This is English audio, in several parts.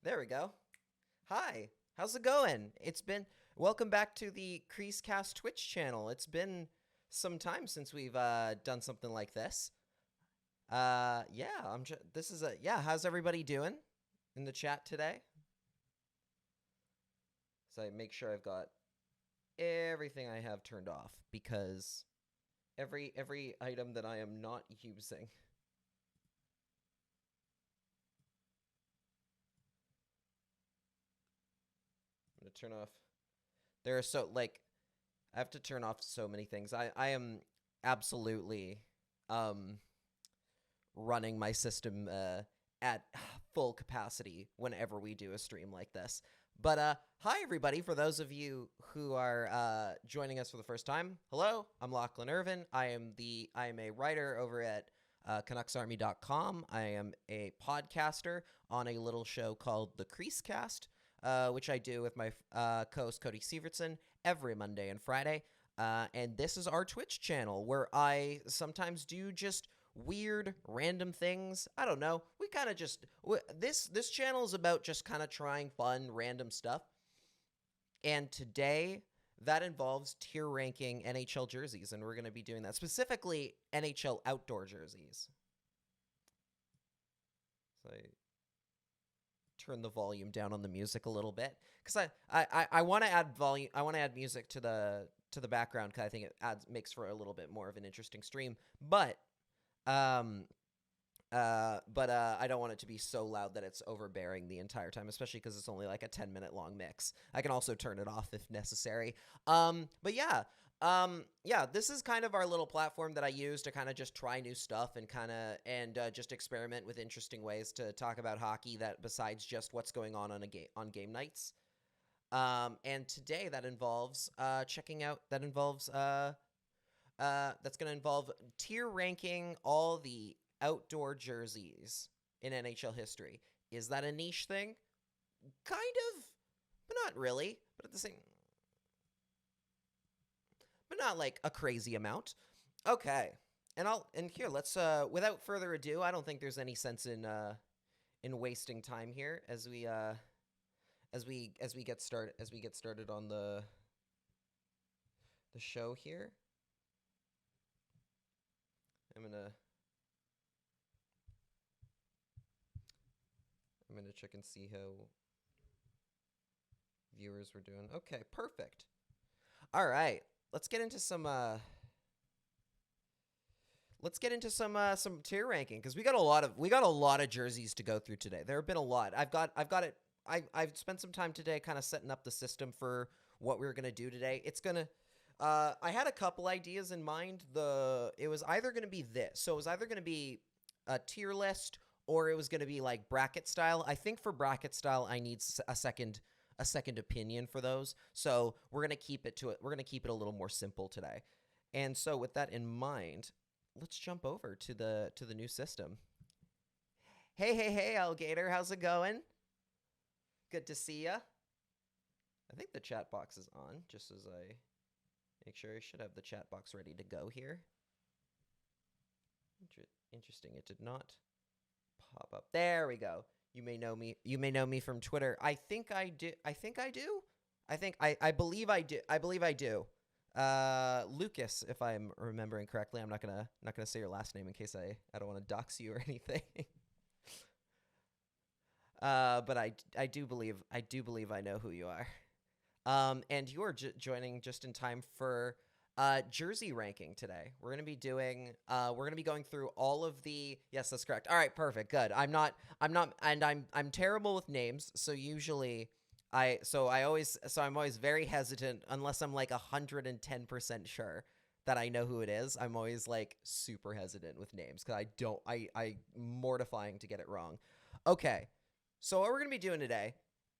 There we go. Hi, how's it going? Welcome back to the CreaseCast Twitch channel. It's been some time since we've done something like this. Yeah, how's everybody doing in the chat today? So I make sure I've got everything I have turned off because every item that I am not using. I'm gonna turn off. There are I have to turn off so many things. I am absolutely running my system at full capacity whenever we do a stream like this. But hi everybody, for those of you who are joining us for the first time. Hello, I'm Lachlan Irvin. I am a writer over at CanucksArmy.com. I am a podcaster on a little show called the CreaseCast, which I do with my co-host Cody Sievertson every Monday and Friday. And this is our Twitch channel where I sometimes do just weird, random things. I don't know. We kind of just this channel is about just kind of trying fun, random stuff. And today that involves tier ranking NHL jerseys, and we're going to be doing that, specifically NHL outdoor jerseys. So I turn the volume down on the music a little bit because I want to add volume. I want to add music to the background because I think it makes for a little bit more of an interesting stream. But I don't want it to be so loud that it's overbearing the entire time, especially because it's only like a 10-minute long mix. I can also turn it off if necessary. But yeah. This is kind of our little platform that I use to kind of just try new stuff and just experiment with interesting ways to talk about hockey that besides just what's going on game nights. And today that involves that's going to involve tier ranking all the outdoor jerseys in NHL history. Is that a niche thing? Kind of, but not really. But at the same, but not like a crazy amount. Okay, and here let's without further ado, I don't think there's any sense in wasting time here as we get started on the show here. I'm gonna check and see how viewers were doing. Okay, perfect. All right, let's get into some tier ranking because we got a lot of jerseys to go through today. There have been a lot. I've spent some time today kind of setting up the system for what we're gonna do today. It's gonna. I had a couple ideas in mind. It was either going to be this. So it was either going to be a tier list or it was going to be like bracket style. I think for bracket style, I need a second opinion for those. So we're going to keep it a little more simple today. And so with that in mind, let's jump over to the new system. Hey, Alligator, how's it going? Good to see ya. I think the chat box is on, just as I make sure. I should have the chat box ready to go here. Interesting. It did not pop up. There we go. You may know me from Twitter. I believe I do. Lucas, if I'm remembering correctly. I'm not gonna say your last name in case I don't want to dox you or anything. But I do believe I know who you are. And you're joining just in time for jersey ranking today. We're gonna be going through all of the. Yes, that's correct. All right, perfect, good. I'm terrible with names, so usually I'm always very hesitant unless I'm like 110% sure that I know who it is. I'm always like super hesitant with names because I mortifying to get it wrong. Okay, so what we're gonna be doing today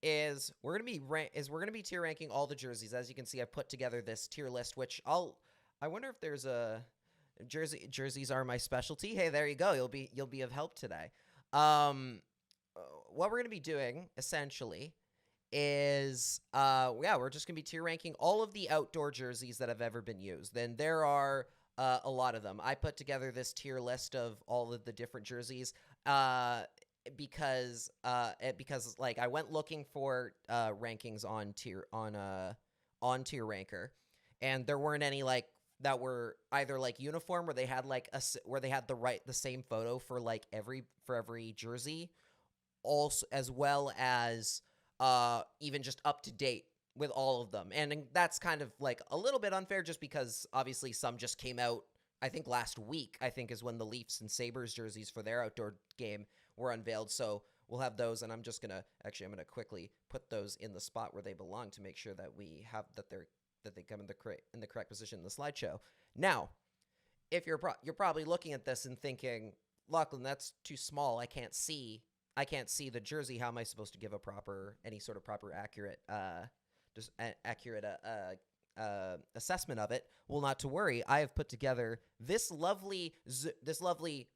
is we're gonna be tier ranking all the jerseys. As you can see, I put together this tier list, which I wonder if there's a jerseys are my specialty. Hey, there you go. You'll be of help today. What we're gonna be doing essentially is we're just gonna be tier ranking all of the outdoor jerseys that have ever been used. Then there are a lot of them. I put together this tier list of all of the different jerseys. because like I went looking for rankings on tier ranker, and there weren't any like that were either like uniform where they had like where they had the same photo for like every jersey, also as well as even just up to date with all of them. And that's kind of like a little bit unfair just because obviously some just came out, I think last week, I think is when the Leafs and Sabres jerseys for their outdoor game were unveiled. So we'll have those, and I'm gonna quickly put those in the spot where they belong to make sure that we have that they come in the correct position in the slideshow. Now, if you're probably looking at this and thinking, Lachlan, that's too small. I can't see the jersey. How am I supposed to give any sort of proper accurate assessment of it? Well, not to worry. I have put together this lovely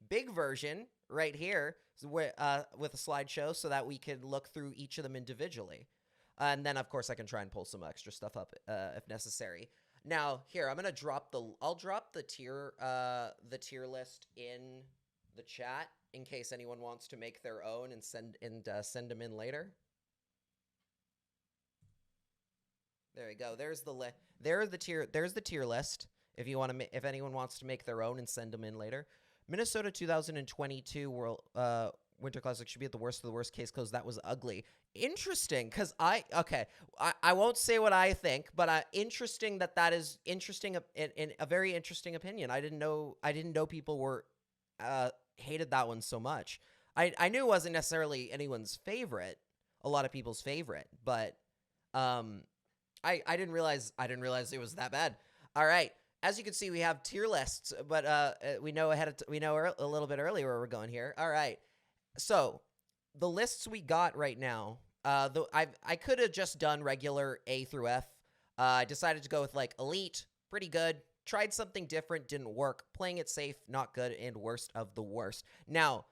big version right here with a slideshow so that we can look through each of them individually. And then, of course, I can try and pull some extra stuff up if necessary. Now, here, I'll drop the tier list in the chat in case anyone wants to make their own and send them in later. There we go. There's the tier list. If anyone wants to make their own and send them in later. Minnesota 2022 World Winter Classic should be at the worst of the worst case because that was ugly. Interesting, because I won't say what I think, but interesting that is interesting in a very interesting opinion. I didn't know people were hated that one so much. I knew it wasn't necessarily anyone's favorite, a lot of people's favorite, but I didn't realize it was that bad. All right. As you can see, we have tier lists, but we know a little bit earlier where we're going here. All right. So the lists we got right now, I could have just done regular A through F. I decided to go with like elite, pretty good. Tried something different, didn't work. Playing it safe, not good, and worst of the worst. Now,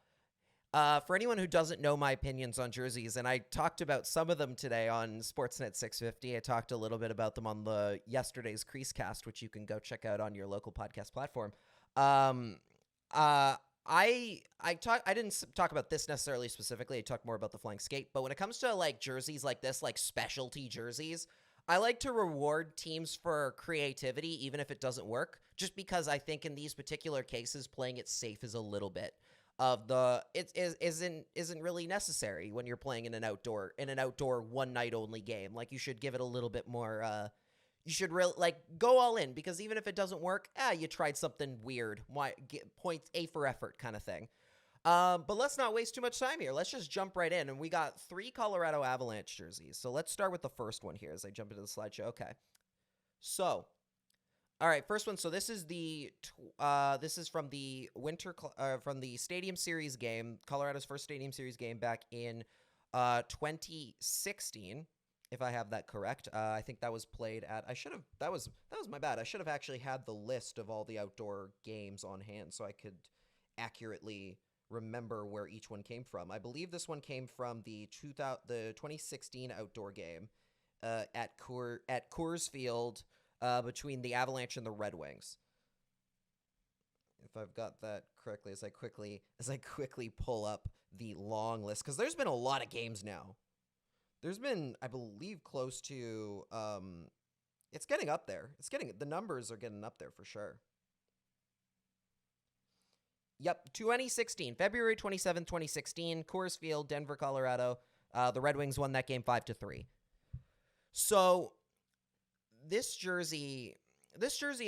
for anyone who doesn't know my opinions on jerseys, and I talked about some of them today on Sportsnet 650. I talked a little bit about them on the yesterday's CreaseCast, which you can go check out on your local podcast platform. I didn't talk about this necessarily specifically. I talked more about the flying skate. But when it comes to like jerseys like this, like specialty jerseys, I like to reward teams for creativity, even if it doesn't work, just because I think in these particular cases, playing it safe is a little bit of isn't really necessary when you're playing in an outdoor one night only game. Like you should give it a little bit more. You should really like go all in, because even if it doesn't work, you tried something weird. Why get points A for effort kind of thing. But let's not waste too much time here. Let's just jump right in. And we got 3 Colorado Avalanche jerseys. So let's start with the first one here as I jump into the slideshow. Okay. So, all right, first one. So this is this is from the from the Stadium Series game, Colorado's first Stadium Series game back in 2016, if I have that correct. I think that was played at. That was my bad. I should have actually had the list of all the outdoor games on hand so I could accurately remember where each one came from. I believe this one came from the 2016 outdoor game at Coors Field between the Avalanche and the Red Wings. If I've got that correctly, as I quickly pull up the long list, because there's been a lot of games now. There's been, I believe, close to it's getting up there. The numbers are getting up there for sure. Yep, 2016, February 27th, 2016, Coors Field, Denver, Colorado. The Red Wings won that game 5-3. So this jersey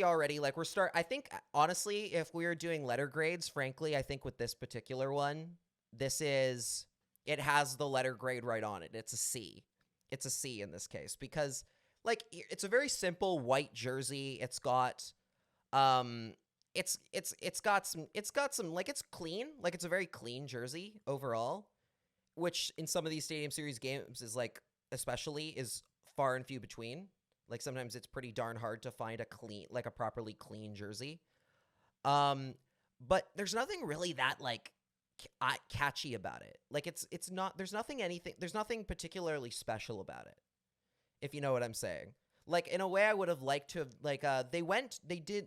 already, like I think, honestly, if we were doing letter grades, frankly, I think with this particular one, it has the letter grade right on it. It's a C. It's a C in this case because, like, it's a very simple white jersey. It's got, it's got some, like, it's clean. Like, it's a very clean jersey overall, which in some of these Stadium Series games is, like, especially is far and few between. Like, sometimes it's pretty darn hard to find a properly clean jersey. But there's nothing really that, like, catchy about it. Like, there's nothing particularly special about it, if you know what I'm saying. Like, in a way, I would have liked to have, like, they did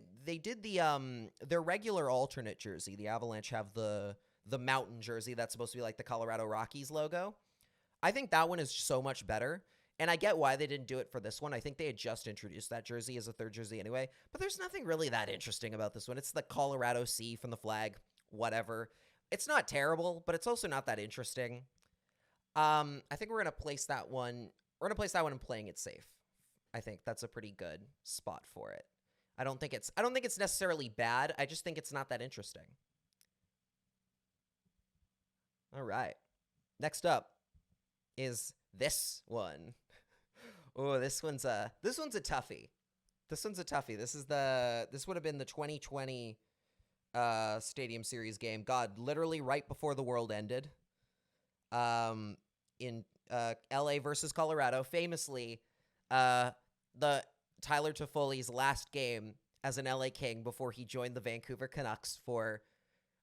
the their regular alternate jersey. The Avalanche have the the mountain jersey that's supposed to be like the Colorado Rockies logo. I think that one is so much better. And I get why they didn't do it for this one. I think they had just introduced that jersey as a third jersey anyway. But there's nothing really that interesting about this one. It's the Colorado C from the flag, whatever. It's not terrible, but it's also not that interesting. I think we're going to place that one. We're going to place that one and playing it safe. I think that's a pretty good spot for it. I don't think it's necessarily bad. I just think it's not that interesting. All right. Next up is this one. Oh, this one's a toughie. This would have been the 2020 Stadium Series game. God, literally right before the world ended. In LA versus Colorado, famously, the Tyler Toffoli's last game as an LA King before he joined the Vancouver Canucks for,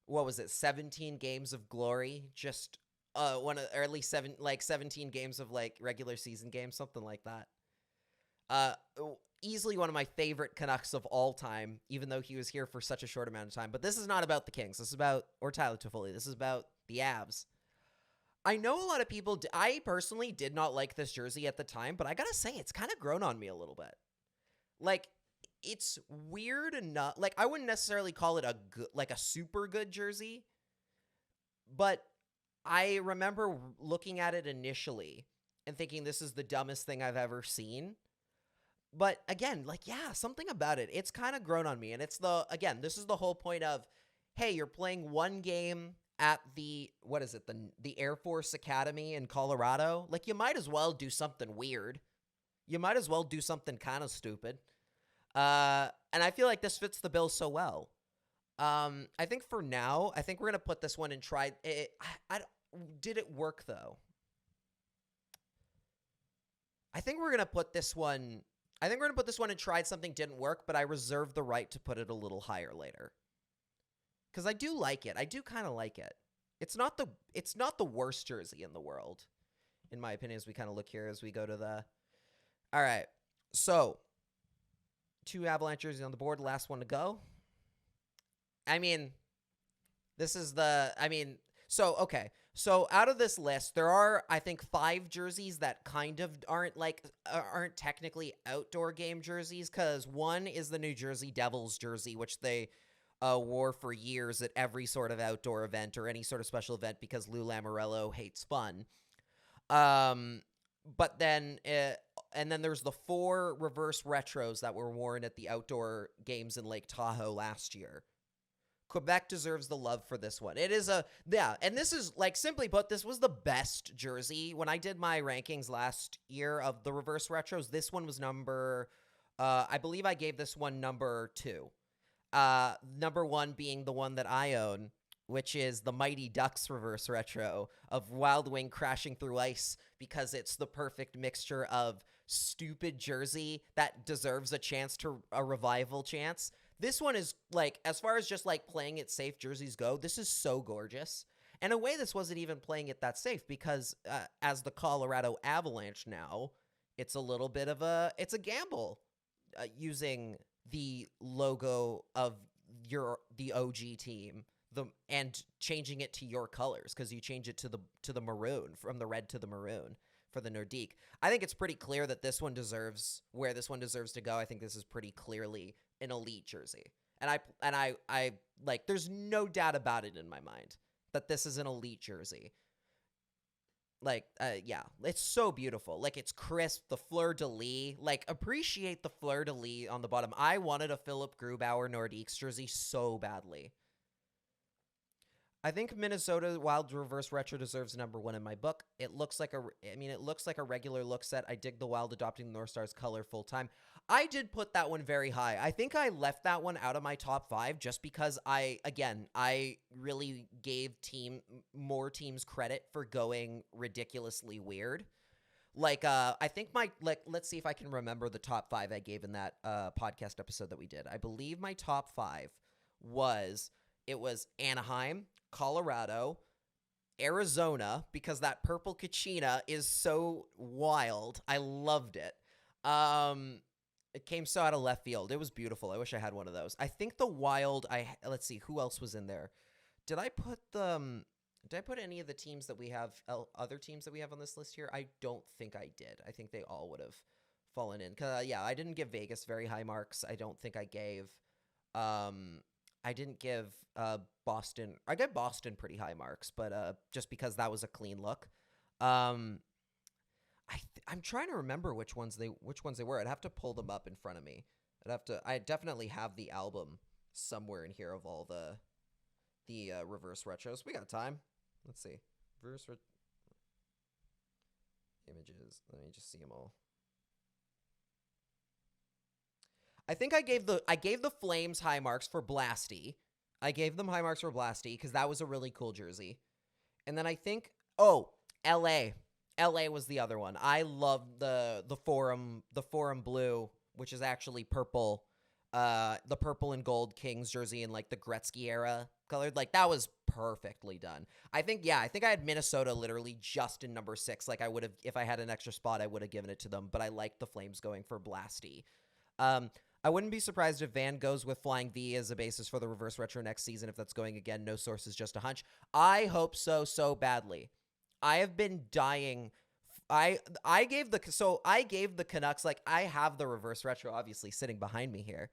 what was it, 17 games of glory? Just or at least 17 games of like regular season games, something like that. Easily one of my favorite Canucks of all time, even though he was here for such a short amount of time. But this is not about the Kings. This is about, or Tyler Toffoli. This is about the Avs. I know a lot of people, I personally did not like this jersey at the time, but I gotta say, it's kind of grown on me a little bit. Like, it's weird enough. Like, I wouldn't necessarily call it a super good jersey, but I remember looking at it initially and thinking this is the dumbest thing I've ever seen. But again, like, yeah, something about it. It's kind of grown on me. And it's this is the whole point of, hey, you're playing one game at the Air Force Academy in Colorado. Like, you might as well do something weird. You might as well do something kind of stupid. And I feel like this fits the bill so well. I think for now, I think we're going to put this one and try it. Did it work though? I think we're going to put this one and tried something, didn't work, but I reserve the right to put it a little higher later. Because I do like it. I do kind of like it. It's not the worst jersey in the world, in my opinion, as we kind of look here as we go to the... All right. So, 2 Avalanche jerseys on the board. Last one to go. I mean, okay. So, out of this list, there are, I think, 5 jerseys that kind of aren't technically outdoor game jerseys, because one is the New Jersey Devils jersey, which they... wore for years at every sort of outdoor event or any sort of special event because Lou Lamoriello hates fun. But then, and then there's the 4 reverse retros that were worn at the outdoor games in Lake Tahoe last year. Quebec deserves the love for this one. It is and this is, like, simply put, this was the best jersey. When I did my rankings last year of the reverse retros, this one was I believe I gave this one number 2. Number 1 being the one that I own, which is the Mighty Ducks reverse retro of Wild Wing crashing through ice, because it's the perfect mixture of stupid jersey that deserves a revival chance. This one is, like, as far as just, like, playing it safe jerseys go, this is so gorgeous. And in a way, this wasn't even playing it that safe, because as the Colorado Avalanche now, it's a little bit of it's a gamble using the logo of the OG team, and changing it to your colors, because you change it to the maroon, from the red to the maroon for the Nordique. I think it's pretty clear that this one deserves to go. I think this is pretty clearly an elite jersey, and I like, there's no doubt about it in my mind that this is an elite jersey. Like, yeah, it's so beautiful. Like, it's crisp, the fleur-de-lis. Like, appreciate the fleur-de-lis on the bottom. I wanted a Philip Grubauer Nordiques jersey so badly. I think Minnesota Wild reverse retro deserves number 1 in my book. It looks like a regular look set. I dig the Wild adopting the North Stars color full time. I did put that one very high. I think I left that one out of my top 5 just because I really gave more teams credit for going ridiculously weird. Like, I think let's see if I can remember the top 5 I gave in that podcast episode that we did. I believe my top 5 was Anaheim, Colorado, Arizona, because that purple Kachina is so wild. I loved it. It came so out of left field. It was beautiful. I wish I had one of those. I think the Wild, let's see, who else was in there? did I put the did I put any of the teams that we have, other teams that we have on this list here? I don't think I did. I think they all would have fallen in. Cause yeah, I didn't give Vegas very high marks. I don't think I gave. I didn't give Boston. I gave Boston pretty high marks, but just because that was a clean look. I'm trying to remember which ones they were. I'd have to pull them up in front of me. I definitely have the album somewhere in here of all the reverse retros. We got time. Let's see. Images. Let me just see them all. I think I gave the Flames high marks for Blasty. I gave them high marks for Blasty because that was a really cool jersey. And then I think LA. LA was the other one. I loved the Forum blue, which is actually purple. The purple and gold Kings jersey in like the Gretzky era colored. Like that was perfectly done. I think I had Minnesota literally just in number 6. Like I would have, if I had an extra spot, I would have given it to them, but I liked the Flames going for Blasty. I wouldn't be surprised if Van goes with Flying V as a basis for the reverse retro next season. If that's going again, no sources, just a hunch. I hope so badly. I have been dying. I gave the Canucks, like I have the reverse retro obviously sitting behind me here.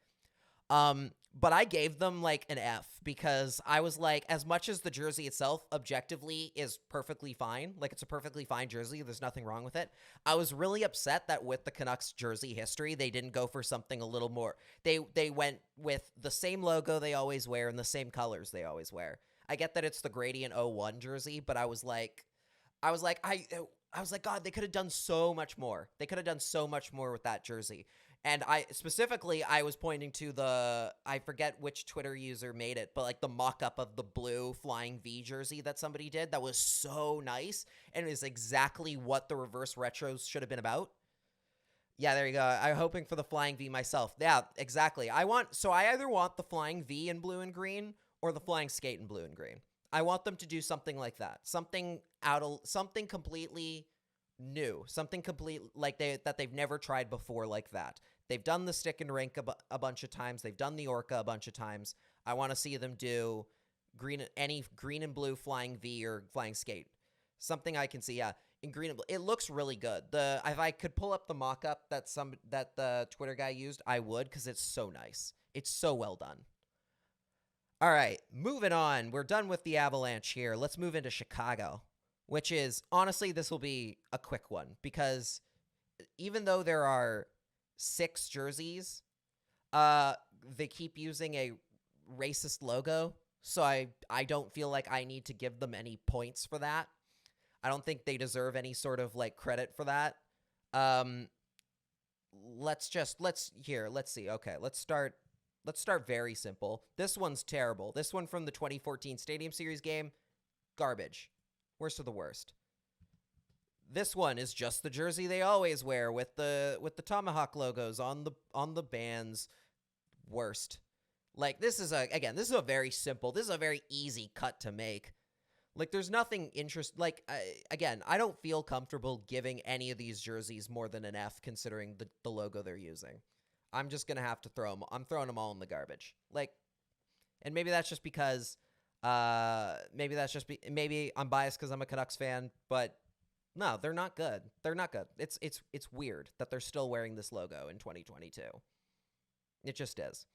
But I gave them like an F because I was like, as much as the jersey itself objectively is perfectly fine, like it's a perfectly fine jersey, there's nothing wrong with it. I was really upset that with the Canucks jersey history, they didn't go for something a little more. They went with the same logo they always wear and the same colors they always wear. I get that it's the Gradient 01 jersey, but I was like, God, they could have done so much more. They could have done so much more with that jersey. And I was pointing to I forget which Twitter user made it, but like the mock-up of the blue Flying V jersey that somebody did, that was so nice. And it is exactly what the reverse retros should have been about. Yeah, there you go. I'm hoping for the Flying V myself. Yeah, exactly. I either want the Flying V in blue and green or the Flying Skate in blue and green. I want them to do something like that. Something completely new. Something complete that they've never tried before like that. They've done the stick and rink a bunch of times. They've done the Orca a bunch of times. I want to see them do any green and blue Flying V or Flying Skate. Something I can see, yeah, in green and blue. It looks really good. If I could pull up the mock-up that the Twitter guy used, I would, because it's so nice. It's so well done. All right, moving on. We're done with the Avalanche here. Let's move into Chicago, which is, honestly, this will be a quick one because even though there are 6 jerseys, they keep using a racist logo, so I don't feel like I need to give them any points for that. I don't think they deserve any sort of like credit for that. Let's see. Okay, let's start very simple. This one's terrible. This one from the 2014 Stadium Series game, garbage. Worst of the worst. This one is just the jersey they always wear with the Tomahawk logos on the bands. Worst. Like this is a very simple. This is a very easy cut to make. Like there's nothing like I don't feel comfortable giving any of these jerseys more than an F considering the logo they're using. I'm just going to have to throw them. I'm throwing them all in the garbage. Like, and maybe that's just because, maybe I'm biased because I'm a Canucks fan, but no, they're not good. They're not good. It's weird that they're still wearing this logo in 2022. It just is.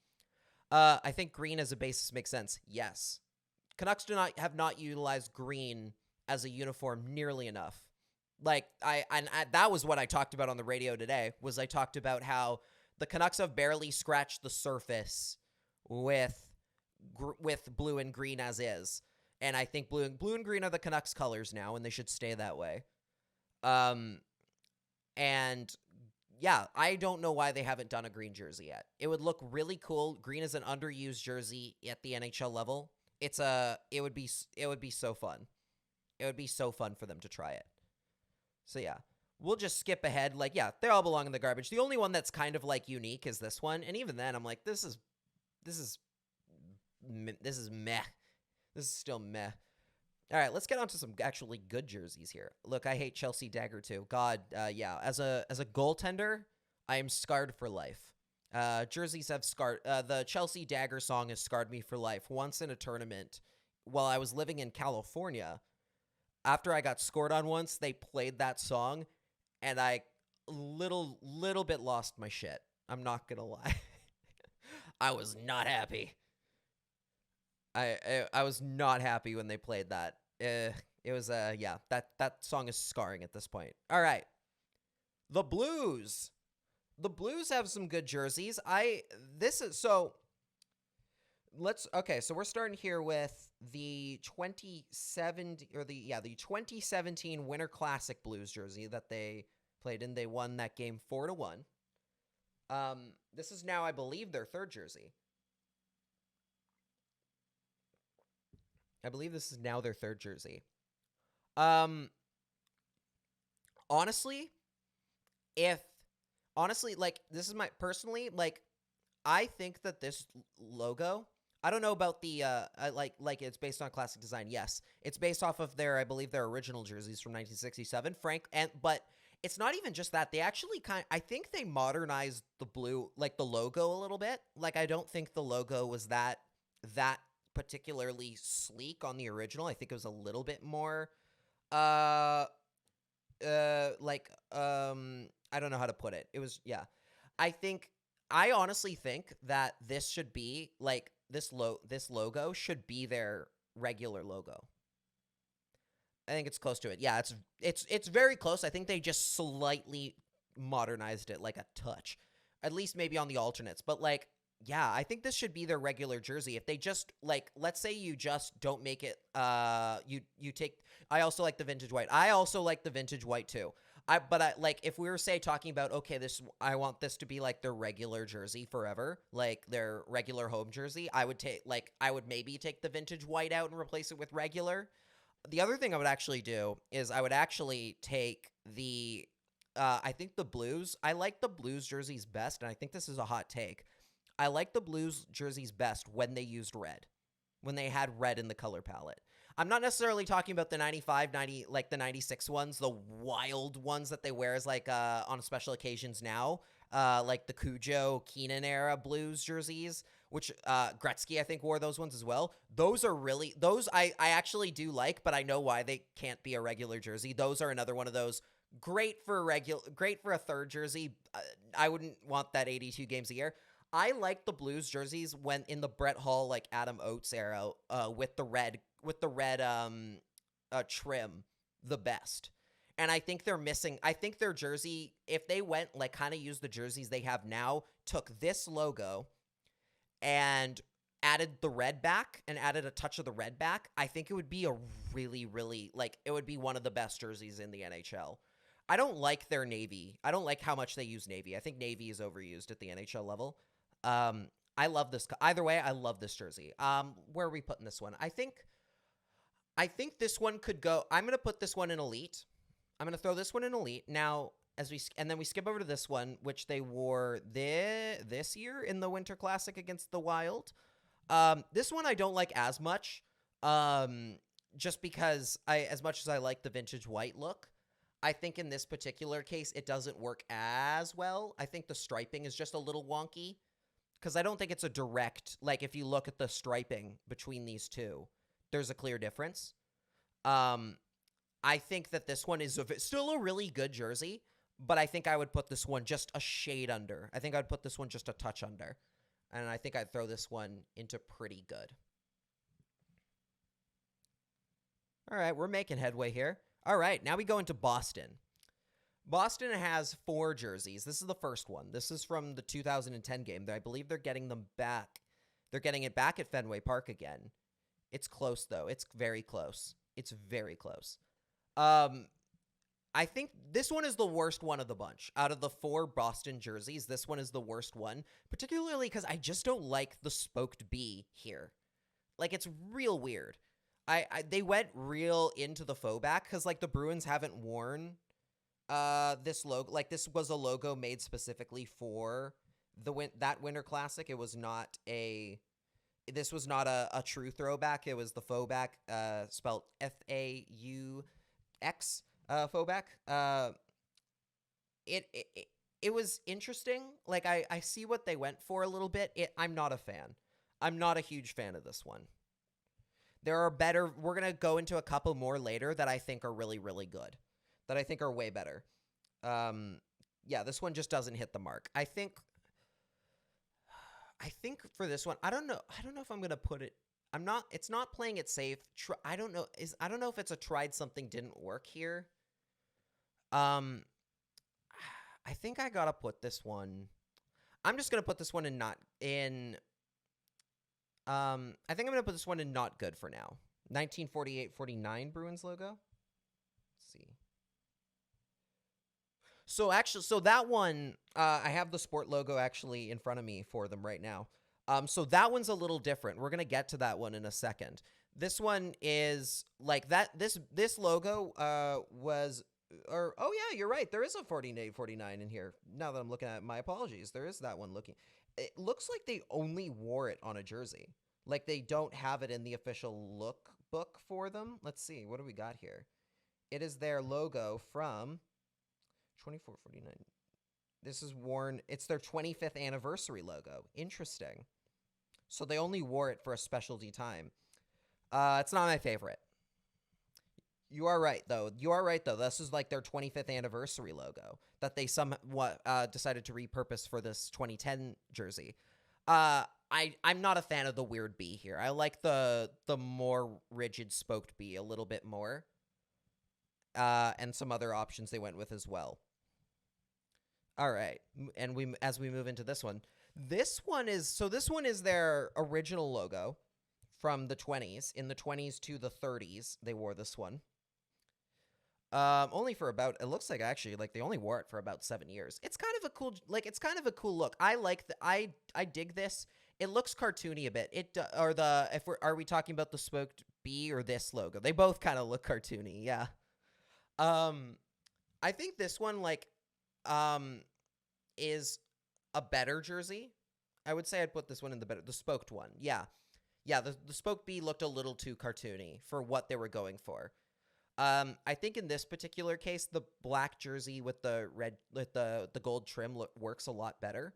I think green as a basis makes sense. Yes. Canucks have not utilized green as a uniform nearly enough. Like that was what I talked about on the radio today, was I talked about how the Canucks have barely scratched the surface with blue and green as is. And I think blue and green are the Canucks colors now, and they should stay that way. And yeah, I don't know why they haven't done a green jersey yet. It would look really cool. Green is an underused jersey at the NHL level. It would be so fun. It would be so fun for them to try it. So yeah. We'll just skip ahead. Like, yeah, they all belong in the garbage. The only one that's kind of like unique is this one. And even then I'm like, this is meh. This is still meh. All right, let's get on to some actually good jerseys here. Look, I hate Chelsea Dagger too. God, yeah, as a goaltender, I am scarred for life. Jerseys have scarred, the Chelsea Dagger song has scarred me for life. Once in a tournament while I was living in California, after I got scored on once, they played that song, and I little bit lost my shit. I'm not gonna lie. I was not happy. I was not happy when they played that. It was yeah, that song is scarring at this point. All right. The Blues. The Blues have some good jerseys. So we're starting here with the 2017 Winter Classic Blues jersey that they played in. They won that game 4-1. This is now, I believe, their third jersey. Honestly, like, this is my personally, like, I think that this logo, I don't know about the like it's based on classic design. Yes, it's based off of I believe their original jerseys from 1967. But it's not even just that. They actually I think they modernized the blue, like the logo, a little bit. Like, I don't think the logo was that particularly sleek on the original. I think it was a little bit more I don't know how to put it. It was, yeah. I honestly think that this should be like this logo should be their regular logo. I think it's close to it. Yeah, it's very close. I think they just slightly modernized it, like a touch. At least maybe on the alternates. But like, yeah, I think this should be their regular jersey. If they just, like, let's say you just don't make it, you take, I also like the vintage white. I also like the vintage white too. But like, if we were, say, talking about, okay, I want this to be like their regular jersey forever, like their regular home jersey, I would maybe take the vintage white out and replace it with regular. The other thing I would actually do is I would actually take I think the Blues, I like the Blues jerseys best, and I think this is a hot take. I like the Blues jerseys best when they used red, when they had red in the color palette. I'm not necessarily talking about the 95, 90, like the 96 ones, the wild ones that they wear as like on special occasions now, like the Cujo, Keenan era Blues jerseys, which Gretzky, I think, wore those ones as well. Those I actually do like, but I know why they can't be a regular jersey. Those are another one of those great for a third jersey. I wouldn't want that 82 games a year. I like the Blues jerseys when in the Brett Hull, like Adam Oates era, with the red trim the best. And I think they're missing. I think their jersey, if they went like kind of used the jerseys they have now, took this logo and added the red back and added a touch of the red back, I think it would be a really, really, like, it would be one of the best jerseys in the NHL. I don't like their navy. I don't like how much they use navy. I think navy is overused at the NHL level. I love this. Either way, I love this jersey. Where are we putting this one? I think this one could go. I'm going to put this one in elite. I'm going to throw this one in elite. Now, and then we skip over to this one, which they wore this year in the Winter Classic against the Wild. This one I don't like as much. Just because as much as I like the vintage white look, I think in this particular case, it doesn't work as well. I think the striping is just a little wonky. Because I don't think it's a direct, like, if you look at the striping between these two, there's a clear difference. I think that this one is still a really good jersey, but I think I would put this one just a shade under. I think I'd put this one just a touch under. And I think I'd throw this one into pretty good. All right, we're making headway here. All right, now we go into Boston. Boston has 4 jerseys. This is the first one. This is from the 2010 game. I believe they're getting them back. They're getting it back at Fenway Park again. It's close, though. It's very close. It's very close. I think this one is the worst one of the bunch. Out of the 4 Boston jerseys, this one is the worst one, particularly because I just don't like the spoked B here. Like, it's real weird. They went real into the faux back because, like, the Bruins haven't worn this logo. Like, this was a logo made specifically for that Winter Classic. It was not this was not a true throwback. It was the faux back, spelled F-A-U-X, faux back. It was interesting. Like, I see what they went for a little bit. I'm not a fan. I'm not a huge fan of this one. There are better. We're going to go into a couple more later that I think are really, really good, that I think are way better. Yeah, this one just doesn't hit the mark. I think for this one, I don't know if I'm going to put it. It's not playing it safe. I don't know if it's a tried something didn't work here. I think I got to put this one. I'm just going to put this one in not in. I think I'm going to put this one in not good for now. 1948-49 Bruins logo. Let's see. So that one, I have the sport logo actually in front of me for them right now. So that one's a little different. We're going to get to that one in a second. This one is like that. This logo, oh yeah, you're right. There is a 48-49 in here. Now that I'm looking at it, my apologies. There is that one looking. It looks like they only wore it on a jersey. Like they don't have it in the official look book for them. Let's see. What do we got here? It is their logo from 24-49. This is worn. It's their 25th anniversary logo. Interesting. So they only wore it for a specialty time. It's not my favorite. You are right, though. This is like their 25th anniversary logo that they somewhat decided to repurpose for this 2010 jersey. I'm not a fan of the weird B here. I like the more rigid spoked B a little bit more. And some other options they went with as well. All right. And as we move into this one is their original logo from the 20s. In the 20s to the 30s, they wore this one. Only for about, it looks like actually, like they only wore it for about 7 years. It's kind of a cool look. I like I dig this. It looks cartoony a bit. Are we talking about the spoked B or this logo? They both kind of look cartoony. Yeah. I think this one is a better jersey. I would say I'd put this one in the spoked one. Yeah. Yeah. The spoked B looked a little too cartoony for what they were going for. I think in this particular case, the black jersey with the gold trim works a lot better.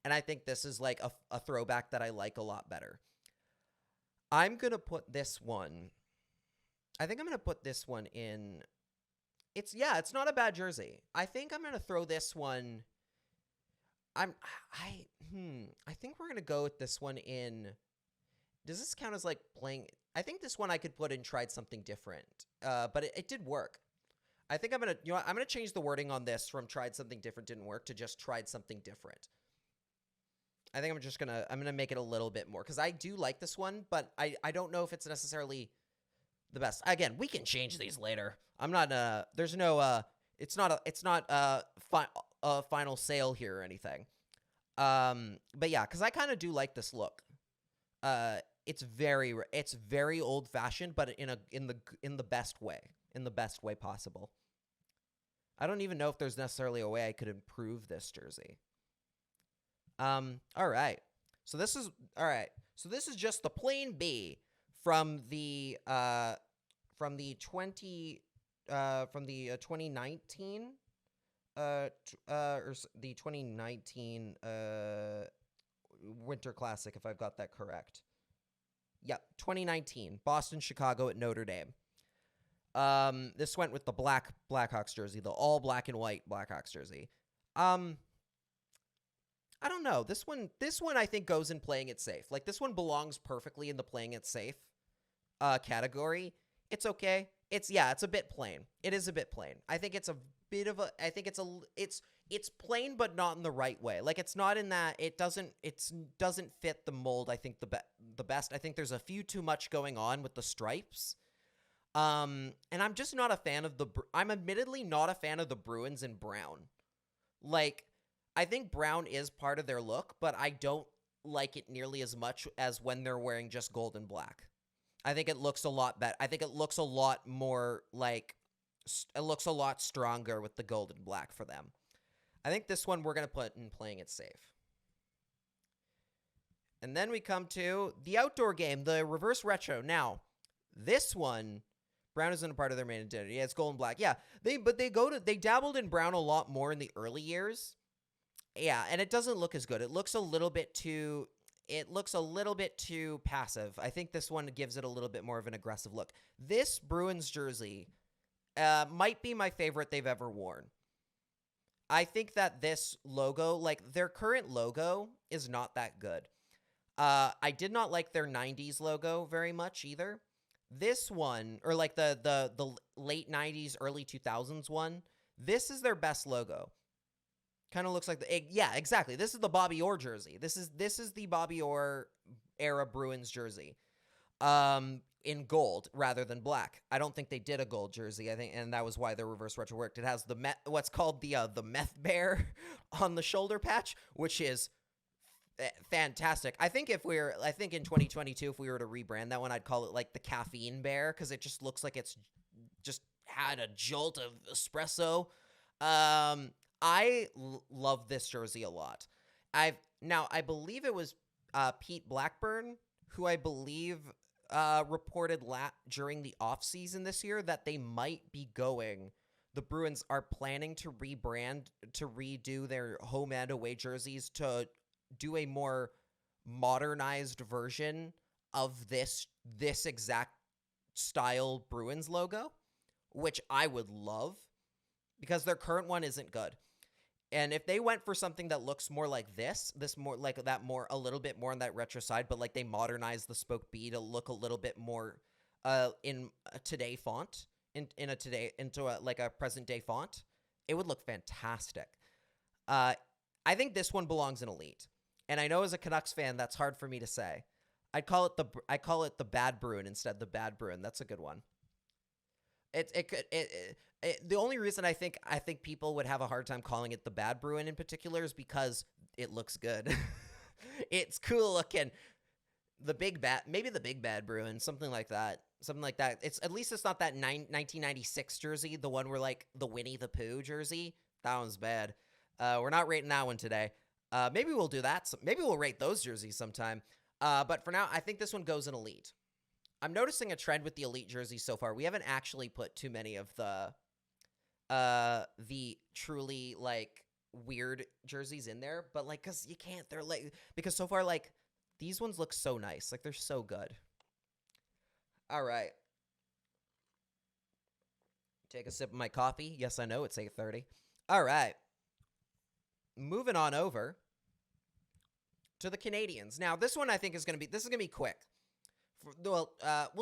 And I think this is like a throwback that I like a lot better. I'm going to put this one. I think I'm going to put this one in. It's not a bad jersey. I think I'm going to throw this one. I think we're going to go with this one in. Does this count as like playing? I think this one I could put in tried something different. But it did work. I think I'm going to change the wording on this from tried something different didn't work to just tried something different. I think I'm going to make it a little bit more because I do like this one, but I don't know if it's necessarily the best. Again, we can change these later. I'm not there's no it's not a final sale here or anything. But yeah, cuz I kind of do like this look. It's very old fashioned, but in the best way possible. I don't even know if there's necessarily a way I could improve this jersey. All right. So this is just the plain B from the 2019 or the 2019 Winter Classic, if I've got that correct. Yep, 2019 Boston, Chicago at Notre Dame. This went with the Blackhawks jersey, the all black and white Blackhawks jersey. I don't know. This one I think goes in playing it safe. Like this one belongs perfectly in the playing it safe category. It's okay. It's a bit plain. It is a bit plain. I think it's a bit of a it's plain but not in the right way. Like it's not in that it doesn't fit the mold I think the best. I think there's a few too much going on with the stripes. And I'm just not a fan of I'm admittedly not a fan of the Bruins in brown. Like I think brown is part of their look, but I don't like it nearly as much as when they're wearing just gold and black. I think it looks a lot better. I think it looks a lot more like it looks a lot stronger with the gold and black for them. I think this one we're going to put in playing it safe. And then we come to the outdoor game, the reverse retro. Now, this one, brown isn't a part of their main identity. Yeah, it's gold and black. Yeah, they dabbled in brown a lot more in the early years. Yeah, and it doesn't look as good. It looks a little bit too it looks a little bit too passive. I think this one gives it a little bit more of an aggressive look. This Bruins jersey might be my favorite they've ever worn. I think that this logo, like their current logo, is not that good. I did not like their 90s logo very much either. This one, or like the late 90s, early 2000s one, this is their best logo. Kind of looks like yeah, exactly. This is the Bobby Orr jersey. This is the Bobby Orr era Bruins jersey. In gold rather than black. I don't think they did a gold jersey. I think, and that was why the reverse retro worked. It has what's called the meth bear on the shoulder patch, which is fantastic. I think in 2022, if we were to rebrand that one, I'd call it like the caffeine bear, because it just looks like it's just had a jolt of espresso. I love this jersey a lot. I believe it was Pete Blackburn who I believe reported during the offseason this year that they might be the Bruins are planning to rebrand, to redo their home and away jerseys to do a more modernized version of this exact style Bruins logo, which I would love, because their current one isn't good. And if they went for something that looks more like this more like that, a little bit more on that retro side, but like they modernized the spoke B to look a little bit more in a today font, into a present day font, it would look fantastic. I think this one belongs in Elite. And I know as a Canucks fan, that's hard for me to say. I call it the Bad Bruin instead. The Bad Bruin. That's a good one. The only reason I think people would have a hard time calling it the Bad Bruin in particular is because it looks good. It's cool looking. Maybe the Big Bad Bruin, something like that. It's at least it's not that 1996 jersey, the one where like the Winnie the Pooh jersey. That one's bad. We're not rating that one today. Maybe we'll do that. Maybe we'll rate those jerseys sometime. But for now, I think this one goes in Elite. I'm noticing a trend with the Elite jerseys so far. We haven't actually put too many of the truly like weird jerseys in there, but like, cause you can't, because so far, like, these ones look so nice. Like, they're so good. All right. Take a sip of my coffee. Yes, I know it's 8:30. All right. Moving on over to the Canadiens. Now, this one I think is going to be quick. We'll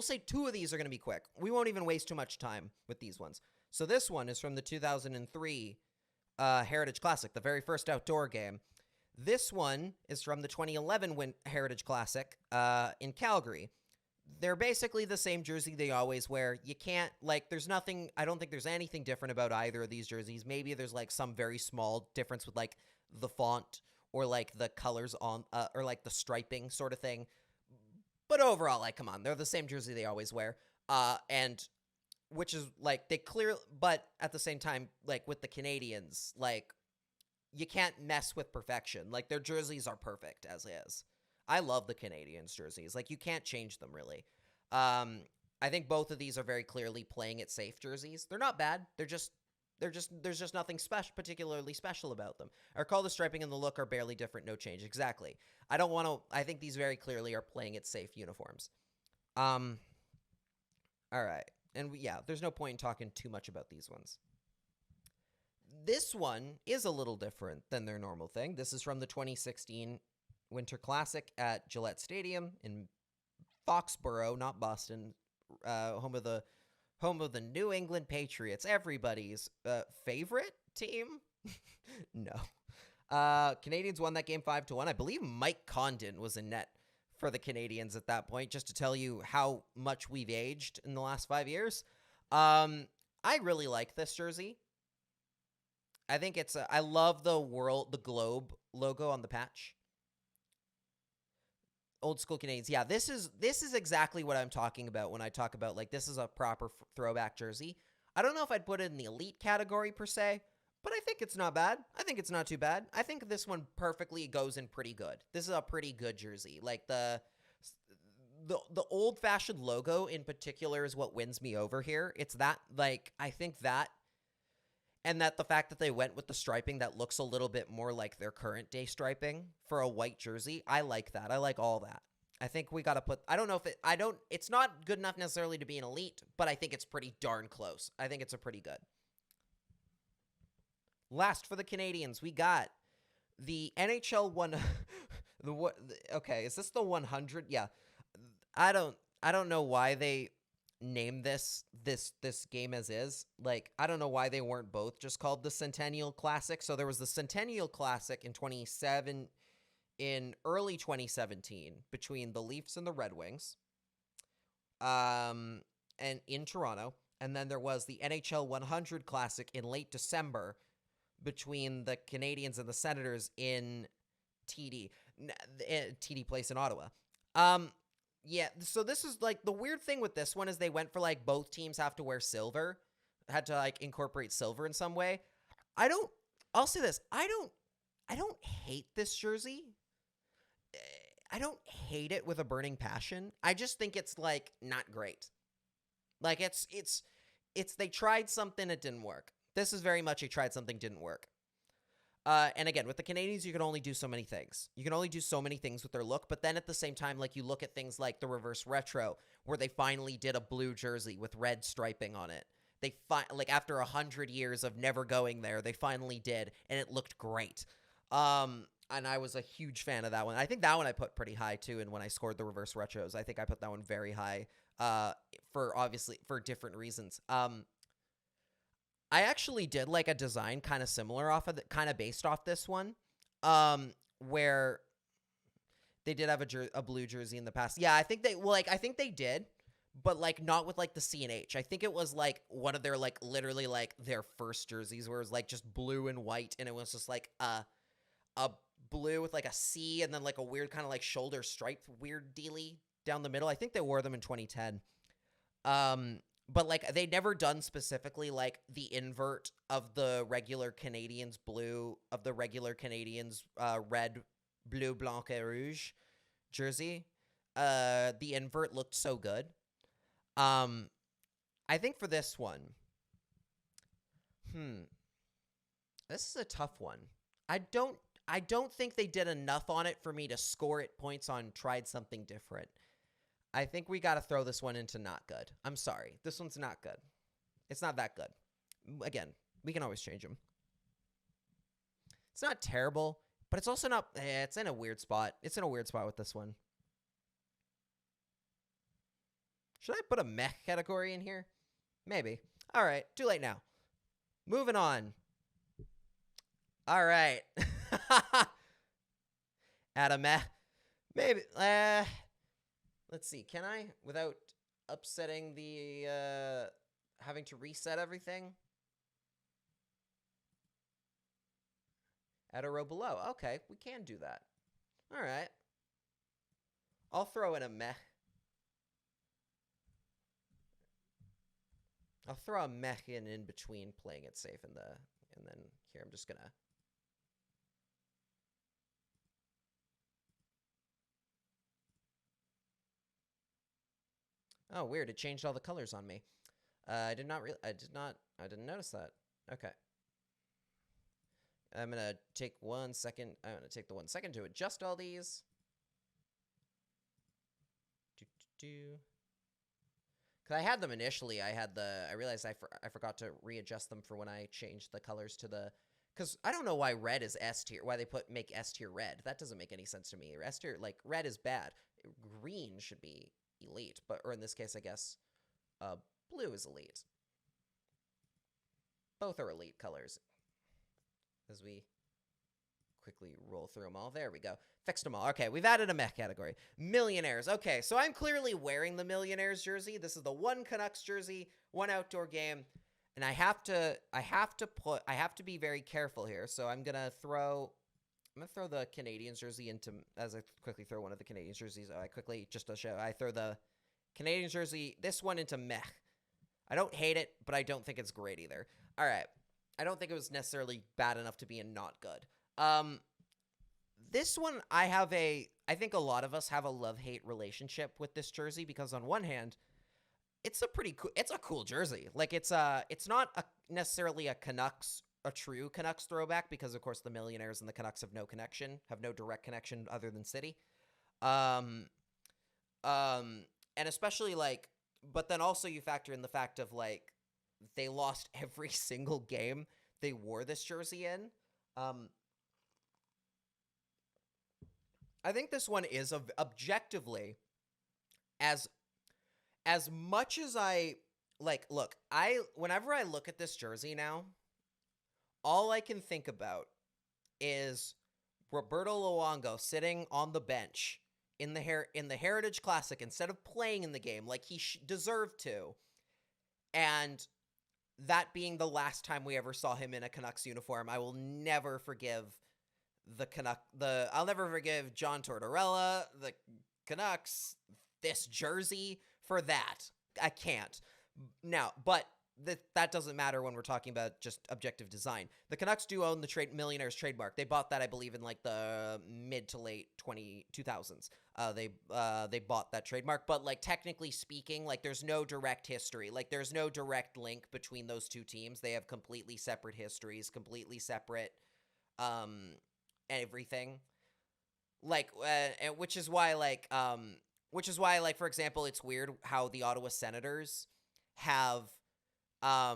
say two of these are going to be quick. We won't even waste too much time with these ones. So this one is from the 2003 Heritage Classic, the very first outdoor game. This one is from the 2011 Heritage Classic in Calgary. They're basically the same jersey they always wear. You can't, like, there's nothing, I don't think there's anything different about either of these jerseys. Maybe there's, like, some very small difference with, like, the font or, like, the colors on, or, like, the striping sort of thing. But overall, like, come on, they're the same jersey they always wear. And which is, like, but at the same time, like, with the Canadiens, like, you can't mess with perfection. Like, their jerseys are perfect as is. I love the Canadiens jerseys. Like, you can't change them, really. I think both of these are very clearly playing it safe jerseys. They're not bad. There's just nothing particularly special about them. I recall the striping and the look are barely different, no change. Exactly. I think these very clearly are playing it safe uniforms. All right. And there's no point in talking too much about these ones. This one is a little different than their normal thing. This is from the 2016 Winter Classic at Gillette Stadium in Foxborough, not Boston, home of the New England Patriots, everybody's favorite team. No. Canadiens won that game 5-1. I believe Mike Condon was in net for the Canadiens at that point, just to tell you how much we've aged in the last 5 years. I really like this jersey. I think I love the globe logo on the patch. Old school Canadiens. Yeah, this is exactly what I'm talking about when I talk about, like, this is a proper throwback jersey. I don't know if I'd put it in the elite category per se, but I think it's not bad. I think it's not too bad. I think this one perfectly goes in pretty good. This is a pretty good jersey. Like, the old-fashioned logo in particular is what wins me over here. It's that, like, I think that And that the fact that they went with the striping that looks a little bit more like their current day striping for a white jersey, I like that. I like all that. I think we got to put, I don't know if it, I don't, it's not good enough necessarily to be an elite, but I think it's pretty darn close. I think it's a pretty good. Last for the Canadians, we got the NHL one, okay, is this the 100? Yeah. I don't know why they named this game as is. Like, I don't know why they weren't both just called the Centennial Classic. So there was the Centennial Classic in early 2017 between the Leafs and the Red Wings, and in Toronto, and then there was the NHL 100 Classic in late December between the Canadiens and the Senators in TD Place in Ottawa. Yeah, so this is, like, the weird thing with this one is they went for, like, both teams have to wear silver, had to, like, incorporate silver in some way. I'll say this, I don't hate this jersey. I don't hate it with a burning passion. I just think it's, like, not great. Like, it's they tried something, it didn't work. This is very much a tried something, didn't work. And again, with the Canadiens, you can only do so many things. You can only do so many things with their look, but then at the same time, like, you look at things like the reverse retro, where they finally did a blue jersey with red striping on it. Like, after 100 years of never going there, they finally did, and it looked great. And I was a huge fan of that one. I think that one I put pretty high, too, and when I scored the reverse retros, I think I put that one very high, for different reasons. I actually did like a design kind of similar kind of based off this one, where they did have a blue jersey in the past. Yeah, I think they did, but, like, not with, like, the C and H. I think it was, like, one of their, like, literally, like, their first jerseys where it was, like, just blue and white, and it was just, like, a blue with, like, a C and then, like, a weird kind of, like, shoulder stripe weird dealy down the middle. I think they wore them in 2010. But, like, they'd never done specifically, like, the invert of the regular Canadiens blue, of the regular Canadiens red, bleu, blanc, et rouge jersey. The invert looked so good. I think for this one, this is a tough one. I don't think they did enough on it for me to score it points on tried something different. I think we got to throw this one into not good. I'm sorry. This one's not good. It's not that good. Again, we can always change them. It's not terrible, but it's also not... it's in a weird spot. It's in a weird spot with this one. Should I put a meh category in here? Maybe. All right. Too late now. Moving on. All right. Add a meh. Maybe... let's see, can I, without upsetting the, having to reset everything? Add a row below. Okay, we can do that. All right. I'll throw in a meh. I'll throw a meh in between playing it safe and then here I'm just gonna... Oh, weird. It changed all the colors on me. I didn't notice that. Okay. I'm going to take 1 second. I'm going to take the 1 second to adjust all these. Because I had them initially. I realized I forgot to readjust them for when I changed the colors to the... Because I don't know why red is S tier. Why they make S tier red. That doesn't make any sense to me. S tier, like, red is bad. Green should be elite, or in this case, I guess, blue is elite. Both are elite colors. As we quickly roll through them all. There we go. Fixed them all. Okay, we've added a meh category. Millionaires. Okay, so I'm clearly wearing the Millionaires jersey. This is the one Canucks jersey, one outdoor game, and I have to be very careful here. So I'm gonna throw the Canadiens jersey into, as I quickly throw one of the Canadiens jerseys. I throw the Canadiens jersey, this one, into meh. I don't hate it, but I don't think it's great either. All right. I don't think it was necessarily bad enough to be a not good. This one, I think a lot of us have a love-hate relationship with this jersey because on one hand, it's a cool jersey. Like it's not necessarily a true Canucks throwback, because of course the Millionaires and the Canucks have no direct connection other than city. Um, and especially like, but then also you factor in the fact of like they lost every single game they wore this jersey in. I think this one is objectively as much as I like. Look, whenever I look at this jersey now, all I can think about is Roberto Luongo sitting on the bench in the Heritage Classic instead of playing in the game like he deserved to, and that being the last time we ever saw him in a Canucks uniform. I will never forgive I'll never forgive John Tortorella, the Canucks, this jersey for that. I can't. Now, but that doesn't matter when we're talking about just objective design. The Canucks do own the Millionaires trademark. They bought that, I believe, in like the mid to late 2000s. They bought that trademark, but like technically speaking, like there's no direct history. Like there's no direct link between those two teams. They have completely separate histories, completely separate everything. Like which is why for example, it's weird how the Ottawa Senators have I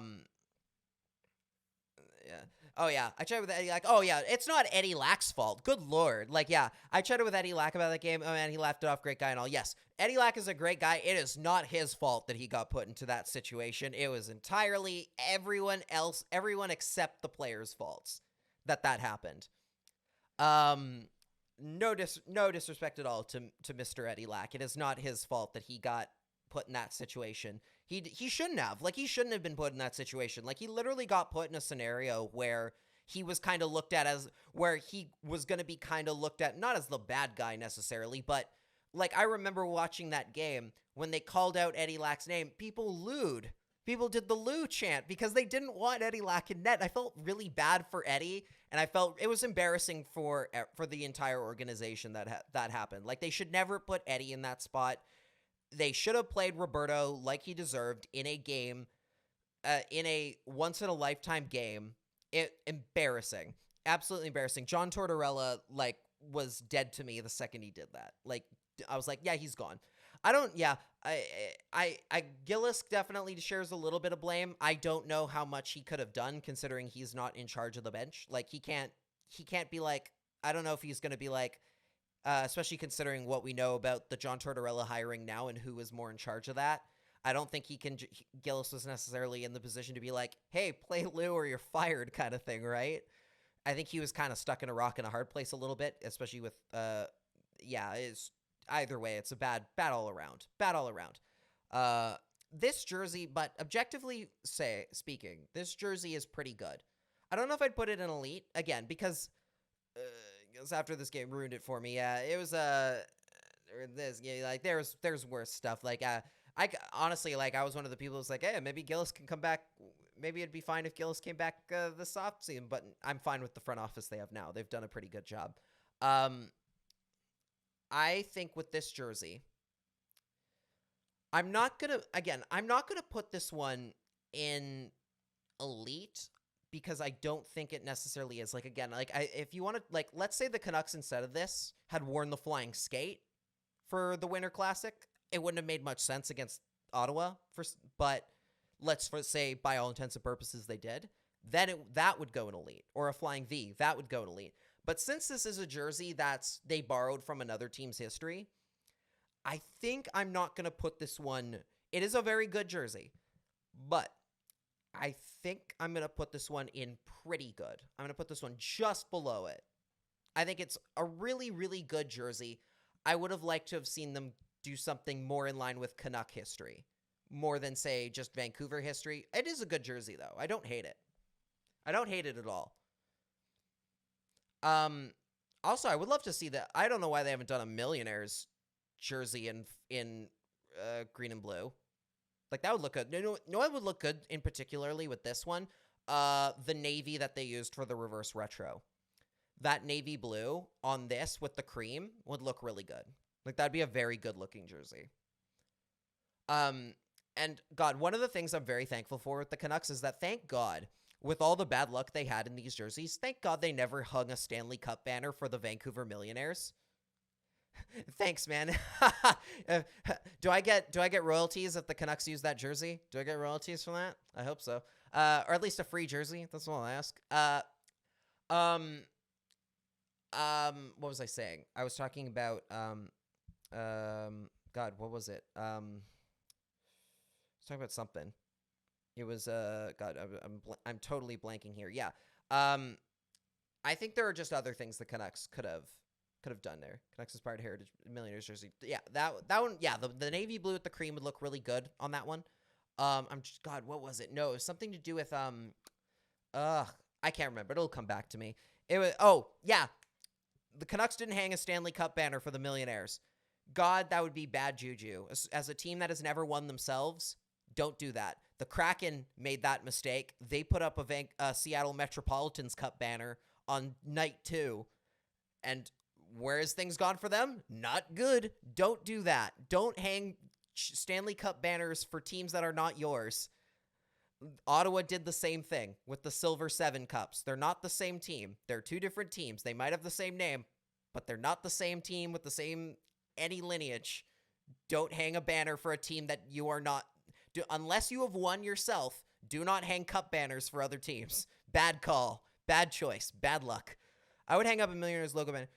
chatted with Eddie Lack. Oh yeah, it's not Eddie Lack's fault. Good Lord. Like, yeah, I chatted with Eddie Lack about that game. Oh man, he laughed it off. Great guy and all. Yes, Eddie Lack is a great guy. It is not his fault that he got put into that situation. It was entirely everyone except the players' faults that happened. No disrespect at all to Mr. Eddie Lack. It is not his fault that he got put in that situation. He shouldn't have. Like, he shouldn't have been put in that situation. Like, he literally got put in a scenario where he was kind of looked at as, where he was going to be kind of looked at, not as the bad guy necessarily, but, like, I remember watching that game, when they called out Eddie Lack's name, people looed. People did the Lou chant because they didn't want Eddie Lack in net. I felt really bad for Eddie, and I felt it was embarrassing for the entire organization that happened. Like, they should never put Eddie in that spot. They should have played Roberto like he deserved in a game, in a once-in-a-lifetime game. Embarrassing. Absolutely embarrassing. John Tortorella, like, was dead to me the second he did that. Like, I was like, yeah, he's gone. Gillis definitely shares a little bit of blame. I don't know how much he could have done, considering he's not in charge of the bench. Like, he can't be like, I don't know if he's going to be like, especially considering what we know about the John Tortorella hiring now and who is more in charge of that. I don't think Gillis was necessarily in the position to be like, hey, play Lou or you're fired kind of thing, right? I think he was kind of stuck in a rock and a hard place a little bit, especially with, either way, it's a bad all around. Bad all around. This jersey, but objectively speaking, this jersey is pretty good. I don't know if I'd put it in elite, again, because after this game ruined it for me. Yeah, it was there's worse stuff. Like I honestly, like, I was one of the people who's like, hey, maybe Gillis can come back. Maybe it'd be fine if Gillis came back this offseason, but I'm fine with the front office they have now. They've done a pretty good job. I think with this jersey, I'm not gonna put this one in elite, because I don't think it necessarily is. Like, again, like, if you want to, like, let's say the Canucks instead of this had worn the flying skate for the Winter Classic, it wouldn't have made much sense against Ottawa. But let's say by all intents and purposes they did, then that would go in elite, or a flying V, that would go in elite. But since this is a jersey they borrowed from another team's history, I think I'm not going to put this one. It is a very good jersey, but I think I'm going to put this one in pretty good. I'm going to put this one just below it. I think it's a really, really good jersey. I would have liked to have seen them do something more in line with Canuck history, more than, say, just Vancouver history. It is a good jersey, though. I don't hate it. I don't hate it at all. Also, I would love to see that. I don't know why they haven't done a Millionaires jersey in green and blue. Like, that would look good. No, it would look good in particularly with this one. The navy that they used for the reverse retro. That navy blue on this with the cream would look really good. Like, that'd be a very good looking jersey. And God, one of the things I'm very thankful for with the Canucks is that, thank God, with all the bad luck they had in these jerseys, thank God they never hung a Stanley Cup banner for the Vancouver Millionaires. Thanks, man. Do I get royalties if the Canucks use that jersey? Do I get royalties from that? I hope so. Or at least a free jersey. That's all I ask. What was I saying? I was talking about God, what was it? I was talking about something. It was God, I'm totally blanking here. Yeah. I think there are just other things the Canucks could have done there. Canucks Inspired Heritage Millionaires jersey. Yeah, that one. Yeah, the navy blue with the cream would look really good on that one. God, what was it? No, it was something to do with I can't remember. It'll come back to me. It was the Canucks didn't hang a Stanley Cup banner for the Millionaires. God, that would be bad juju. As a team that has never won themselves, don't do that. The Kraken made that mistake. They put up a Seattle Metropolitans Cup banner on night 2, and where has things gone for them? Not good. Don't do that. Don't hang Stanley Cup banners for teams that are not yours. Ottawa did the same thing with the Silver 7 Cups. They're not the same team. They're two different teams. They might have the same name, but they're not the same team with the same any lineage. Don't hang a banner for a team that you are not. Unless you have won yourself, do not hang cup banners for other teams. Bad call. Bad choice. Bad luck. I would hang up a Millionaires logo banner.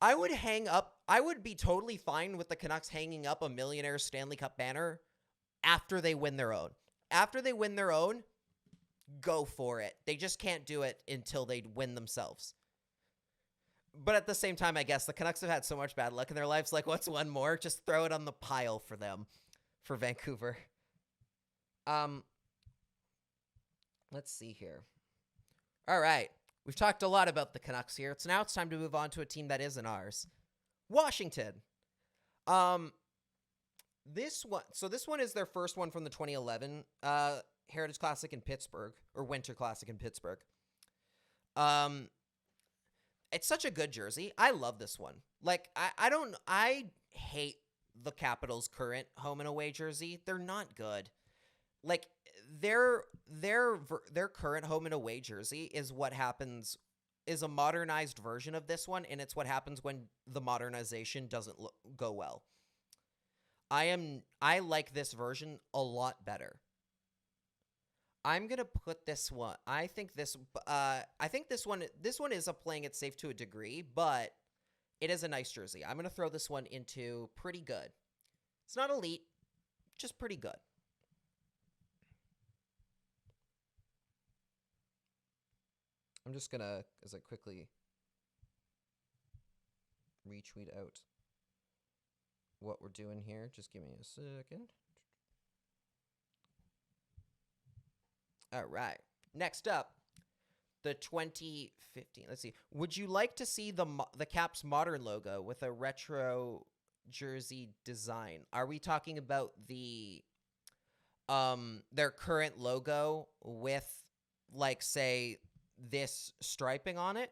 I would be totally fine with the Canucks hanging up a Millionaires Stanley Cup banner after they win their own. After they win their own, go for it. They just can't do it until they win themselves. But at the same time, I guess the Canucks have had so much bad luck in their lives. Like, what's one more? Just throw it on the pile for them, for Vancouver. Let's see here. All right. We've talked a lot about the Canucks here. Now it's time to move on to a team that isn't ours. Washington. This one is their first one from the 2011 Heritage Classic in Pittsburgh, or Winter Classic in Pittsburgh. It's such a good jersey. I love this one. Like, I hate the Capitals' current home and away jersey. They're not good. Like, their current home and away jersey is a modernized version of this one, and it's what happens when the modernization doesn't go well. I like this version a lot better. I'm gonna put this one. I think this one is playing it safe to a degree, but it is a nice jersey. I'm gonna throw this one into pretty good. It's not elite, just pretty good. I'm just gonna, as I quickly retweet out what we're doing here. Just give me a second. All right. Next up, the 2015. Let's see. Would you like to see the Caps modern logo with a retro jersey design? Are we talking about their current logo with, like, say, this striping on it?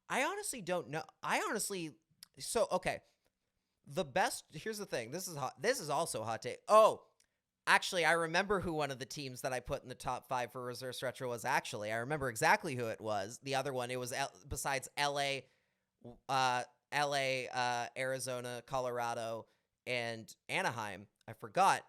I honestly don't know. Okay. Here's the thing. This is also a hot take. Oh, actually, I remember who one of the teams that I put in the top 5 for Reverse Retro was actually. I remember exactly who it was. The other one, it was besides LA, Arizona, Colorado, and Anaheim. I forgot.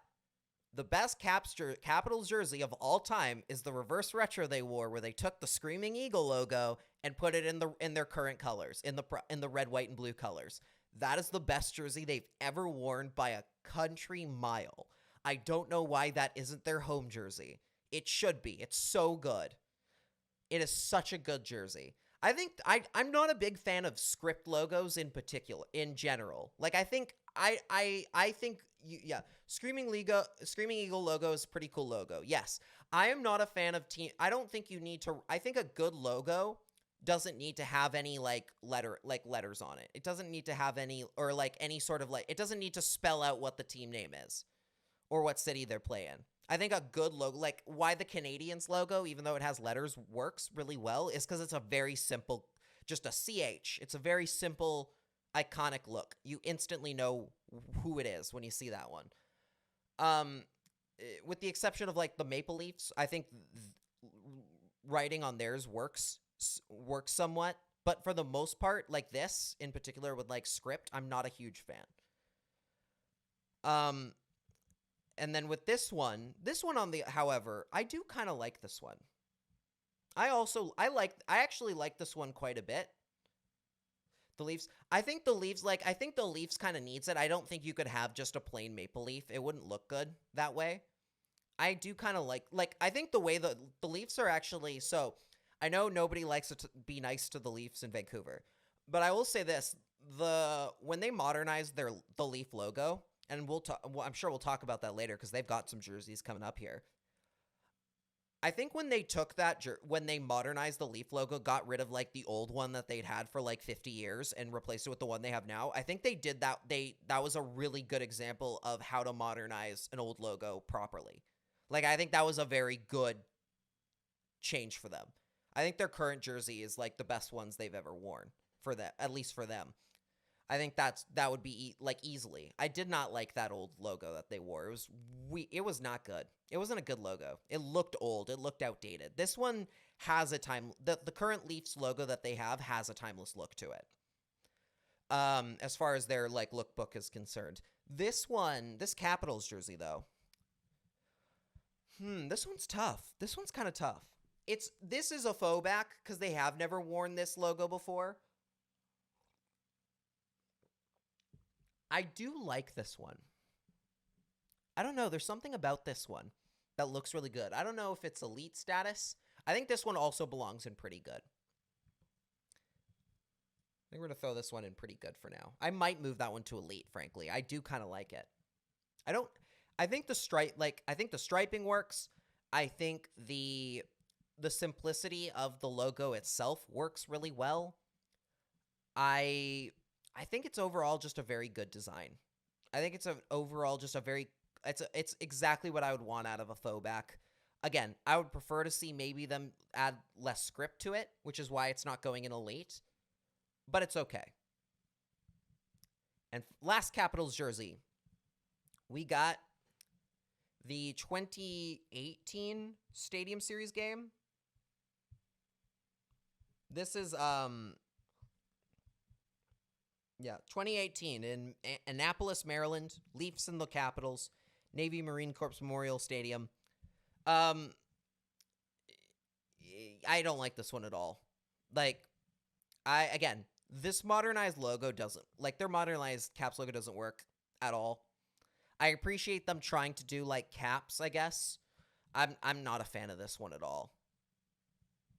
The best Capitals jersey of all time is the Reverse Retro they wore, where they took the Screaming Eagle logo and put it in their current colors, in the red, white, and blue colors. That is the best jersey they've ever worn by a country mile. I don't know why that isn't their home jersey. It should be. It's so good. It is such a good jersey. I think I'm not a big fan of script logos in general. Like, I think Screaming Eagle logo is a pretty cool logo. Yes. I am not a fan of I don't think you need to. I think a good logo doesn't need to have any letters on it. It doesn't need to have any, or like any sort of it doesn't need to spell out what the team name is or what city they're playing. I think a good logo, like why the Canadiens logo, even though it has letters, works really well is because it's a very simple, just a CH. It's a very simple, iconic look. You instantly know who it is when you see that one. with the exception of like the Maple Leafs, I think writing on theirs works somewhat. But for the most part, like this in particular with like script, I'm not a huge fan. And then with this one however, I do kind of like this one. I actually like this one quite a bit. The Leafs, I think the Leafs kind of needs it. I don't think you could have just a plain maple leaf. It wouldn't look good that way. I do kind of like, I think the way the Leafs are actually, so I know nobody likes to be nice to the Leafs in Vancouver, but I will say this, when they modernized the Leaf logo, and I'm sure we'll talk about that later because they've got some jerseys coming up here. I think when they took when they modernized the Leaf logo, got rid of like the old one that they'd had for like 50 years and replaced it with the one they have now, I think they did that. That was a really good example of how to modernize an old logo properly. Like, I think that was a very good change for them. I think their current jersey is like the best ones they've ever worn for that, at least for them. I think that would be like easily. I did not like that old logo that they wore. It was not good. It wasn't a good logo. It looked old. It looked outdated. This one has the current Leafs logo that they have has a timeless look to it. As far as their like lookbook is concerned. This Capitals jersey though. This one's tough. This one's kind of tough. This is a faux back because they have never worn this logo before. I do like this one. I don't know. There's something about this one that looks really good. I don't know if it's elite status. I think this one also belongs in pretty good. I think we're going to throw this one in pretty good for now. I might move that one to elite, frankly. I do kind of like it. I think the striping works. I think the simplicity of the logo itself works really well. I think it's overall just a very good design. I think it's it's exactly what I would want out of a faux back. Again, I would prefer to see maybe them add less script to it, which is why it's not going in elite, but it's okay. And last Capitals jersey, we got the 2018 Stadium Series game. This is 2018 in Annapolis, Maryland. Leafs and the Capitals. Navy Marine Corps Memorial Stadium. I don't like this one at all. This modernized logo doesn't, their modernized Caps logo doesn't work at all. I appreciate them trying to do, Caps, I guess. I'm not a fan of this one at all.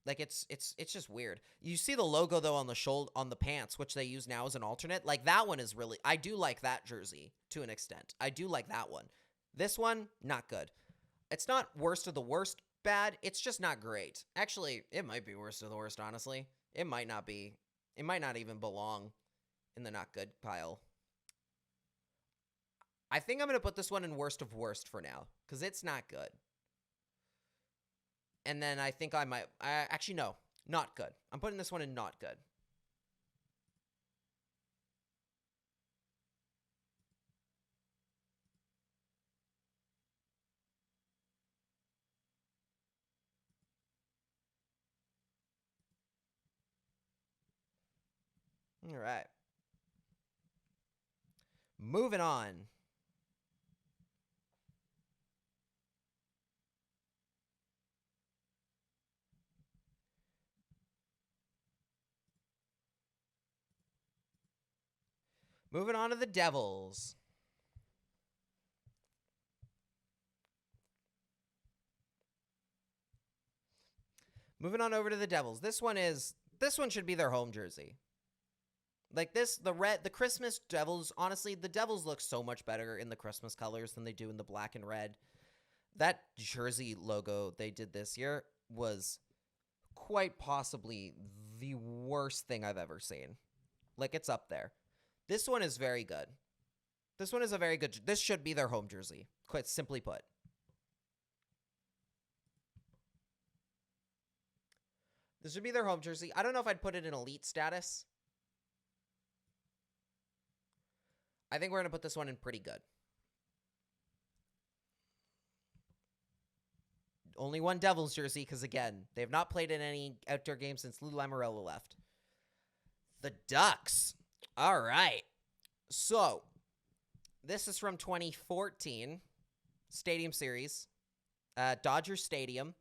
It's just weird. You see the logo though on the pants, which they use now as an alternate. That one is really, I do like that jersey to an extent. I do like that one. This one, not good. It's not worst of the worst bad. It's just not great. Actually, it might be worst of the worst, honestly. It might not be. It might not even belong in the not good pile. I think I'm going to put this one in worst of worst for now because it's not good. And then I think actually, no, not good. I'm putting this one in not good. All right. Moving on. Moving on to the Devils. Moving on over to the Devils. This one should be their home jersey. The Christmas Devils, honestly, the Devils look so much better in the Christmas colors than they do in the black and red. That jersey logo they did this year was quite possibly the worst thing I've ever seen. It's up there. This one is very good. This one is a very good. This should be their home jersey, quite simply put. This would be their home jersey. I don't know if I'd put it in elite status. I think we're going to put this one in pretty good. only one Devils jersey because, again, they have not played in any outdoor games since Lou Lamoriello left. The Ducks. All right. So, this is from 2014 Stadium Series, Dodger Stadium.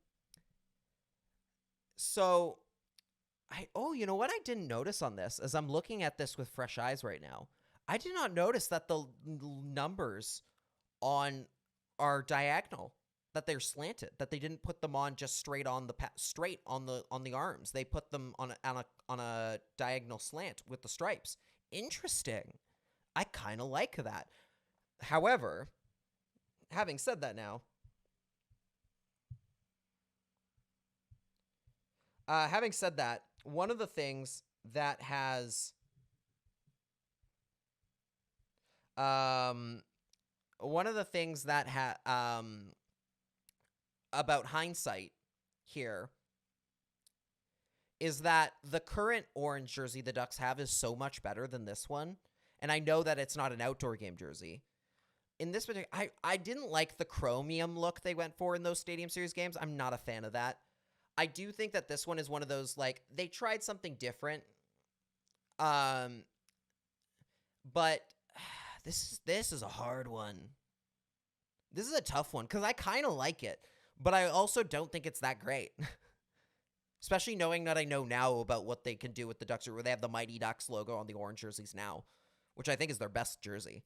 So, you know what I didn't notice on this, as I'm looking at this with fresh eyes right now, I did not notice that the numbers on are diagonal, that they're slanted, that they didn't put them on just straight on the arms. They put them on a diagonal slant with the stripes. Interesting. I kind of like that. However, having said that now, one of the things that has about hindsight here is that the current orange jersey the Ducks have is so much better than this one. And I know that it's not an outdoor game jersey. In this particular, I didn't like the chromium look they went for in those Stadium Series games. I'm not a fan of that. I do think that this one is one of those, like, they tried something different. But this is a hard one. This is a tough one because I kind of like it, but I also don't think it's that great. Especially knowing that I know now about what they can do with the Ducks, where they have the Mighty Ducks logo on the orange jerseys now, which I think is their best jersey.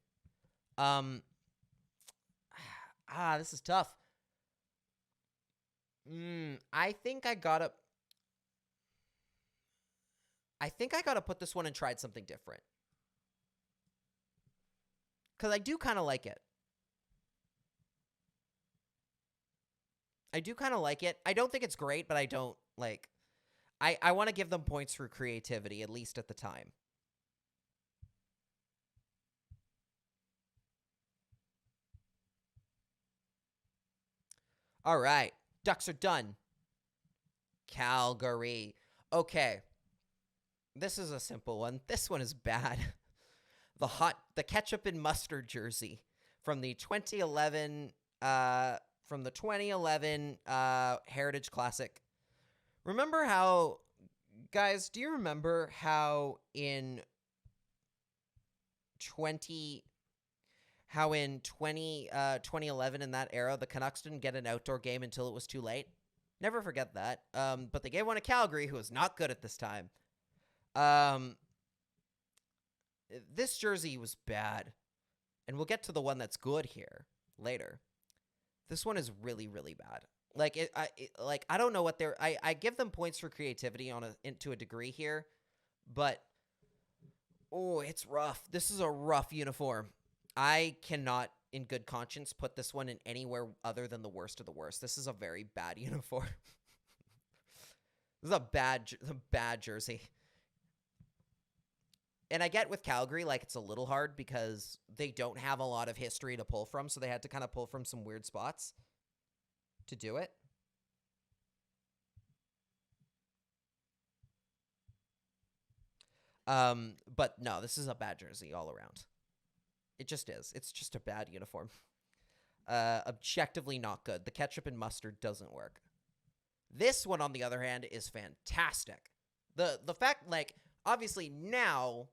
This is tough. I think I gotta put this one and tried something different. Because I do kind of like it. I don't think it's great, but I don't, like... I want to give them points for creativity, at least at the time. All right. Ducks are done. Calgary. Okay. This is a simple one. This one is bad. The ketchup and mustard jersey from the 2011 Heritage Classic. Remember how, guys, do you remember how in 2011 in that era, the Canucks didn't get an outdoor game until it was too late? Never forget that. But they gave one to Calgary, who was not good at this time. This jersey was bad. And we'll get to the one that's good here later. This one is really, really bad. I don't know what they're... I give them points for creativity to a degree here, but it's rough. This is a rough uniform. I cannot, in good conscience, put this one in anywhere other than the worst of the worst. This is a very bad uniform. This is a bad jersey. And I get with Calgary, like, it's a little hard because they don't have a lot of history to pull from, so they had to kind of pull from some weird spots to do it. But no, this is a bad jersey all around. It just is. It's just a bad uniform. Objectively not good. The ketchup and mustard doesn't work. This one, on the other hand, is fantastic. The fact, like, obviously now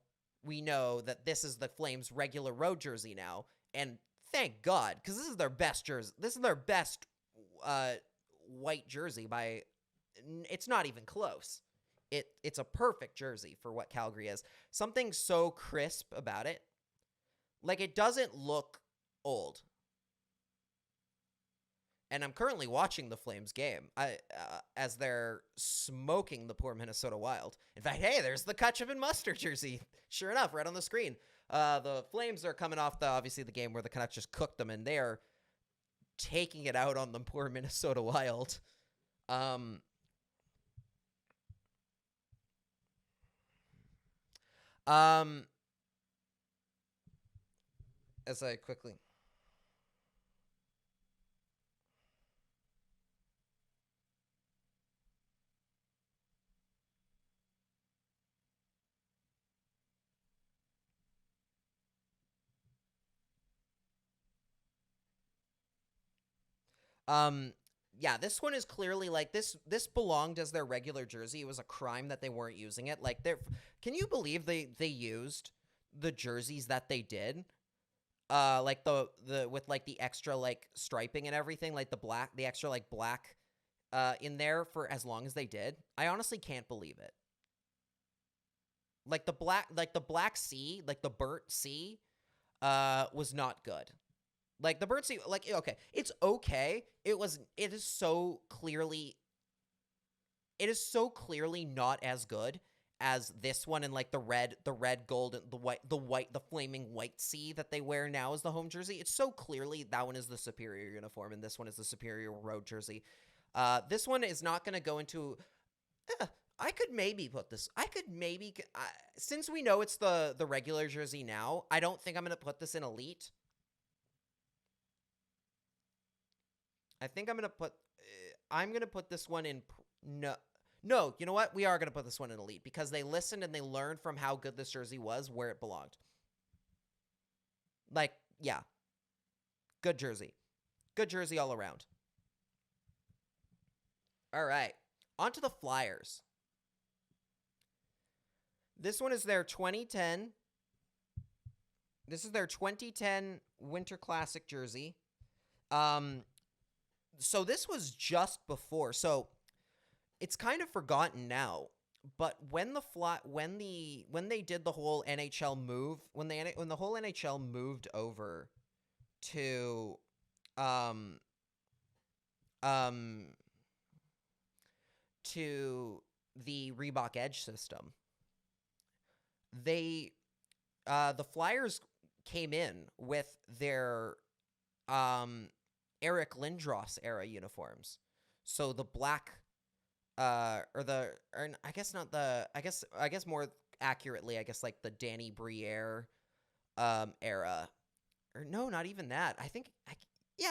we know that this is the Flames' regular road jersey now, and thank God, because this is their best jersey. This is their best white jersey by... It's not even close. It's a perfect jersey for what Calgary is. Something so crisp about it. Like, it doesn't look old. And I'm currently watching the Flames game as they're smoking the poor Minnesota Wild. In fact, hey, there's the ketchup and mustard jersey. Sure enough, right on the screen. The Flames are coming off obviously the game where the Canucks just cooked them, and they're taking it out on the poor Minnesota Wild. As I quickly... yeah, this one is clearly like this belonged as their regular jersey. It was a crime that they weren't using it. Like, can you believe they used the jerseys that they did? Like the with like the extra like striping and everything, like the extra like black in there for as long as they did. I honestly can't believe it. Like the black sea, like the burnt sea was not good. Like the burnt sea, like okay, it's okay. It is so clearly not as good as this one, and like the red, gold, and the flaming white sea that they wear now as the home jersey. It's so clearly that one is the superior uniform, and this one is the superior road jersey. This one is not going to go into. I could maybe put this. Since we know it's the regular jersey now, I don't think I'm going to put this in elite. I think I'm going to put this one in. No, you know what? We are going to put this one in elite because they listened and they learned from how good this jersey was where it belonged. Like, yeah. Good jersey. Good jersey all around. All right. On to the Flyers. This one is their 2010. This is their 2010 Winter Classic jersey. So this was just before. So it's kind of forgotten now, but when they did the whole NHL move, when the whole NHL moved over to to the Reebok Edge system, the Flyers came in with their Eric Lindros era uniforms. So the black I guess more accurately, I guess like the Danny Briere era. Or no, not even that. I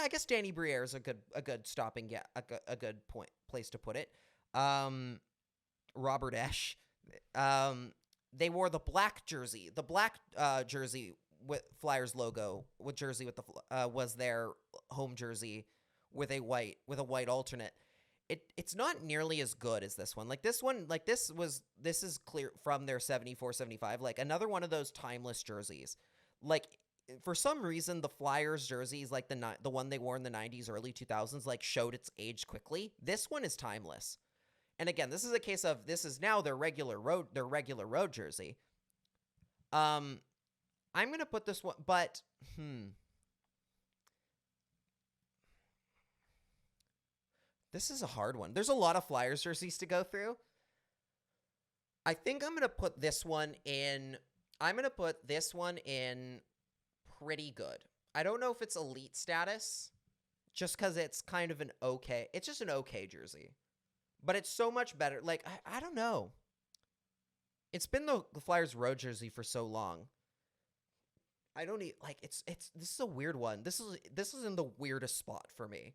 guess Danny Briere is a good stopping a good place to put it. Robert Esch. They wore the black jersey. The black jersey with Flyers logo with jersey with the was their home jersey with a white alternate. It's not nearly as good as this one. Like this one, like this is clear from their 74-75. Like another one of those timeless jerseys. Like for some reason, the Flyers jerseys, like the one they wore in the 90s, early 2000s, like showed its age quickly. This one is timeless. And again, this is a case of this is now their regular road jersey. I'm gonna put this one, but this is a hard one. There's a lot of Flyers jerseys to go through. I think I'm going to put this one in. I'm going to put this one in pretty good. I don't know if it's elite status, just because it's kind of it's just an okay jersey. But it's so much better. Like, I don't know. It's been the Flyers road jersey for so long. I don't need, like, this is a weird one. This is in the weirdest spot for me.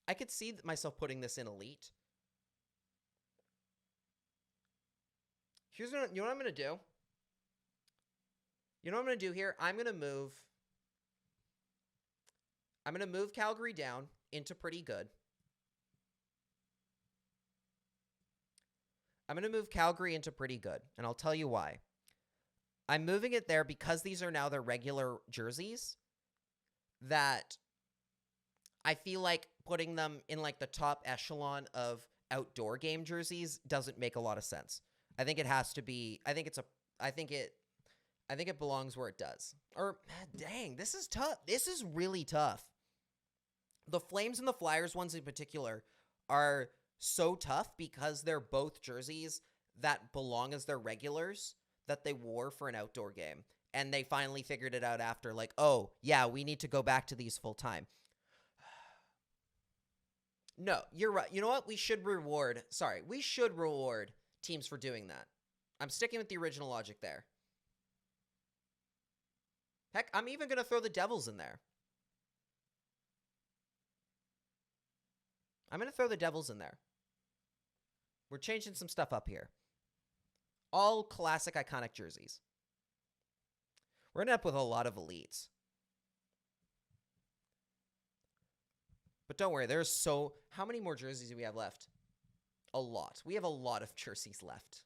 I could see myself putting this in elite. You know what I'm going to do? You know what I'm going to do here? I'm going to move Calgary down into pretty good. I'm going to move Calgary into pretty good, and I'll tell you why. I'm moving it there because these are now their regular jerseys that I feel like putting them in like the top echelon of outdoor game jerseys doesn't make a lot of sense. I think it has to be, I think it belongs where it does. Or dang, this is tough. This is really tough. The Flames and the Flyers ones in particular are so tough because they're both jerseys that belong as their regulars that they wore for an outdoor game. And they finally figured it out after, like, oh, yeah, we need to go back to these full time. No, you're right. You know what? We should reward teams for doing that. I'm sticking with the original logic there. Heck, I'm even going to throw the Devils in there. I'm going to throw the Devils in there. We're changing some stuff up here. All classic, iconic jerseys. We're going to end up with a lot of elites. But don't worry, how many more jerseys do we have left? A lot. We have a lot of jerseys left.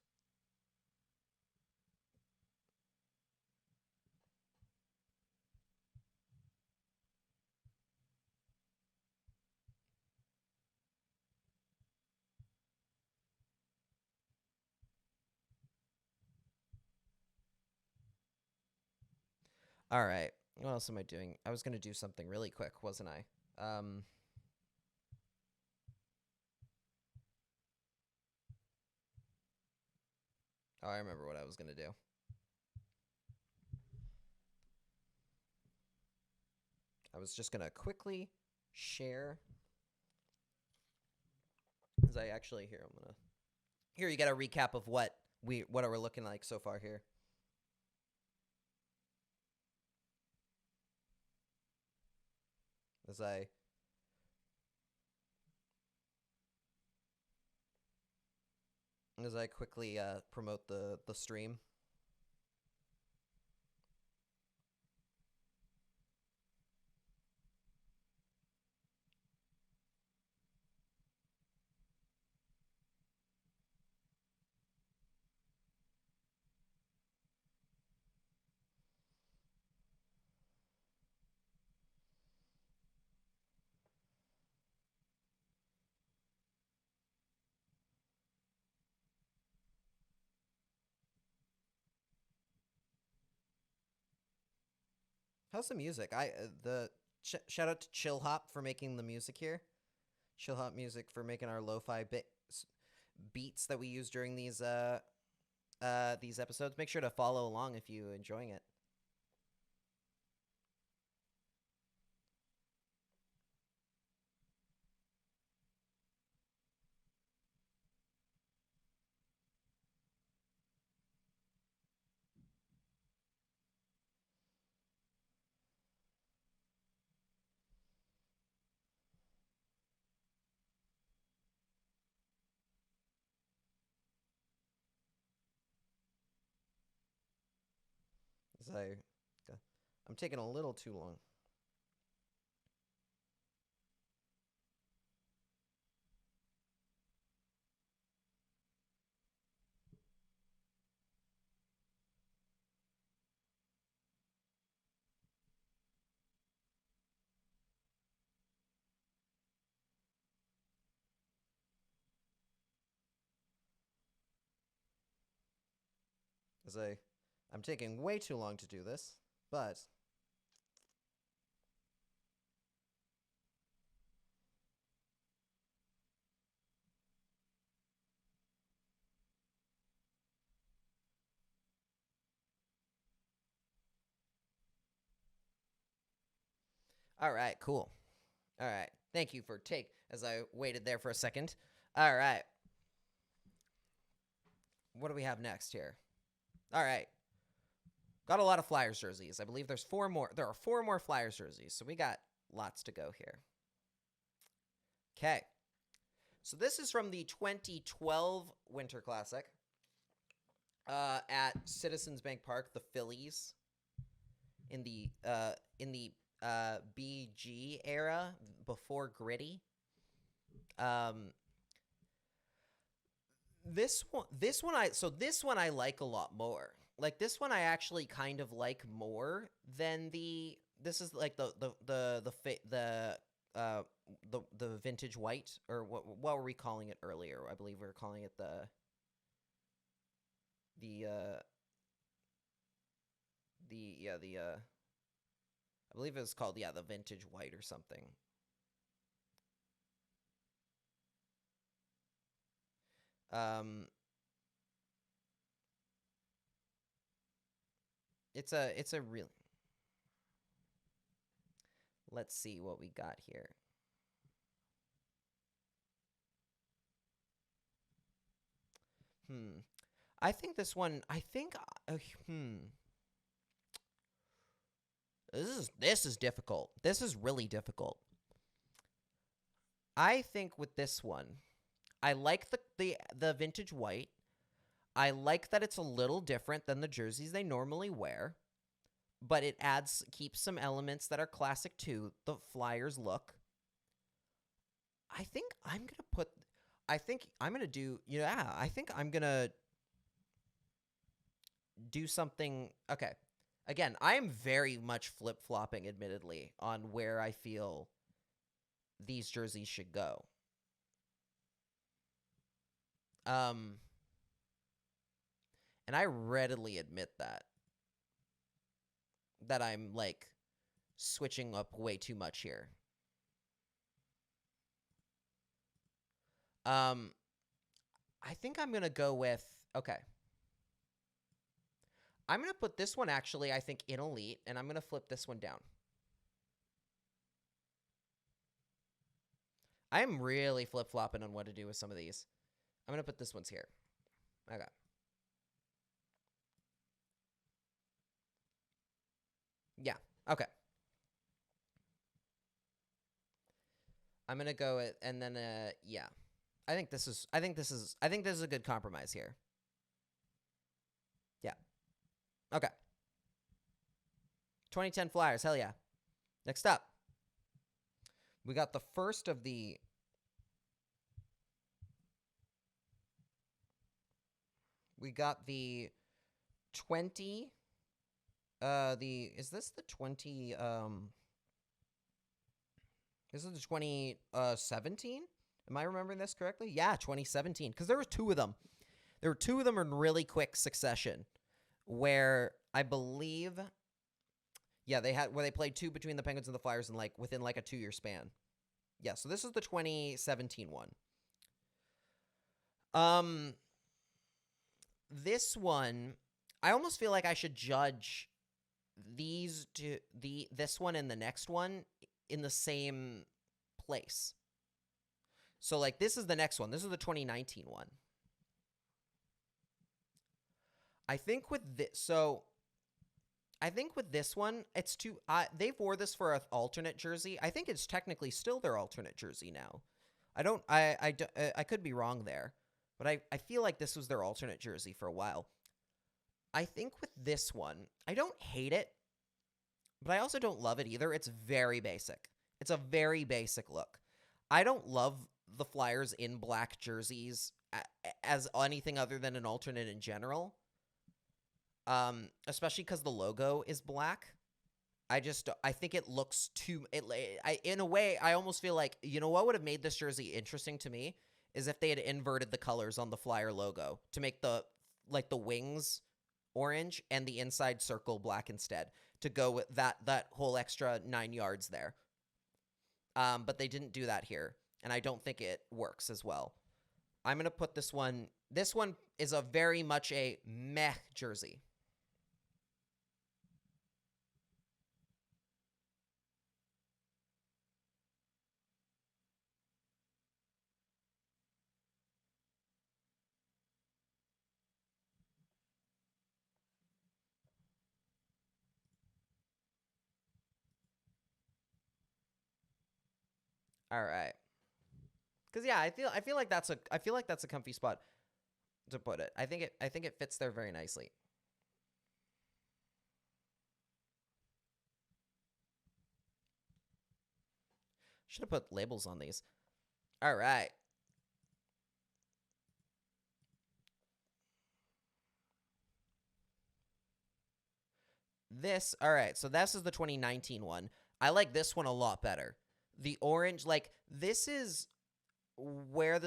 All right. What else am I doing? I was going to do something really quick, wasn't I? Oh, I remember what I was going to do. I was just going to quickly share. As I actually, here, I'm going to... Here, you get a recap of what we're looking like so far here. As I quickly promote the stream. How's the music? Shout out to Chill Hop for making the music here. Chill Hop Music for making our lo-fi beats that we use during these episodes. Make sure to follow along if you're enjoying it. I'm taking a little too long. I'm taking way too long to do this, but all right, cool. All right. Thank you for as I waited there for a second. All right. What do we have next here? All right. Got a lot of Flyers jerseys. I believe there's 4 more. There are 4 more Flyers jerseys, so we got lots to go here. Okay. So this is from the 2012 Winter Classic at Citizens Bank Park, the Phillies, in the BG era before Gritty. This one I like a lot more. Like this one I actually kind of like more than this is like the vintage white, or what were we calling it earlier? I believe we were calling it I believe it was called the vintage white or something. It's a real. Let's see what we got here. I think this one. This is difficult. This is really difficult. I think with this one, I like the vintage white. I like that it's a little different than the jerseys they normally wear, but it keeps some elements that are classic to the Flyers look. I think I'm going to put, I think I'm going to do, I think I'm going to do something. Okay. Again, I am very much flip-flopping, admittedly, on where I feel these jerseys should go. And I readily admit that I'm, like, switching up way too much here. I think I'm going to go with, okay. I'm going to put this one, actually, I think, in Elite, and I'm going to flip this one down. I am really flip-flopping on what to do with some of these. I'm going to put this one's here. Okay. Yeah. Okay. I'm going to go with, and then, yeah. I think this is a good compromise here. Yeah. Okay. 2010 Flyers. Hell yeah. Next up, we got the first of the we got the 20 is this the 20 this is the 2017? Am I remembering this correctly? Yeah, 2017, cuz there were two of them. There were two of them in really quick succession where I believe where they played two between the Penguins and the Flyers in within a 2-year span. Yeah, so this is the 2017 one. This one, I almost feel like I should judge this one and the next one in the same place. So this is the next one. This is the 2019 one. I think with this one, it's too. They wore this for an alternate jersey. I think it's technically still their alternate jersey now. I could be wrong there, but I feel like this was their alternate jersey for a while. I think with this one, I don't hate it, but I also don't love it either. It's very basic. It's a very basic look. I don't love the Flyers in black jerseys as anything other than an alternate in general. Especially because the logo is black. I think it looks too. In a way, I almost feel like, what would have made this jersey interesting to me is if they had inverted the colors on the Flyer logo to make the wings orange and the inside circle black instead, to go with that whole extra 9 yards there. But they didn't do that here, and I don't think it works as well. I'm gonna put this one. This one is a very much a meh jersey. All right. Because yeah, I feel like that's a comfy spot to put it. I think it fits there very nicely. Should have put labels on these. All right. All right. So this is the 2019 one. I like this one a lot better. The orange, this is where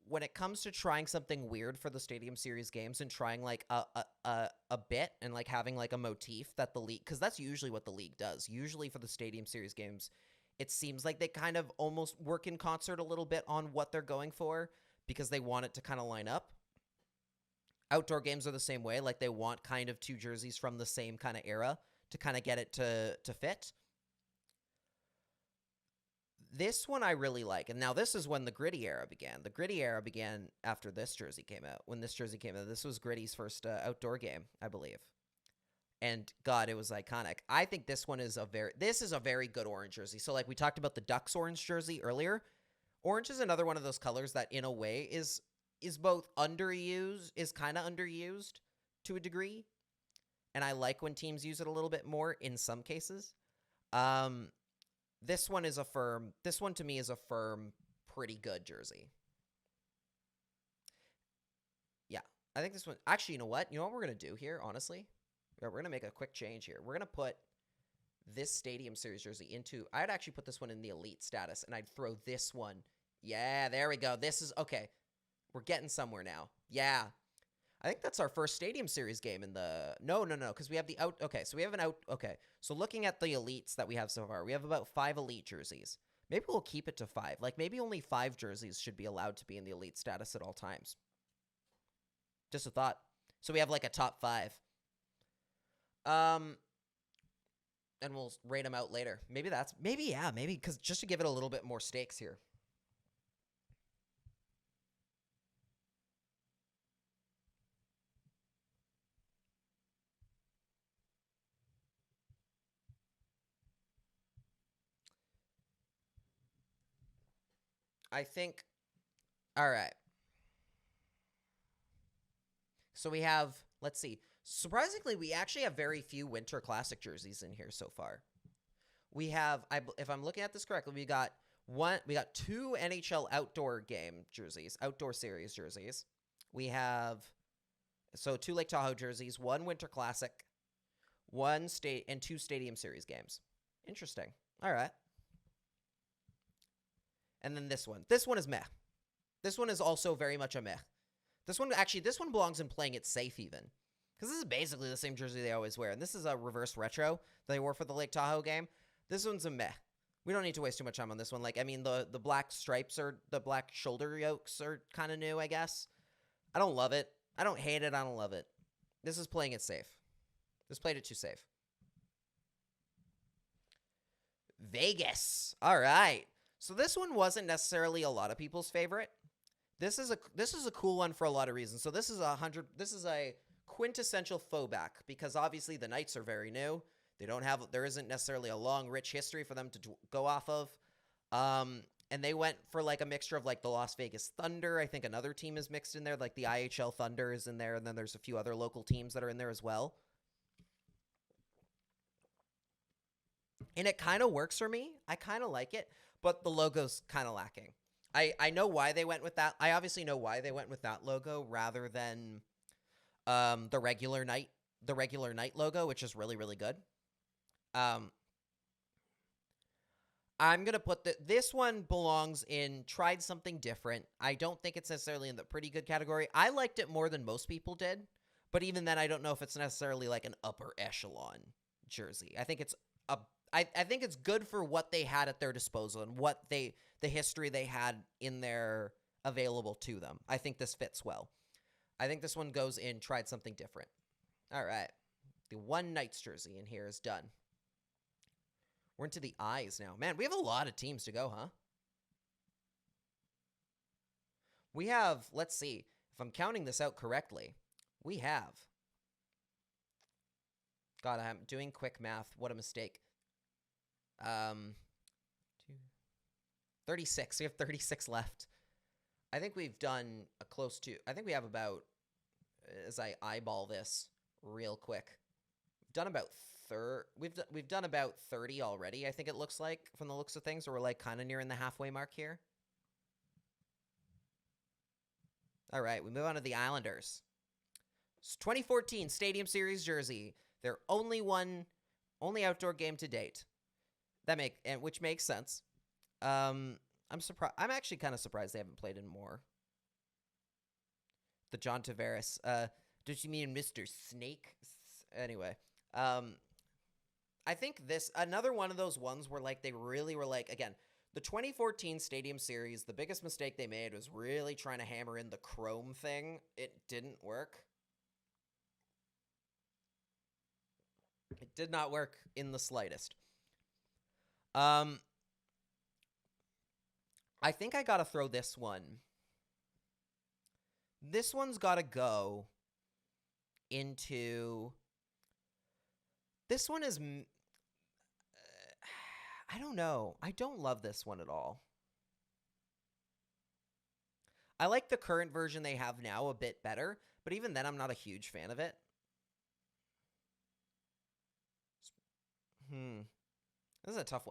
when it comes to trying something weird for the Stadium Series games and trying a bit and having a motif that the league, because that's usually what the league does. Usually for the Stadium Series games, it seems like they kind of almost work in concert a little bit on what they're going for because they want it to kind of line up. Outdoor games are the same way. They want kind of two jerseys from the same kind of era to kind of get it to fit. This one I really like. And now this is when the Gritty era began. The Gritty era began after this jersey came out. When this jersey came out, this was Gritty's first outdoor game, I believe. And God, it was iconic. I think this one is a very good orange jersey. So we talked about the Ducks orange jersey earlier. Orange is another one of those colors that in a way is both underused, is kind of underused to a degree. And I like when teams use it a little bit more in some cases. This one is a firm. This one to me is a firm, pretty good jersey. Yeah, I think this one. Actually, you know what? You know what we're gonna do here? Honestly, we're gonna make a quick change here. We're gonna put this Stadium Series jersey into. I'd actually put this one in the elite status, and I'd throw this one. Yeah, there we go. This is okay. We're getting somewhere now. Yeah. I think that's our first Stadium Series game in the... No, because we have the out... Okay, so we have an out... Okay, so looking at the elites that we have so far, we have about 5 elite jerseys. Maybe we'll keep it to 5. Like, maybe only 5 jerseys should be allowed to be in the elite status at all times. Just a thought. So we have, like, a top 5. And we'll rate them out later. Maybe that's... Maybe, yeah, maybe, because just to give it a little bit more stakes here. I think, all right. So we have, let's see. Surprisingly, we actually have very few Winter Classic jerseys in here so far. We have, if I'm looking at this correctly, we got 2 NHL outdoor game jerseys, outdoor series jerseys. We have, so 2 Lake Tahoe jerseys, 1 Winter Classic, 1 state, and 2 Stadium Series games. Interesting. All right. And then this one. This one is meh. This one is also very much a meh. This one belongs in playing it safe even. Because this is basically the same jersey they always wear. And this is a reverse retro they wore for the Lake Tahoe game. This one's a meh. We don't need to waste too much time on this one. Like, I mean, the black stripes or the black shoulder yokes are kind of new, I guess. I don't love it. I don't hate it. I don't love it. This is playing it safe. This played it too safe. Vegas. All right. So this one wasn't necessarily a lot of people's favorite. This is a cool one for a lot of reasons. So this is a quintessential throwback because obviously the Knights are very new. There isn't necessarily a long, rich history for them to go off of. And they went for like a mixture of like the Las Vegas Thunder. I think another team is mixed in there, like the IHL Thunder is in there, and then there's a few other local teams that are in there as well. And it kind of works for me. I kind of like it. But the logo's kind of lacking. I know why they went with that. I obviously know why they went with that logo rather than the regular night logo, which is really, really good. I'm going to put this one belongs in tried something different. I don't think it's necessarily in the pretty good category. I liked it more than most people did. But even then, I don't know if it's necessarily like an upper echelon jersey. I think it's I think it's good for what they had at their disposal and the history they had in there available to them. I think this fits well. I think this one goes in tried something different. All right. The one Knights jersey in here is done. We're into the eyes now. Man, we have a lot of teams to go, huh? We have, let's see, if I'm counting this out correctly, we have. God, I'm doing quick math. What a mistake. 36. We have 36 left. I think we've done I think we have about, as I eyeball this real quick, we've done about 30 already, I think it looks like, from the looks of things, or we're like kind of nearing the halfway mark here. All right, we move on to the Islanders. It's 2014 Stadium Series jersey. Their only outdoor game to date. Which makes sense. I'm surprised. I'm actually kind of surprised they haven't played in more. The John Tavares. Don't you mean Mr. Snake? Anyway, I think another one of those ones where like they really were like, again, the 2014 Stadium Series, the biggest mistake they made was really trying to hammer in the chrome thing. It didn't work. It did not work in the slightest. I think I gotta throw this one. This one's gotta go into... This one is... I don't know. I don't love this one at all. I like the current version they have now a bit better, but even then I'm not a huge fan of it. This is a tough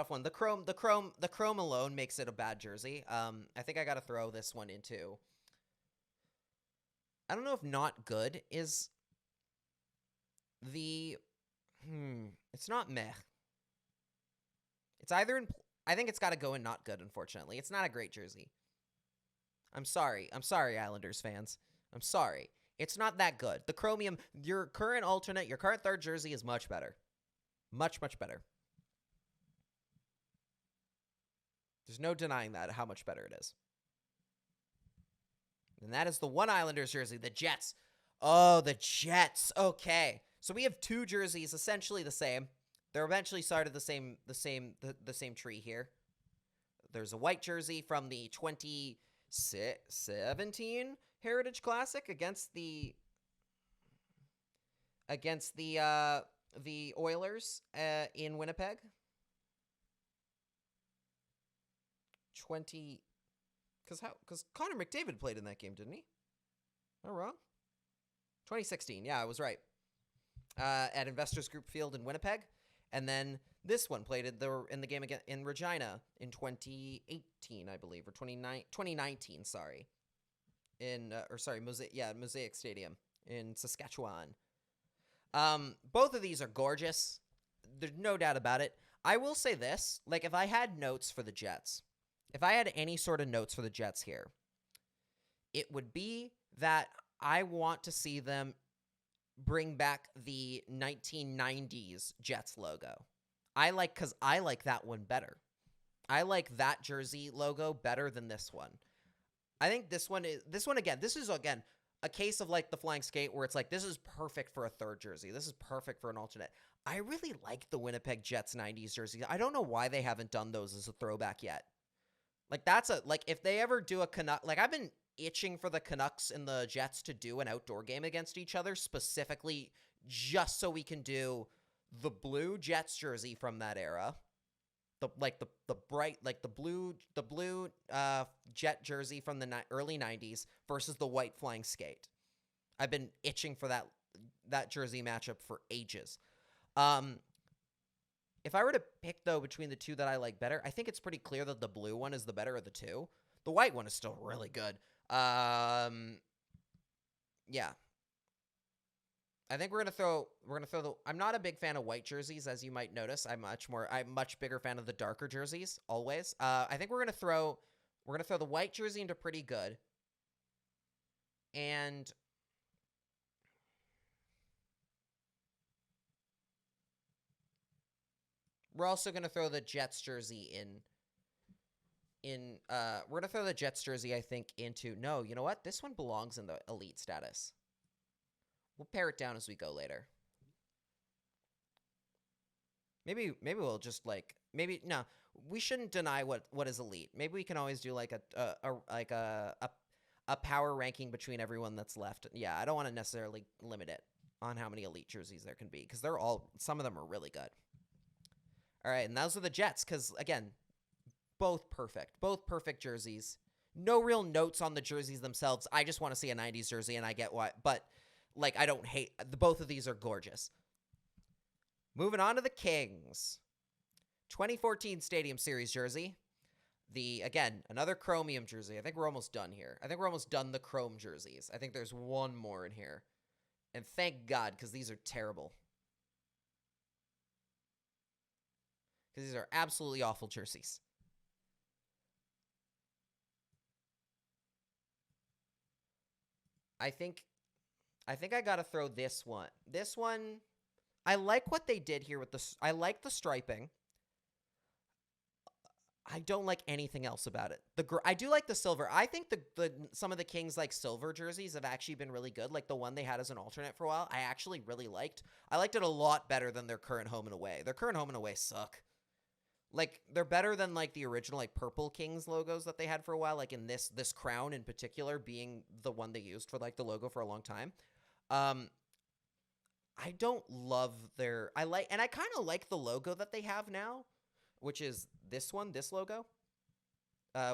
one. The chrome alone makes it a bad jersey. I think I got to throw this one into. I don't know if not good is the. It's not meh. It's either in. I think it's got to go in not good. Unfortunately, it's not a great jersey. I'm sorry, Islanders fans. I'm sorry. It's not that good. The chromium, your current alternate, your current third jersey is much better. Much better. There's no denying that, how much better it is. And that is the one Islanders jersey, the Jets. Oh, the Jets. Okay. So we have two jerseys essentially the same. They're eventually started the same tree here. There's a white jersey from the 2017 Heritage Classic against the Oilers in Winnipeg. Because Connor McDavid played in that game, didn't he? Am I wrong? 2016. Yeah, I was right. At Investors Group Field in Winnipeg. And then this one played in the game again in Regina in 2018, I believe, or 2019, sorry. Mosaic Stadium in Saskatchewan. Both of these are gorgeous. There's no doubt about it. I will say this, like if I had notes for the Jets, if I had any sort of notes for the Jets here, it would be that I want to see them bring back the 1990s Jets logo. Because I like that one better. I like that jersey logo better than this one. I think this is a case of like the flying skate where it's like, this is perfect for a third jersey. This is perfect for an alternate. I really like the Winnipeg Jets 90s jersey. I don't know why they haven't done those as a throwback yet. Like if they ever do a Canuck, like I've been itching for the Canucks and the Jets to do an outdoor game against each other, specifically just so we can do the blue Jets jersey from that era. The blue Jet jersey from the early 90s versus the white flying skate. I've been itching for that jersey matchup for ages. If I were to pick, though, between the two that I like better, I think it's pretty clear that the blue one is the better of the two. The white one is still really good. Yeah. I think we're gonna throw I'm not a big fan of white jerseys, as you might notice. I'm much bigger fan of the darker jerseys, always. I think we're gonna throw the white jersey into pretty good. And we're also gonna throw the Jets jersey we're gonna throw the Jets jersey, I think, into you know what? This one belongs in the elite status. We'll pare it down as we go later. Maybe we'll just no. We shouldn't deny what is elite. Maybe we can always do like a power ranking between everyone that's left. Yeah, I don't want to necessarily limit it on how many elite jerseys there can be, because some of them are really good. All right, and those are the Jets, because again, both perfect jerseys. No real notes on the jerseys themselves. I just want to see a 90s jersey, and I get why, but like I don't hate both of these are gorgeous. Moving on to the Kings. 2014 Stadium Series jersey. Another chromium jersey. I think we're almost done here. I think we're almost done the chrome jerseys. I think there's one more in here. And thank God, because these are terrible. Because these are absolutely awful jerseys. I think I gotta throw this one. This one, I like what they did here with I like the striping. I don't like anything else about it. I do like the silver. I think some of the Kings like silver jerseys have actually been really good. Like the one they had as an alternate for a while, I actually really liked. I liked it a lot better than their current home and away. Their current home and away suck. Like they're better than like the original like purple Kings logos that they had for a while. Like in this crown in particular being the one they used for like the logo for a long time. I don't love and I kind of like the logo that they have now, which is this logo,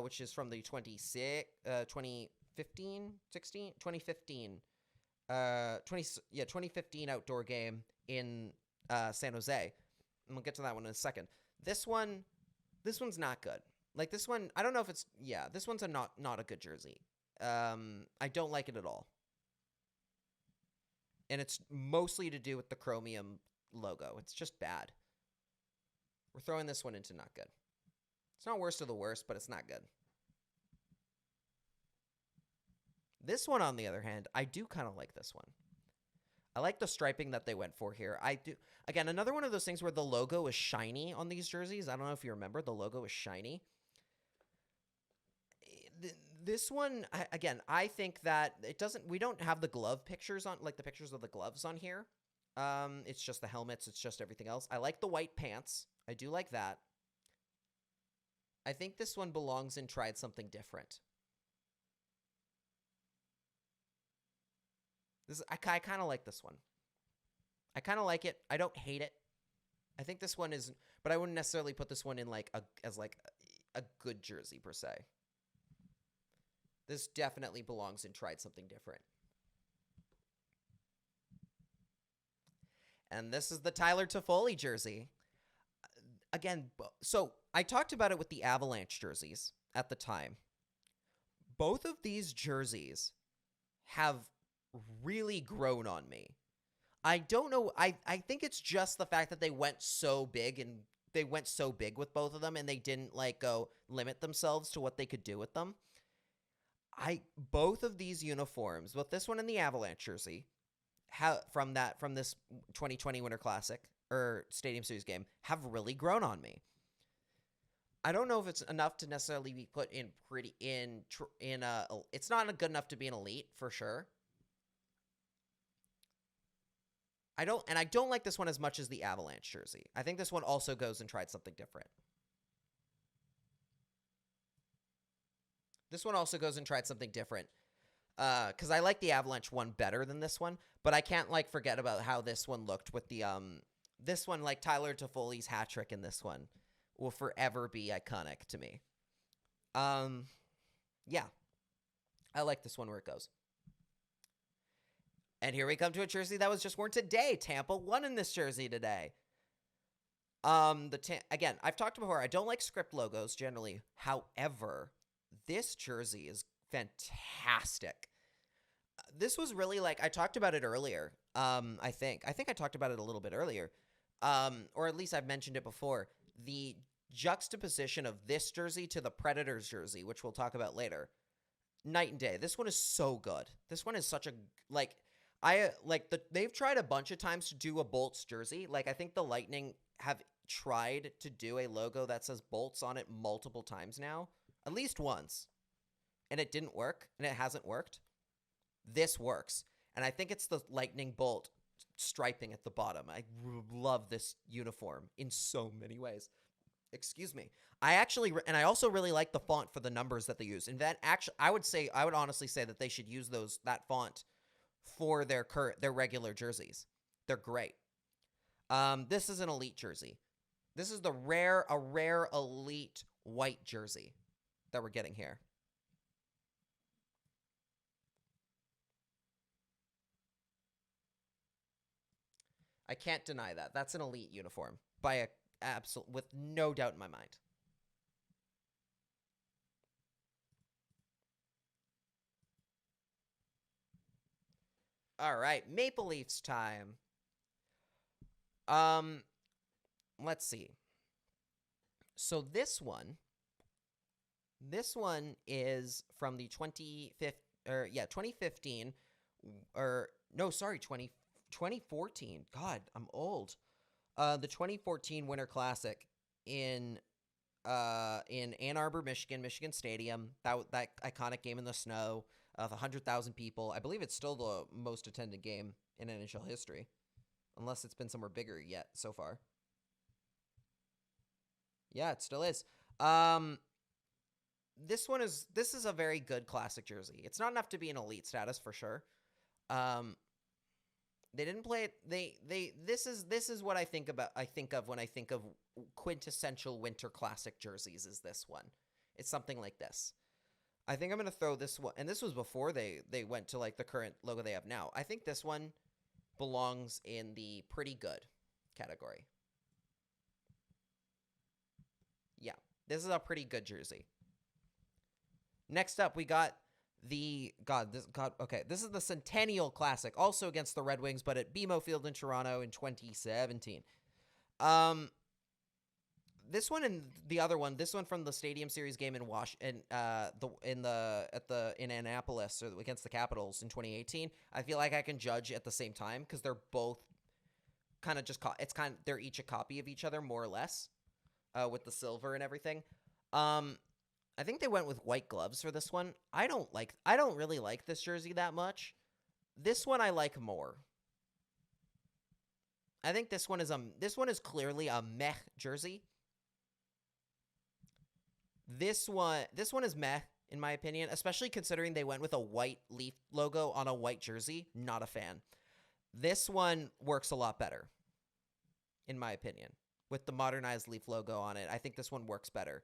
which is from the 2015 outdoor game in San Jose. And we'll get to that one in a second. This one's not good. Like this one, I don't know if it's this one's not a good jersey. I don't like it at all. And it's mostly to do with the chromium logo. It's just bad. We're throwing this one into not good. It's not worst of the worst, but it's not good. This one, on the other hand, I do kind of like this one. I like the striping that they went for here. I do. Again, another one of those things where the logo is shiny on these jerseys. I don't know if you remember. The logo is shiny. This one, again, I think that it doesn't... We don't have the glove pictures on... Like, the pictures of the gloves on here. It's just the helmets. It's just everything else. I like the white pants. I do like that. I think this one belongs in Tried Something Different. I kind of like this one. I kind of like it. I don't hate it. I think this one is, but I wouldn't necessarily put this one in as a good jersey per se. This definitely belongs in Tried Something Different. And this is the Tyler Toffoli jersey. Again, so I talked about it with the Avalanche jerseys at the time. Both of these jerseys have really grown on me. I don't know. I think it's just the fact that they went so big with both of them, and they didn't go limit themselves to what they could do with them. Both of these uniforms, both this one and the Avalanche jersey, from this 2020 Winter Classic or Stadium Series game, have really grown on me. I don't know if it's enough to necessarily be put in it's not good enough to be an elite for sure. I don't like this one as much as the Avalanche jersey. I think this one also goes and Tried Something Different. This one also goes and Tried Something Different. Because I like the Avalanche one better than this one, but I can't forget about how this one looked with the this one, Tyler Toffoli's hat trick in this one will forever be iconic to me. Yeah. I like this one where it goes. And here we come to a jersey that was just worn today. Tampa won in this jersey today. Again, I've talked before, I don't like script logos generally. However, this jersey is fantastic. This was really I talked about it earlier. I think I talked about it a little bit earlier. Or at least I've mentioned it before. The juxtaposition of this jersey to the Predators jersey, which we'll talk about later. Night and day. This one is so good. This one is such a they've tried a bunch of times to do a Bolts jersey. I think the Lightning have tried to do a logo that says Bolts on it multiple times now. At least once. And it didn't work, and it hasn't worked. This works. And I think it's the Lightning Bolt striping at the bottom. I love this uniform in so many ways. Excuse me. I also really like the font for the numbers that they use. And that I would honestly say that they should use that font for their regular jerseys. They're great. This is an elite jersey. This is a rare elite white jersey that we're getting here. I can't deny that. That's an elite uniform with no doubt in my mind. All right, Maple Leafs time. Let's see. So this one is from the 2015 2014. God, I'm old. The 2014 Winter Classic in Ann Arbor, Michigan Stadium. That iconic game in the snow of 100,000 people. I believe it's still the most attended game in NHL history, unless it's been somewhere bigger yet so far. Yeah, it still is. This is a very good classic jersey. It's not enough to be an elite status for sure. They didn't play it. This is what I think of when I think of quintessential Winter Classic jerseys. Is this one? It's something like this. I think I'm gonna throw this one, and this was before they went to the current logo they have now. I think this one belongs in the pretty good category. This is a pretty good jersey. Next up, we got this is the Centennial Classic, also against the Red Wings, but at BMO Field in Toronto in 2017. This one and the other one, this one from the Stadium Series game in Annapolis or against the Capitals in 2018. I feel like I can judge at the same time because they're both kind of just they're each a copy of each other more or less, with the silver and everything. I think they went with white gloves for this one. I don't really like this jersey that much. This one I like more. I think this one is clearly a meh jersey. This one is meh in my opinion, especially considering they went with a white Leaf logo on a white jersey. Not a fan. This one works a lot better, in my opinion, with the modernized Leaf logo on it. I think this one works better.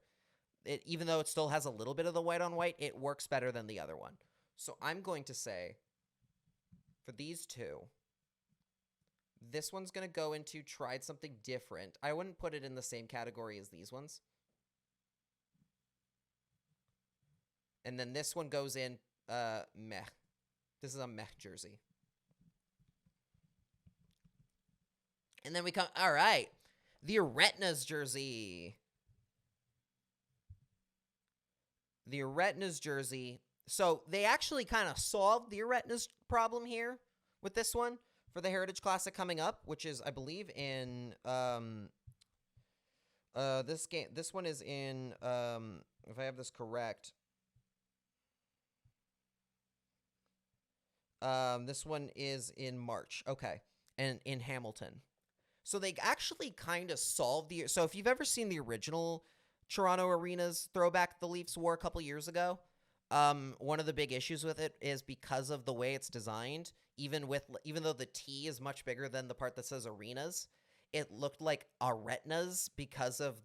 Even though it still has a little bit of the white on white, it works better than the other one. So I'm going to say, for these two, this one's going to go into tried something different. I wouldn't put it in the same category as these ones. And then this one goes in meh. This is a meh jersey. And then we come, all right, the Retinas jersey. The Retinas jersey. So they actually kind of solved the Retinas problem here with this one for the Heritage Classic coming up, which is, I believe, in this game. This one is in, if I have this correct, this one is in March. Okay, and in Hamilton. So they actually kind of solved the. So if you've ever seen the original Toronto Arenas throwback the Leafs wore a couple years ago, one of the big issues with it is because of the way it's designed. Even though the T is much bigger than the part that says Arenas, it looked like Retinas because of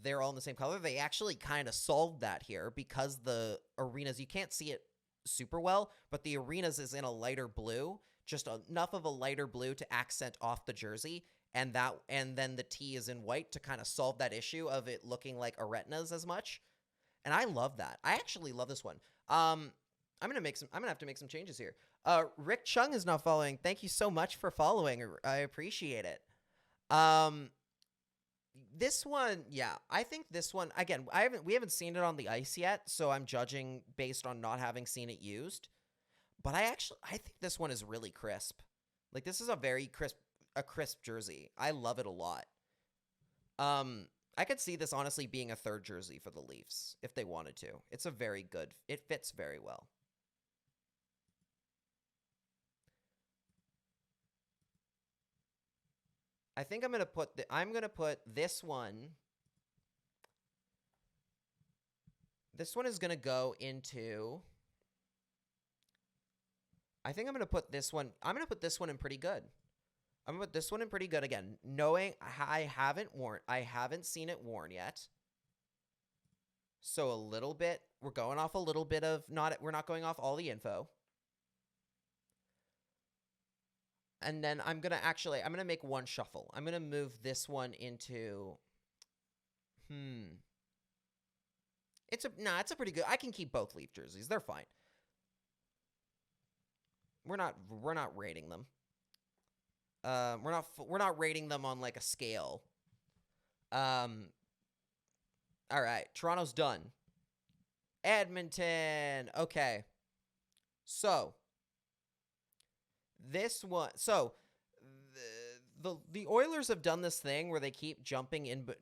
they're all in the same color. They actually kind of solved that here because the Arenas, you can't see it super well, but the Arenas is in a lighter blue, just enough of a lighter blue to accent off the jersey. And then the T is in white to kind of solve that issue of it looking like a Retinas as much. And I love that. I actually love this one. I'm gonna have to make some changes here. Rick Chung is not following. Thank you so much for following. I appreciate it. This one, yeah, I think this one again. We haven't seen it on the ice yet, so I'm judging based on not having seen it used. But I think this one is really crisp. Like this is a very crisp jersey. I love it a lot. I could see this honestly being a third jersey for the Leafs if they wanted to. It's a very good. It fits very well. I think I'm gonna put this one. This one is gonna go into. I think I'm gonna put this one. I'm gonna put this one in pretty good. I'm gonna put this one in pretty good again, knowing I haven't seen it worn yet. So a little bit, we're going off a little bit of we're not going off all the info. And then I'm gonna make one shuffle. I'm gonna move this one into it's a pretty good. I can keep both Leaf jerseys. They're fine. We're not rating them. We're not rating them on like a scale. All right, Toronto's done. Edmonton. Okay. So this one, the Oilers have done this thing where they keep jumping in, but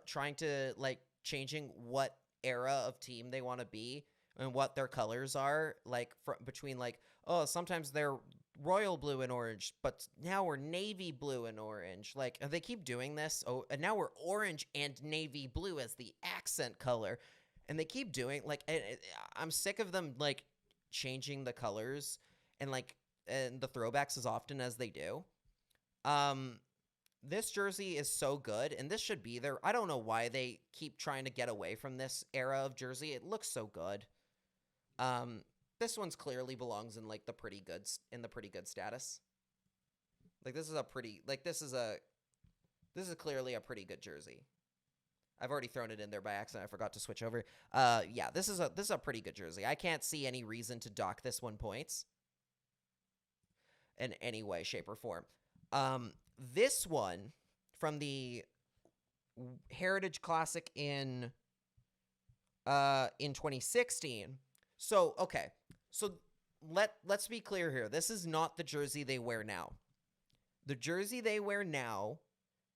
trying to like changing what era of team they want to be and what their colors are, like between like, oh, sometimes they're royal blue and orange, but now we're navy blue and orange. Like they keep doing this. Oh, and now we're orange and navy blue as the accent color, and they keep doing like. I'm sick of them like changing the colors and the throwbacks as often as they do. This jersey is so good, and this should be there. I don't know why they keep trying to get away from this era of jersey. It looks so good. This one's clearly belongs in like the pretty good status. Like this is clearly a pretty good jersey. I've already thrown it in there by accident. I forgot to switch over. Yeah, this is a pretty good jersey. I can't see any reason to dock this 1 points in any way, shape, or form. This one from the Heritage Classic in 2016. So, okay. So let's be clear here. This is not the jersey they wear now. The jersey they wear now,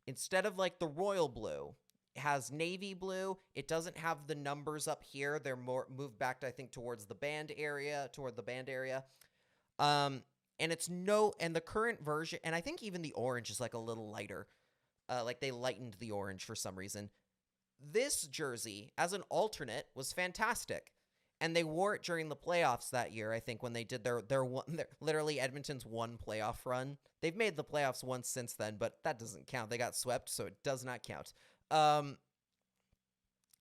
instead of like the royal blue, has navy blue. It doesn't have the numbers up here. They're more moved back to, I think, toward the band area. And the current version, and I think even the orange is like a little lighter. Like they lightened the orange for some reason. This jersey, as an alternate, was fantastic. And they wore it during the playoffs that year, I think, when they did their literally Edmonton's one playoff run. They've made the playoffs once since then, but that doesn't count. They got swept, so it does not count.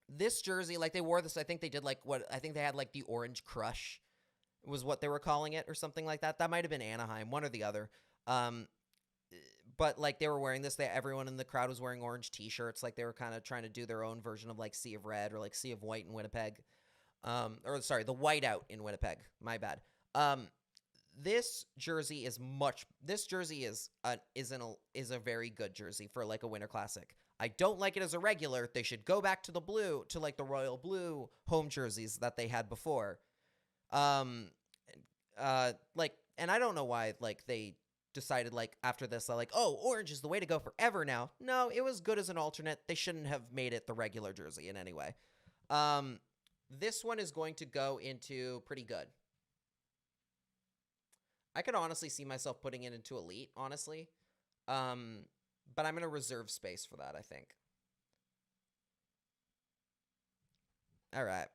This jersey, like they wore this, I think they did I think they had like the Orange Crush was what they were calling it or something like that. That might have been Anaheim, one or the other. But like they were wearing this, everyone in the crowd was wearing orange t-shirts. Like they were kind of trying to do their own version of like Sea of Red or like Sea of White in Winnipeg. The white out in Winnipeg. My bad. This jersey is a very good jersey for like a Winter Classic. I don't like it as a regular. They should go back to the blue, to like the royal blue home jerseys that they had before. And I don't know why like they decided like after this like, oh, orange is the way to go forever now. No, it was good as an alternate. They shouldn't have made it the regular jersey in any way. This one is going to go into pretty good. I could honestly see myself putting it into elite, honestly. But I'm going to reserve space for that, I think. All right.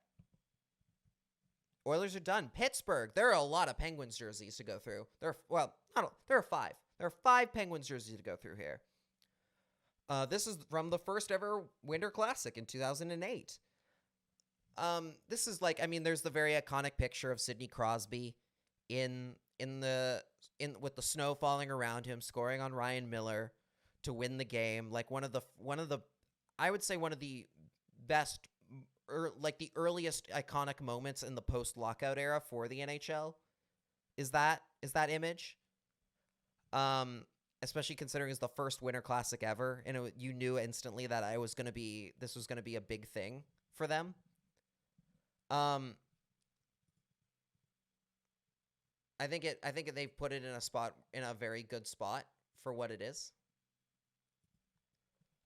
Oilers are done. Pittsburgh. There are a lot of Penguins jerseys to go through. There are 5. There are 5 Penguins jerseys to go through here. This is from the first ever Winter Classic in 2008. This is like, I mean, there's the very iconic picture of Sidney Crosby with the snow falling around him, scoring on Ryan Miller to win the game. Like I would say one of the best, like the earliest iconic moments in the post-lockout era for the NHL is that image. Especially considering it's the first Winter Classic ever, and you knew instantly that this was gonna be a big thing for them. I think they've put it in a very good spot for what it is.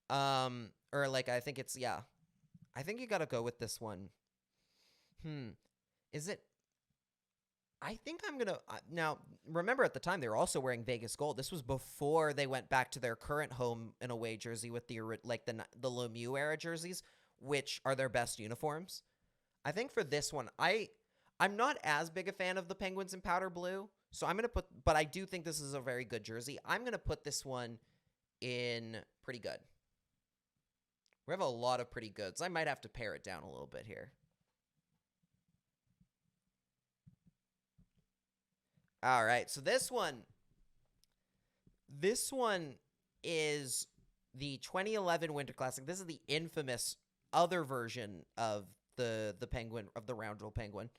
I think it's, yeah. I think you got to go with this one. Is it? I think I'm going to, now, remember at the time they were also wearing Vegas gold. This was before they went back to their current home and away jersey with the Lemieux era jerseys, which are their best uniforms. I think for this one, I'm not as big a fan of the Penguins in powder blue, so I'm going to but I do think this is a very good jersey. I'm going to put this one in pretty good. We have a lot of pretty goods. I might have to pare it down a little bit here. All right, so this one is the 2011 Winter Classic. This is the infamous other version of the Penguin, of the Roundel Penguin.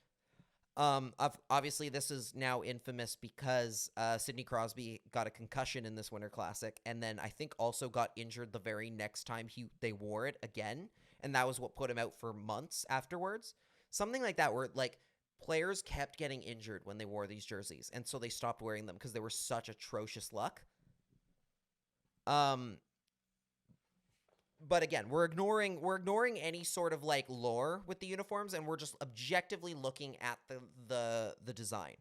Obviously, this is now infamous because Sidney Crosby got a concussion in this Winter Classic, and then I think also got injured the very next time they wore it again, and that was what put him out for months afterwards. Something like that, where like players kept getting injured when they wore these jerseys, and so they stopped wearing them because they were such atrocious luck. But again, we're ignoring any sort of like lore with the uniforms, and we're just objectively looking at the design.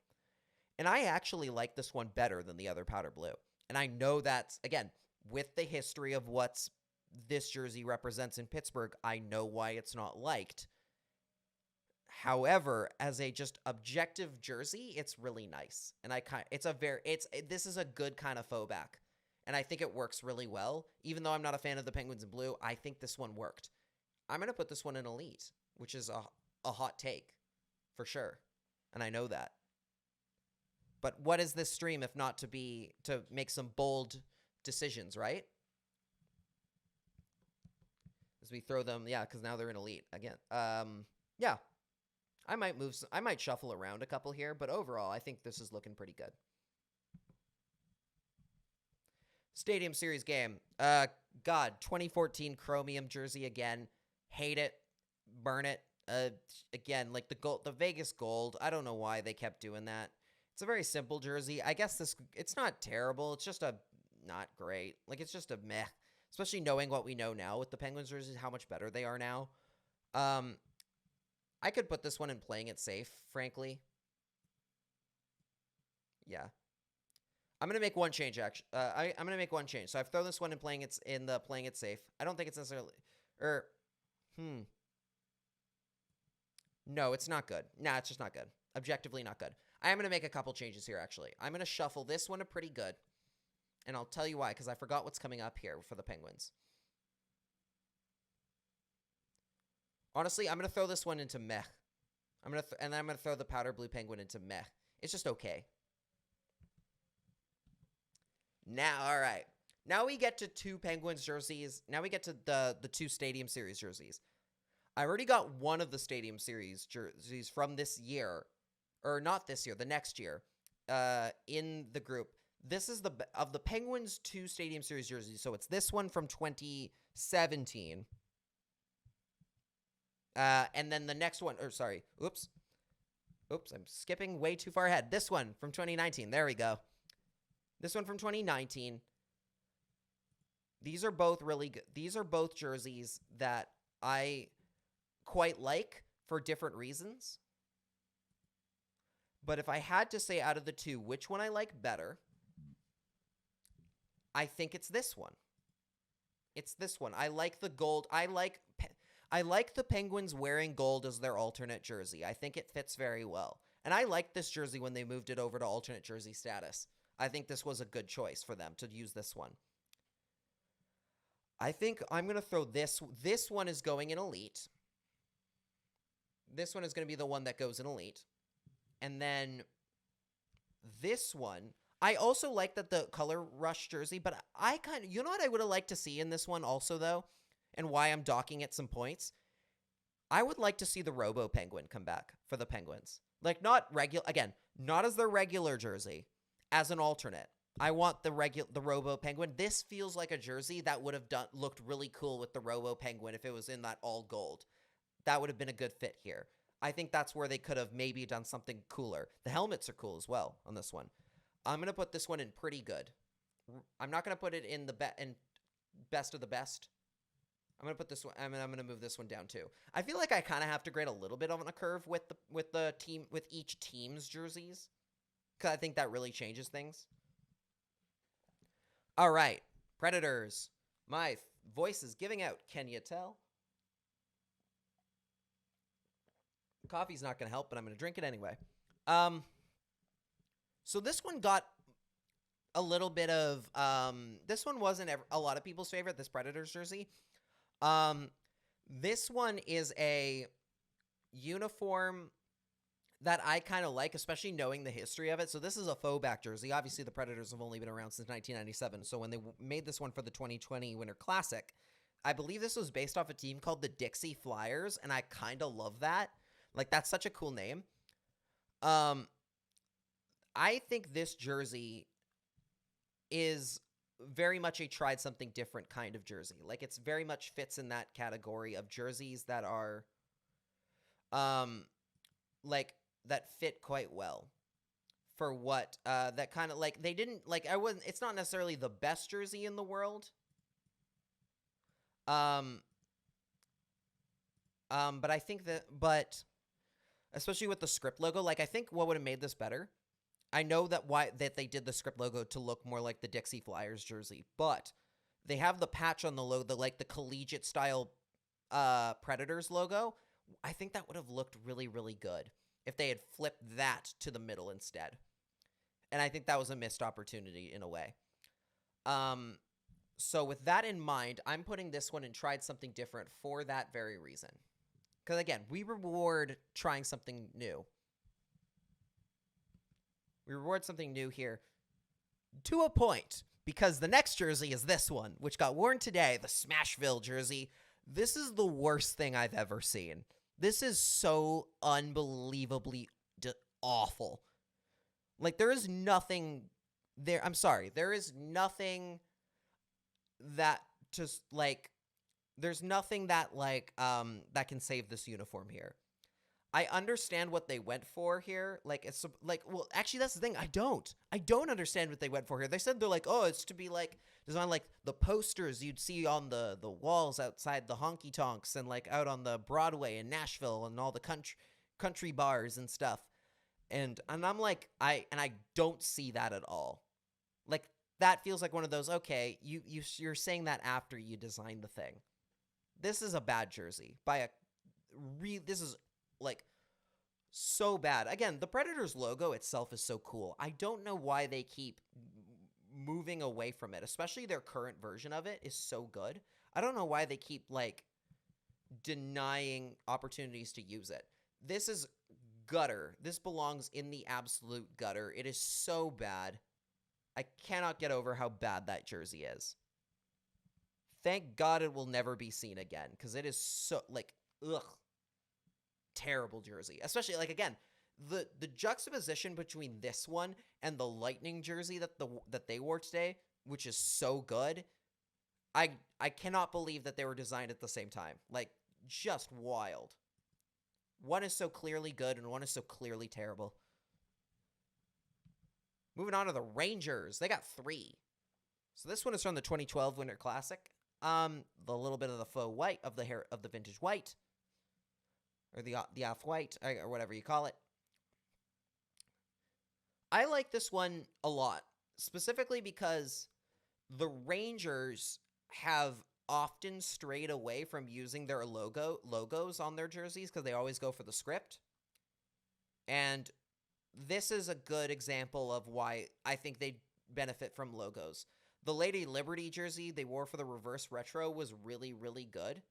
And I actually like this one better than the other powder blue. And I know that's, again, with the history of what this jersey represents in Pittsburgh, I know why it's not liked. However, as a just objective jersey, it's really nice. And this is a good kind of faux back. And I think it works really well. Even though I'm not a fan of the Penguins in blue, I think this one worked. I'm going to put this one in elite, which is a hot take for sure. And I know that. But what is this stream if not to make some bold decisions, right? as we throw them. Yeah, because now they're in elite again. Yeah, I might shuffle around a couple here, but overall, I think this is looking pretty good. Stadium Series game. God, 2014 Chromium jersey again. Hate it. Burn it. Again, like the Vegas gold. I don't know why they kept doing that. It's a very simple jersey. I guess it's not terrible. It's just not great. Like, it's just a meh. Especially knowing what we know now with the Penguins jerseys, how much better they are now. I could put this one in playing it safe, frankly. Yeah. I'm going to make one change, actually. I'm going to make one change. So I've thrown this one in playing it safe. I don't think it's necessarily... No, it's not good. Nah, it's just not good. Objectively not good. I am going to make a couple changes here, actually. I'm going to shuffle this one to pretty good. And I'll tell you why, because I forgot what's coming up here for the Penguins. Honestly, I'm going to throw this one into meh. And then I'm going to throw the powder blue Penguin into meh. It's just okay. Now, all right. Now we get to two Penguins jerseys. Now we get to the two Stadium Series jerseys. I already got one of the Stadium Series jerseys from this year. Or not this year, the next year. In the group. This is of the Penguins 2 Stadium Series jerseys. So it's this one from 2017. And then the next one, oops, I'm skipping way too far ahead. This one from 2019. There we go. This one from 2019. These are both really good. These are both jerseys that I quite like for different reasons. But if I had to say out of the two, which one I like better, I think it's this one. It's this one. I like the gold. I like the Penguins wearing gold as their alternate jersey. I think it fits very well. And I liked this jersey when they moved it over to alternate jersey status. I think this was a good choice for them to use this one. I think I'm going to throw this. This one is going in elite. This one is going to be the one that goes in elite. And then this one, I also like that the color rush jersey, but I kind of, you know what I would have liked to see in this one also, though, and why I'm docking it some points? I would like to see the Robo Penguin come back for the Penguins. Like, not as their regular jersey, as an alternate. I want the Robo Penguin. This feels like a jersey that would have looked really cool with the Robo Penguin if it was in that all gold. That would have been a good fit here. I think that's where they could have maybe done something cooler. The helmets are cool as well on this one. I'm going to put this one in pretty good. I'm not going to put it in the best of the best. I'm going to put this one, I'm going to move this one down too. I feel like I kind of have to grade a little bit on a curve with each team's jerseys, because I think that really changes things. All right, Predators. My voice is giving out. Can you tell? Coffee's not going to help, but I'm going to drink it anyway. So this one got a little bit of, this one wasn't a lot of people's favorite, this Predators jersey. This one is a uniform that I kind of like, especially knowing the history of it. So this is a faux back jersey. Obviously, the Predators have only been around since 1997. So when they made this one for the 2020 Winter Classic, I believe this was based off a team called the Dixie Flyers, and I kind of love that. Like, that's such a cool name. I think this jersey is very much a tried something different kind of jersey. Like, it's very much fits in that category of jerseys that are, like, that fit quite well for what, that kind of, like, they didn't, like, it's not necessarily the best jersey in the world. But I think that, especially with the script logo, like, I think what would have made this better, I know that they did the script logo to look more like the Dixie Flyers jersey, but they have the patch on the logo, the collegiate style Predators logo. I think that would have looked really, really good if they had flipped that to the middle instead. And I think that was a missed opportunity in a way. So with that in mind, I'm putting this one and tried something different for that very reason. Because again, we reward trying something new. We reward something new here to a point, because the next jersey is this one, which got worn today, the Smashville jersey. This is the worst thing I've ever seen. This is so unbelievably awful. Like, there is nothing there. I'm sorry. There is nothing that just, like, there's nothing that, like, that can save this uniform here. I understand what they went for here. Like, it's, like, well, actually, that's the thing. I don't understand what they went for here. They said they're like, oh, it's to be, like, design like the posters you'd see on the walls outside the honky tonks and, like, out on the Broadway in Nashville and all the country bars and stuff. And I'm like, I don't see that at all. Like, that feels like one of those, okay, you're saying that after you designed the thing. This is a bad jersey this is, like, so bad. Again, the Predators logo itself is so cool. I don't know why they keep moving away from it, especially their current version of it is so good. I don't know why they keep, like, denying opportunities to use it. This is gutter. This belongs in the absolute gutter. It is so bad. I cannot get over how bad that jersey is. Thank God it will never be seen again, because it is so, like, ugh, terrible jersey. Especially, like, again, the juxtaposition between this one and the Lightning jersey that they wore today, which is so good, I cannot believe that they were designed at the same time. Like, just wild. One is so clearly good, and one is so clearly terrible. Moving on to the Rangers. They got 3. So this one is from the 2012 Winter Classic. The little bit of the faux white of the hair of the vintage white, or the off-white, or whatever you call it. I like this one a lot, specifically because the Rangers have often strayed away from using their logos on their jerseys because they always go for the script. And this is a good example of why I think they benefit from logos. The Lady Liberty jersey they wore for the reverse retro was really, really good.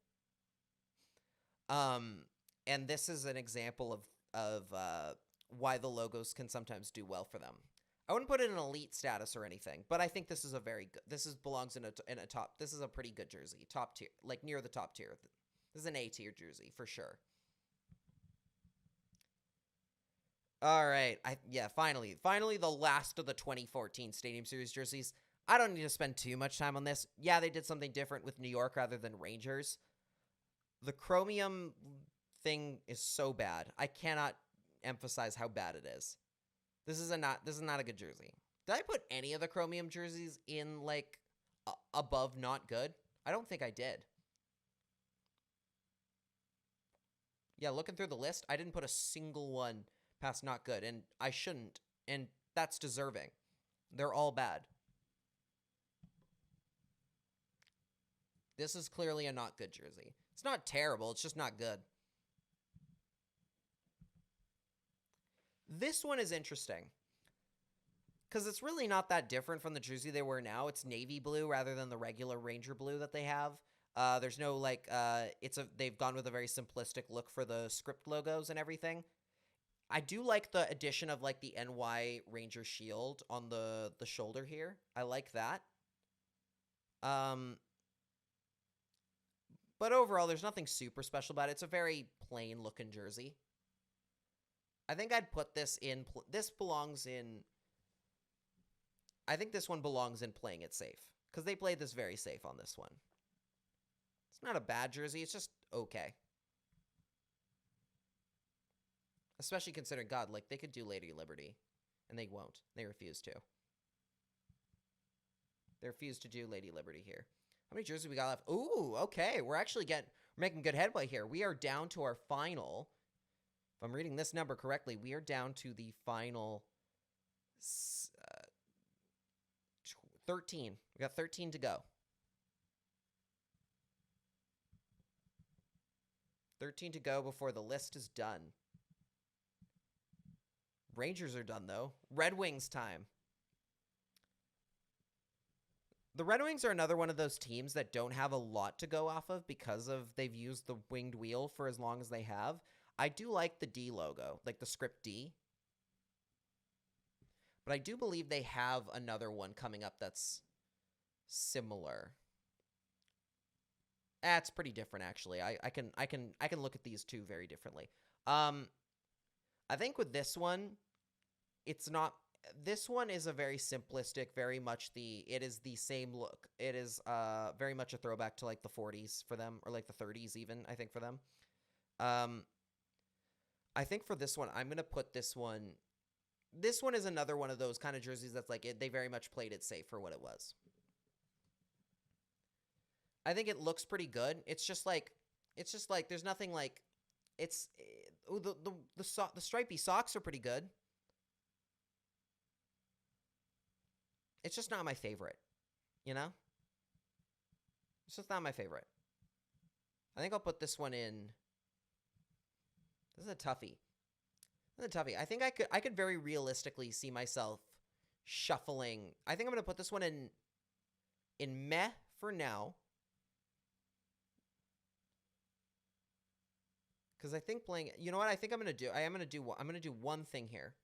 And this is an example of why the logos can sometimes do well for them. I wouldn't put it in elite status or anything, but I think this is a very good. Belongs in a top. This is a pretty good jersey, top tier, like near the top tier. This is an A tier jersey for sure. All right, finally, the last of the 2014 Stadium Series jerseys. I don't need to spend too much time on this. Yeah, they did something different with New York rather than Rangers. The chromium thing is so bad. I cannot emphasize how bad it is. This is not a good jersey. Did I put any of the chromium jerseys in, like, above not good? I don't think I did. Yeah, looking through the list, I didn't put a single one past not good, and I shouldn't, and that's deserving. They're all bad. This is clearly a not good jersey. It's not terrible, it's just not good. This one is interesting because it's really not that different from the jersey they wear now. It's navy blue rather than the regular Ranger blue that they have. There's no, like, they've gone with a very simplistic look for the script logos and everything. I do like the addition of, like, the NY Ranger shield on the shoulder here. I like that. But overall, there's nothing super special about it. It's a very plain looking jersey. I think I'd put this in, this belongs in, I think this one belongs in playing it safe, because they played this very safe on this one. It's not a bad jersey, it's just okay. Especially considering, God, like, they could do Lady Liberty, and they won't. They refuse to. They refuse to do Lady Liberty here. How many jerseys we got left? Ooh, okay, we're making good headway here. We are down to our final. If I'm reading this number correctly, we are down to the final 13. We got 13 to go. 13 to go before the list is done. Rangers are done, though. Red Wings time. The Red Wings are another one of those teams that don't have a lot to go off of because they've used the winged wheel for as long as they have. I do like the D logo, like the script D. But I do believe they have another one coming up that's similar. It's pretty different, actually. I can look at these two very differently. I think with this one, it's not. This one is a very simplistic, very much it is the same look. It is very much a throwback to like the 40s for them, or like the 30s even, I think, for them. I think for this one, I'm going to put this one. This one is another one of those kind of jerseys that's like they very much played it safe for what it was. I think it looks pretty good. It's just like there's nothing like it's the stripy socks are pretty good. It's just not my favorite, you know? It's just not my favorite. I think I'll put this one in. This is a toughie. I think I could very realistically see myself shuffling. I think I'm going to put this one in meh for now. Cuz I think playing, you know what I think I'm going to do? I'm going to do one thing here.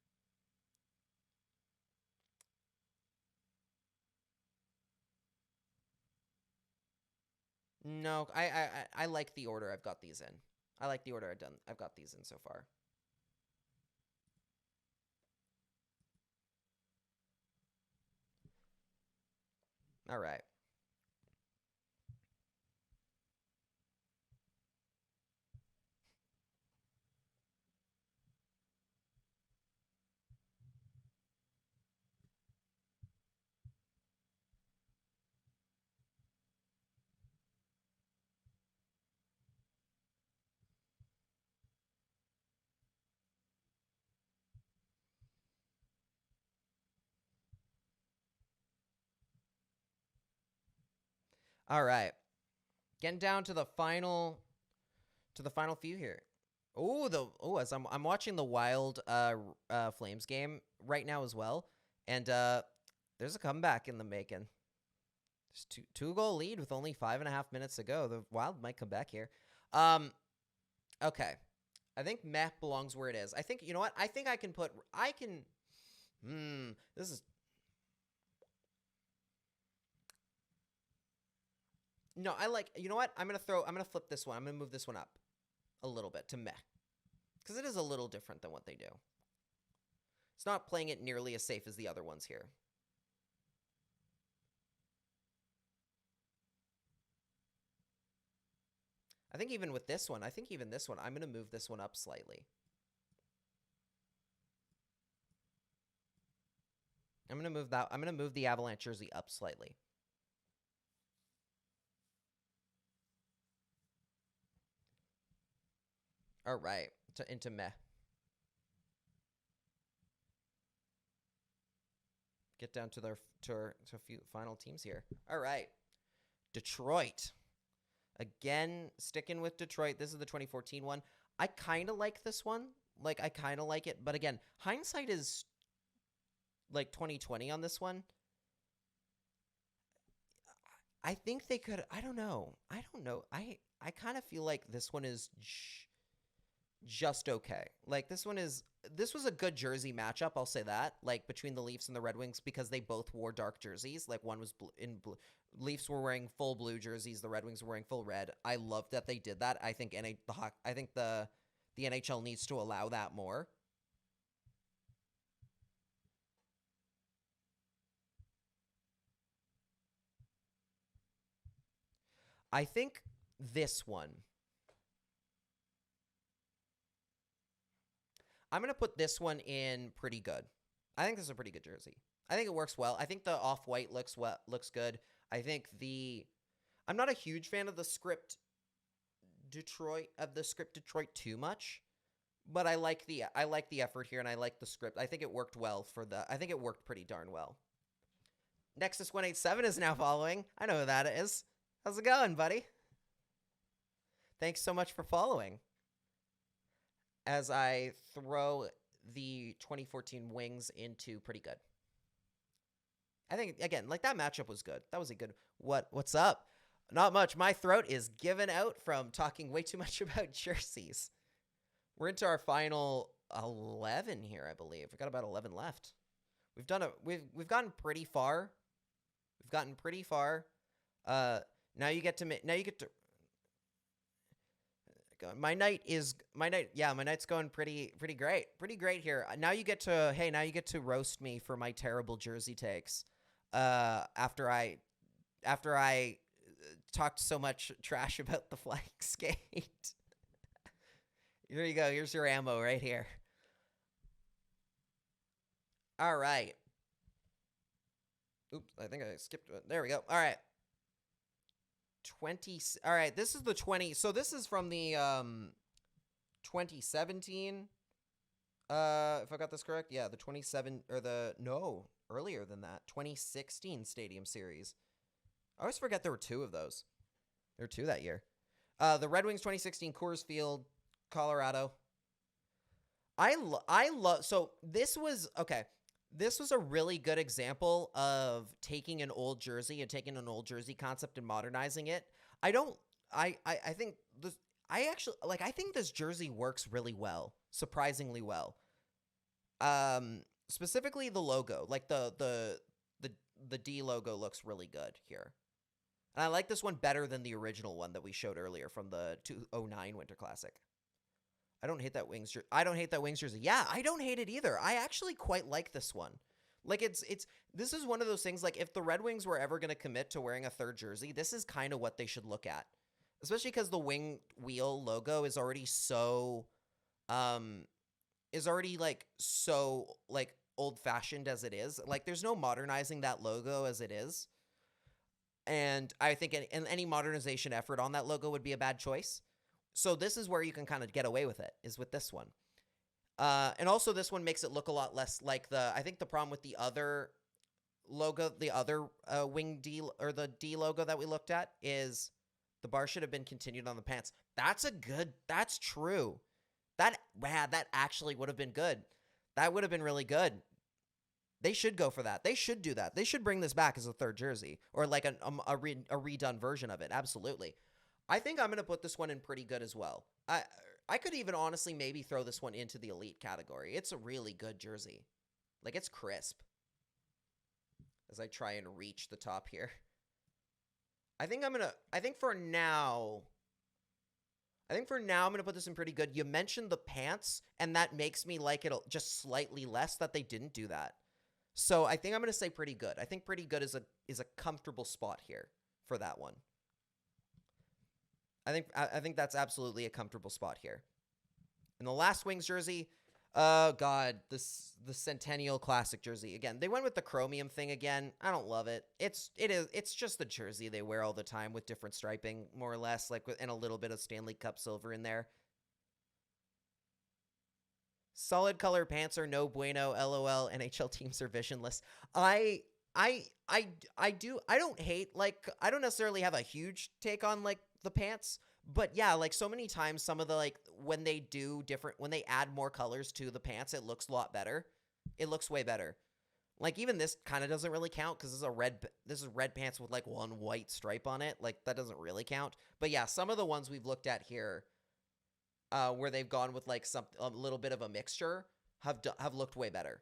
No, I like the order I've got these in. I like the order I've got these in so far. All right. All right. Getting down to the final few here. As I'm watching the Wild Flames game right now as well, and there's a comeback in the making. There's two-goal lead with only 5.5 minutes to go. The Wild might come back here. Okay. I think meh belongs where it is. I think, you know what? I think this is. No, you know what? I'm going to flip this one. I'm going to move this one up a little bit to meh. Because it is a little different than what they do. It's not playing it nearly as safe as the other ones here. I think even with this one, I'm going to move this one up slightly. I'm going to move the Avalanche jersey up slightly. All right, into meh. Get down to a few final teams here. All right, Detroit. Again, sticking with Detroit. This is the 2014 one. I kind of like this one. I kind of like it. But again, hindsight is like 2020 on this one. I think they could. I don't know. I kind of feel like this one is just okay. This was a good jersey matchup, I'll say that, between the Leafs and the Red Wings, because they both wore dark jerseys. One was in blue. Leafs were wearing full blue jerseys, the Red Wings were wearing full red. I love that they did that. I think the NHL needs to allow that more. I think this one, I'm going to put this one in pretty good. I think this is a pretty good jersey. I think it works well. I think the off-white looks good. I think I'm not a huge fan of the script Detroit too much, but I like the effort here, and I like the script. I think it worked well I think it worked pretty darn well. Nexus 187 is now following. I know who that is. How's it going, buddy? Thanks so much for following. As I throw the 2014 Wings into pretty good. I think, again, that matchup was good. That was a good... What's up? Not much. My throat is given out from talking way too much about jerseys. We're into our final 11 here, I believe. We've got about 11 left. We've gotten pretty far. Now you get to going? My night's going pretty great here. Now you get to roast me for my terrible jersey takes. After I talked so much trash about the flying skate. Here you go. Here's your ammo right here. All right. Oops, I think I skipped it. There we go. All right. 20. All right, this is the 20. So this is from the 2017. If I got this correct, yeah, the 27 or the no, earlier than that, 2016 Stadium Series. I always forget there were two of those. There were two that year. The Red Wings 2016 Coors Field, Colorado. I love. So this was okay. This was a really good example of taking an old jersey and taking an old jersey concept and modernizing it. I think this jersey works really well, surprisingly well. Specifically the logo, like the D logo looks really good here. And I like this one better than the original one that we showed earlier from the 2009 Winter Classic. I don't hate that Wings jersey. Yeah, I don't hate it either. I actually quite like this one. Like this is one of those things, like if the Red Wings were ever going to commit to wearing a third jersey, this is kind of what they should look at. Especially because the wing wheel logo is already so old-fashioned as it is. Like there's no modernizing that logo as it is. And I think any modernization effort on that logo would be a bad choice. So this is where you can kind of get away with it, is with this one. And also this one makes it look a lot less like I think the problem with the other logo, the other wing D or the D logo that we looked at is the bar should have been continued on the pants. That's true. That actually would have been good. That would have been really good. They should go for that. They should do that. They should bring this back as a third jersey or like a redone version of it. Absolutely. I think I'm going to put this one in pretty good as well. I could even honestly maybe throw this one into the elite category. It's a really good jersey. Like it's crisp. As I try and reach the top here. I think for now I'm going to put this in pretty good. You mentioned the pants, and that makes me like it just slightly less that they didn't do that. So I think I'm going to say pretty good. I think pretty good is a comfortable spot here for that one. I think that's absolutely a comfortable spot here. And the last Wings jersey, oh god, the Centennial Classic jersey again. They went with the chromium thing again. I don't love it. It's just the jersey they wear all the time with different striping, more or less, like and a little bit of Stanley Cup silver in there. Solid color pants are no bueno. LOL. NHL teams are visionless. I don't hate, like, I don't necessarily have a huge take on like the pants, but yeah, like so many times some of the, like, when they add more colors to the pants, it looks a lot better. It looks way better. Like even this kind of doesn't really count because this is red pants with like one white stripe on it. Like that doesn't really count. But yeah, some of the ones we've looked at here, where they've gone with like a little bit of a mixture have looked way better.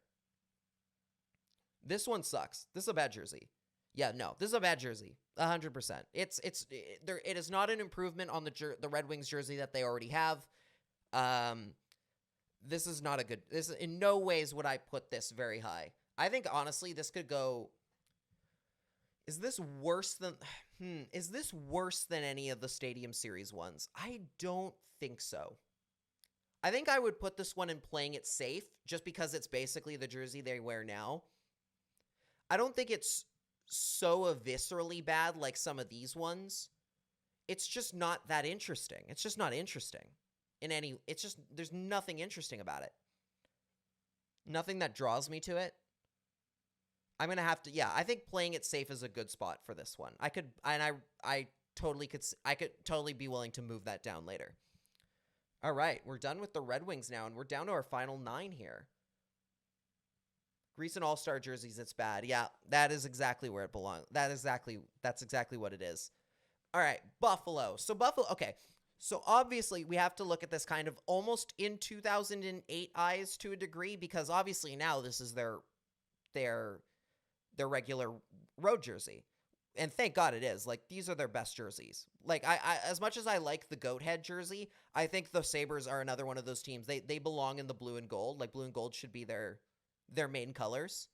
This one sucks. This is a bad jersey. Yeah, no, this is a bad jersey. 100%. It is not an improvement on the Red Wings jersey that they already have. This is not a good. This in no ways would I put this very high. I think honestly, this could go. Is this worse than? Is this worse than any of the Stadium Series ones? I don't think so. I think I would put this one in playing it safe, just because it's basically the jersey they wear now. I don't think it's so viscerally bad like some of these ones. It's just not that interesting. It's just not interesting there's nothing interesting about it. Nothing that draws me to it. I'm going to have to, I think playing it safe is a good spot for this one. I could totally be willing to move that down later. All right, we're done with the Red Wings now, and we're down to our final 9 here. Recent All-Star jerseys, it's bad. Yeah, that is exactly where it belongs. That's exactly what it is. All right, Buffalo. Okay. So obviously we have to look at this kind of almost in 2008 eyes to a degree, because obviously now this is their regular road jersey. and thank God it is. Like, these are their best jerseys. Like, I as much as I like the goat head jersey, I think the Sabres are another one of those teams. They belong in the blue and gold. Like, blue and gold should be their main colors.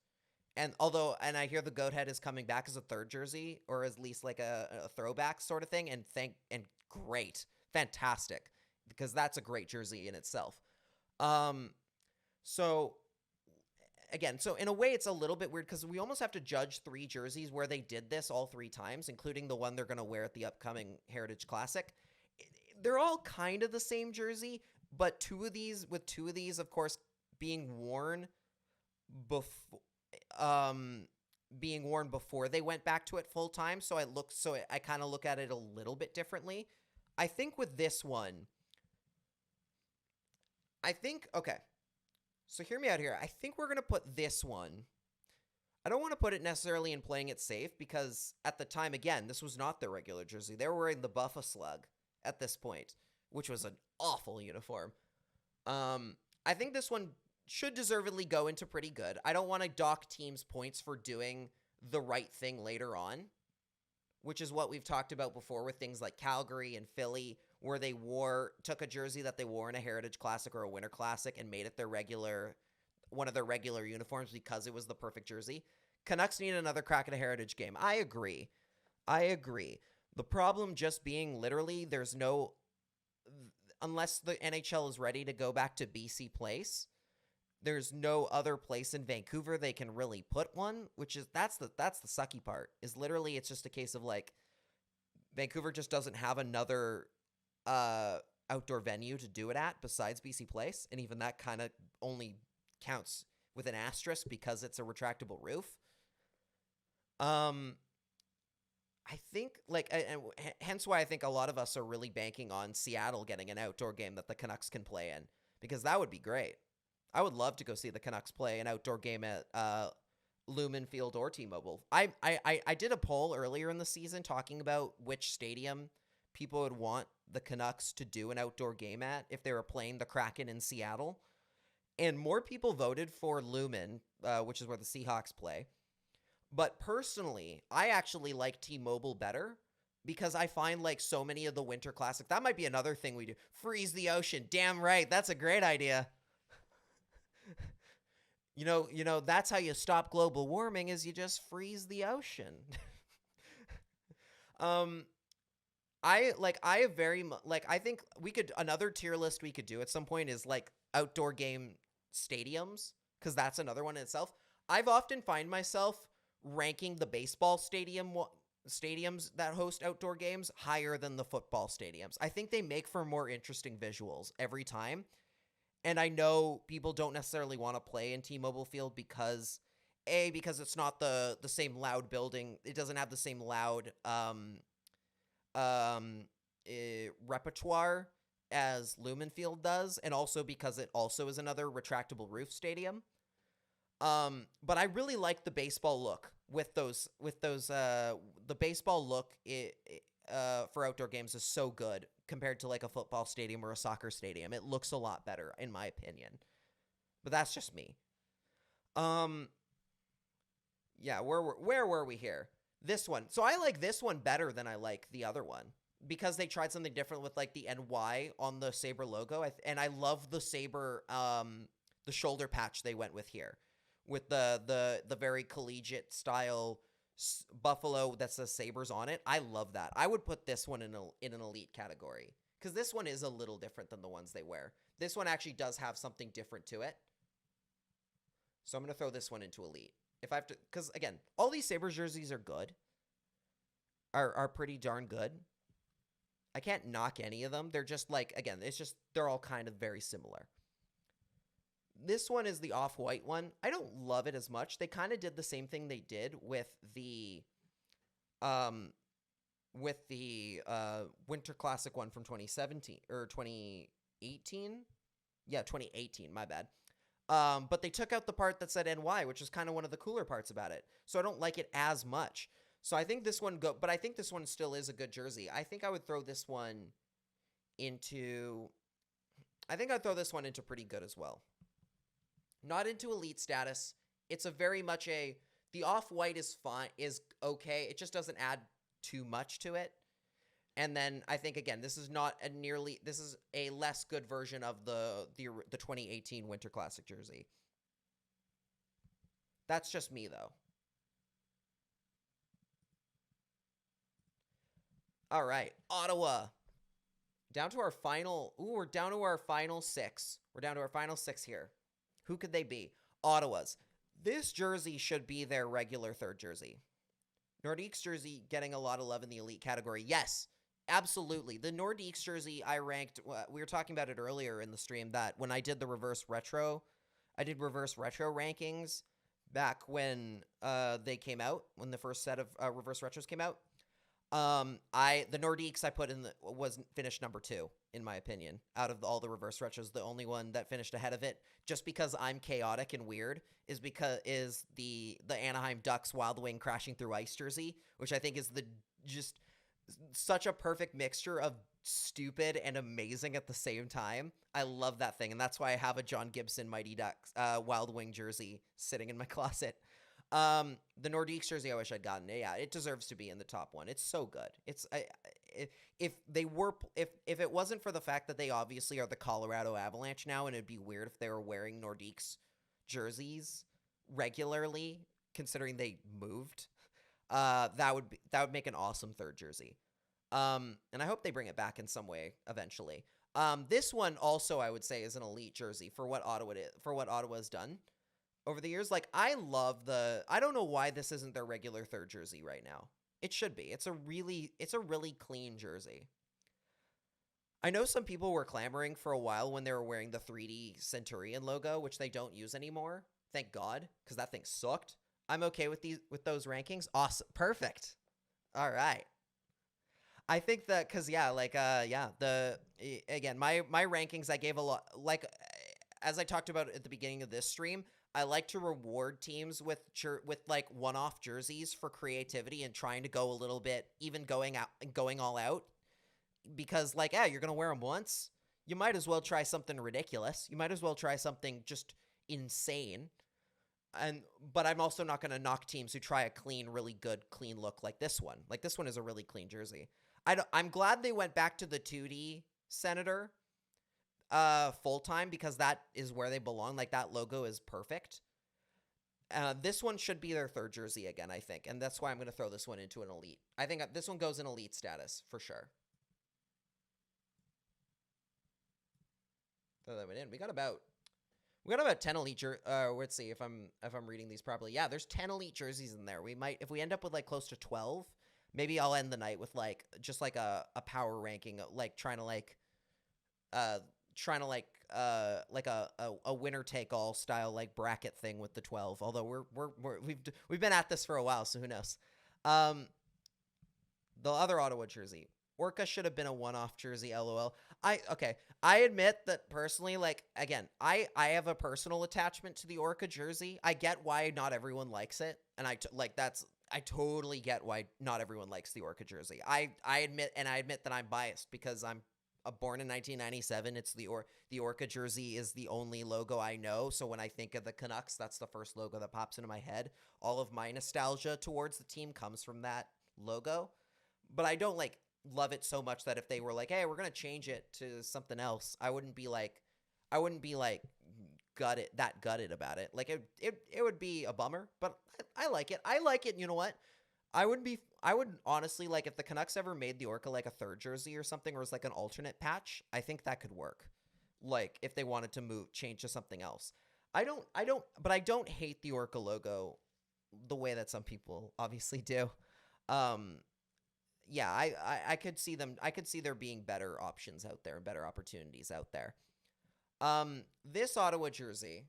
And I hear the goat head is coming back as a third jersey, or at least like a throwback sort of thing. And great, fantastic, because that's a great jersey in itself. So again, so in a way it's a little bit weird because we almost have to judge 3 jerseys where they did this all 3 times, including the one they're going to wear at the upcoming Heritage Classic. They're all kind of the same jersey, but two of these, of course, being worn before they went back to it full time. So I kind of look at it a little bit differently. I think with this one, okay, so hear me out here. I think we're going to put this one. I don't want to put it necessarily in playing it safe because at the time, again, this was not their regular jersey. They were wearing the Buffa Slug at this point, which was an awful uniform. I think this one should deservedly go into pretty good. I don't want to dock teams points for doing the right thing later on, which is what we've talked about before with things like Calgary and Philly, where they took a jersey that they wore in a Heritage Classic or a Winter Classic and made it one of their regular uniforms because it was the perfect jersey. Canucks need another crack at a Heritage game. I agree. The problem just being literally unless the NHL is ready to go back to BC Place, there's no other place in Vancouver they can really put one, that's the sucky part. Is literally it's just a case of like Vancouver just doesn't have another outdoor venue to do it at besides BC Place, and even that kind of only counts with an asterisk because it's a retractable roof. I think and hence why I think a lot of us are really banking on Seattle getting an outdoor game that the Canucks can play in, because that would be great. I would love to go see the Canucks play an outdoor game at Lumen Field or T-Mobile. I did a poll earlier in the season talking about which stadium people would want the Canucks to do an outdoor game at if they were playing the Kraken in Seattle. And more people voted for Lumen, which is where the Seahawks play. But personally, I actually like T-Mobile better because I find like so many of the Winter Classic. That might be another thing we do. Freeze the ocean. Damn right. That's a great idea. You know, that's how you stop global warming is you just freeze the ocean. I think another tier list we could do at some point is like outdoor game stadiums, because that's another one in itself. I've often find myself ranking the baseball stadiums that host outdoor games higher than the football stadiums. I think they make for more interesting visuals every time. And I know people don't necessarily want to play in T-Mobile Field because it's not the same loud building. It doesn't have the same loud repertoire as Lumen Field does, and also because it also is another retractable roof stadium. But I really like the baseball look the baseball look for outdoor games is so good compared to like a football stadium or a soccer stadium. It looks a lot better in my opinion, but that's just me. Yeah, where were we here? This one. So I like this one better than I like the other one because they tried something different with like the NY on the Sabre logo. And I love the Sabre, the shoulder patch they went with here with the very collegiate style buffalo that says Sabres on it. I love that. I would put this one in an elite category because this one is a little different than the ones they wear. This one actually does have something different to it. So I'm going to throw this one into elite. If I have to, because again, all these Sabres jerseys are good, are pretty darn good. I can't knock any of them. They're just like, again, they're all kind of very similar. This one is the off-white one. I don't love it as much. They kind of did the same thing they did with the Winter Classic one from 2017 or 2018. Yeah, 2018, my bad. But they took out the part that said NY, which is kind of one of the cooler parts about it. So I don't like it as much. So I think this one but I think this one still is a good jersey. I think I would throw this one into pretty good as well. Not into elite status. It's a very much The off-white is fine, is okay. It just doesn't add too much to it. And then I think, again, this is a less good version of the 2018 Winter Classic jersey. That's just me, though. All right, Ottawa. Down to our final. Ooh, we're down to our final 6. We're down to our final 6 here. Who could they be? Ottawa's. This jersey should be their regular third jersey. Nordique's jersey getting a lot of love in the elite category. Yes, absolutely. The Nordique's jersey I ranked, we were talking about it earlier in the stream, that when I did the reverse retro rankings back when they came out, when the first set of reverse retros came out. The Nordiques I put in was finished number 2, in my opinion, out of all the reverse retros. The only one that finished ahead of it, just because I'm chaotic and weird, is the Anaheim Ducks Wild Wing crashing through ice jersey, which I think is just such a perfect mixture of stupid and amazing at the same time. I love that thing, and that's why I have a John Gibson Mighty Ducks Wild Wing jersey sitting in my closet. The Nordiques jersey, I wish I'd gotten it. Yeah, it deserves to be in the top 1. It's so good. If it wasn't for the fact that they obviously are the Colorado Avalanche now, and it'd be weird if they were wearing Nordiques jerseys regularly, considering they moved, that would make an awesome third jersey. And I hope they bring it back in some way eventually. This one also, I would say, is an elite jersey for what Ottawa's done over the years. Like, I don't know why this isn't their regular third jersey right now. It should be. It's a really clean jersey. I know some people were clamoring for a while when they were wearing the 3D Centurion logo, which they don't use anymore. Thank God, because that thing sucked. I'm okay with those rankings. Awesome. Perfect. All right. I think that, because, again, my rankings, I gave a lot, like, as I talked about at the beginning of this stream, I like to reward teams with like one-off jerseys for creativity and trying to go a little bit, even going all out, because, like, you're going to wear them once. You might as well try something ridiculous. You might as well try something just insane. But I'm also not going to knock teams who try a really good, clean look like this one. Like, this one is a really clean jersey. I'm glad they went back to the 2D Senator full time, because that is where they belong. Like, that logo is perfect. This one should be their third jersey again, I think. And that's why I'm going to throw this one into an elite. I think this one goes in elite status for sure. Throw that one in. We got about 10 elite let's see if I'm reading these properly. Yeah, there's 10 elite jerseys in there. We might, if we end up with like close to 12, maybe I'll end the night with like just like a power ranking, like trying to a winner take all style like bracket thing with the 12. Although we've been at this for a while, so who knows. The other Ottawa jersey, Orca should have been a one-off jersey, LOL. I admit that personally, like, again, I have a personal attachment to the Orca jersey. I get why not everyone likes it, and I totally get why not everyone likes the Orca jersey. I admit that I'm biased because I'm born in 1997. It's the Orca jersey is the only logo I know. So when I think of the Canucks, that's the first logo that pops into my head. All of my nostalgia towards the team comes from that logo. But I don't like love it so much that if they were like, hey, we're gonna change it to something else, I wouldn't be gutted about it. Like, it would be a bummer, but I like it. You know what? I would honestly, like, if the Canucks ever made the Orca like a third jersey or something, or was like an alternate patch, I think that could work. Like, if they wanted to change to something else. I don't hate the Orca logo the way that some people obviously do. Yeah, I could see there being better options out there and better opportunities out there. This Ottawa jersey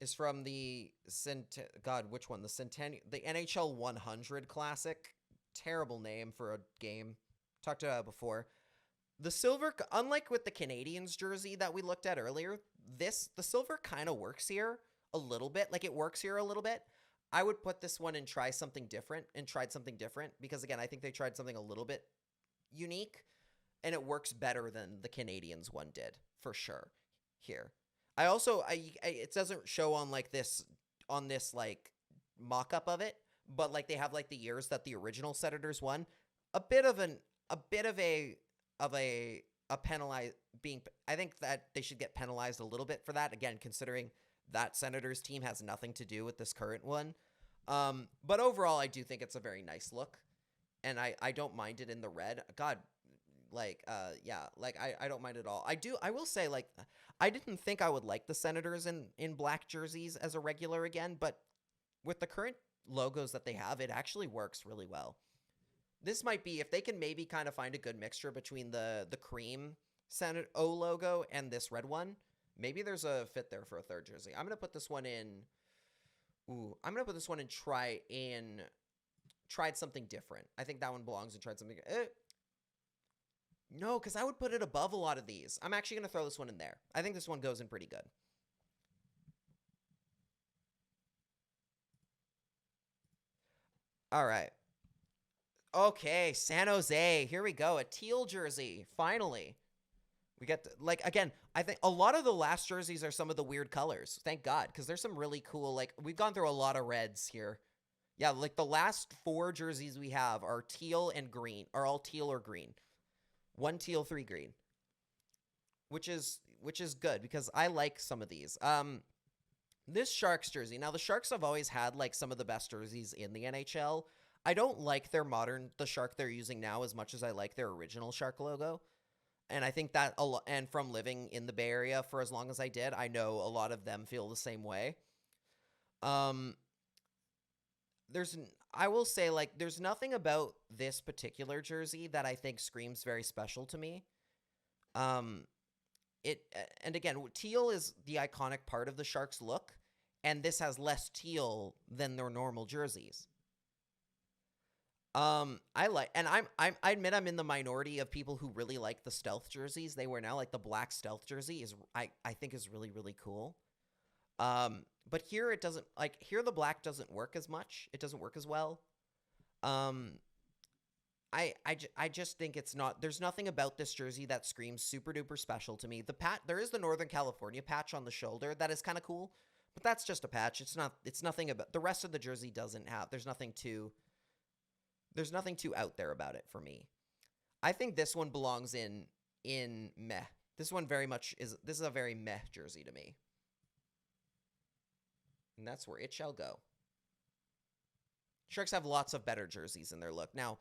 is from the which one? The NHL 100 Classic. Terrible name for a game. Talked about it before. The silver, unlike with the Canadiens jersey that we looked at earlier, the silver kind of works here a little bit. Like, it works here a little bit. I would put this one and tried something different, because, again, I think they tried something a little bit unique, and it works better than the Canadiens one did, for sure, here. I also, it doesn't show on, like, this mock-up of it, but like they have like the years that the original Senators won. A bit of a penalized being. I think that they should get penalized a little bit for that. Again, considering that Senators team has nothing to do with this current one. But overall, I do think it's a very nice look, and I don't mind it in the red. God, like, yeah, like I don't mind it at all. I will say, like, I didn't think I would like the Senators in black jerseys as a regular again, but with the current logos that they have, it actually works really well. This might be, if they can maybe kind of find a good mixture between the cream Senate O logo and this red one, maybe there's a fit there for a third jersey. I'm going to put this one in. Ooh, I'm going to put this one in tried something different. I think that one belongs in tried something. No, because I would put it above a lot of these. I'm actually going to throw this one in there. I think this one goes in pretty good. All right. Okay, San Jose. Here we go. A teal jersey. Finally. We get, like, again, I think a lot of the last jerseys are some of the weird colors. Thank God, because there's some really cool, like, we've gone through a lot of reds here. Yeah, like, the last 4 jerseys we have are teal and green, are all teal or green. 1 teal, 3 green. Which is good, because I like some of these. This Sharks jersey. Now, the Sharks have always had, like, some of the best jerseys in the NHL. I don't like the Shark they're using now as much as I like their original Shark logo. And I think that and from living in the Bay Area for as long as I did, I know a lot of them feel the same way. I will say, like, there's nothing about this particular jersey that I think screams very special to me. And again, teal is the iconic part of the Sharks look, and this has less teal than their normal jerseys. I admit I'm in the minority of people who really like the stealth jerseys they wear now. Like the black stealth jersey I think is really, really cool. But here it doesn't, like, here the black doesn't work as much. It doesn't work as well. I just think there's nothing about this jersey that screams super duper special to me. There is the Northern California patch on the shoulder that is kind of cool, but that's just a patch. It's nothing about the rest of the jersey doesn't have, there's nothing too out there about it for me. I think this one belongs in meh. This one this is a very meh jersey to me. And that's where it shall go. Sharks have lots of better jerseys in their look. Now,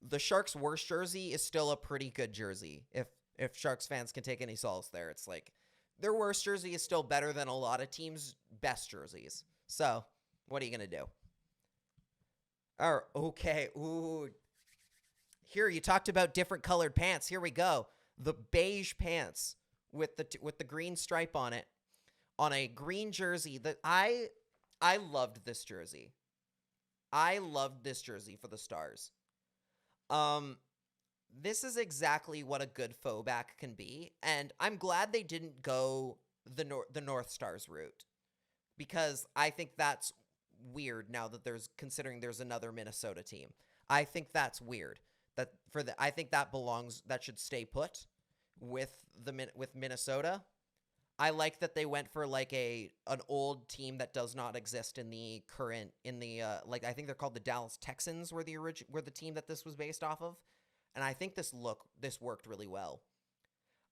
the Sharks' worst jersey is still a pretty good jersey. If Sharks fans can take any solace there, it's like their worst jersey is still better than a lot of teams' best jerseys. So, what are you going to do? Okay. Ooh. Here, you talked about different colored pants. Here we go. The beige pants with the green stripe on it, on a green jersey. That I loved this jersey. I loved this jersey for the Stars. This is exactly what a good faux back can be, and I'm glad they didn't go the North Stars route, because I think that's weird now that considering there's another Minnesota team. I think that's weird. I think that should stay put with Minnesota. I like that they went for like an old team that does not exist in the current, like, I think they're called the Dallas Texans were the team that this was based off of. And I think this worked really well.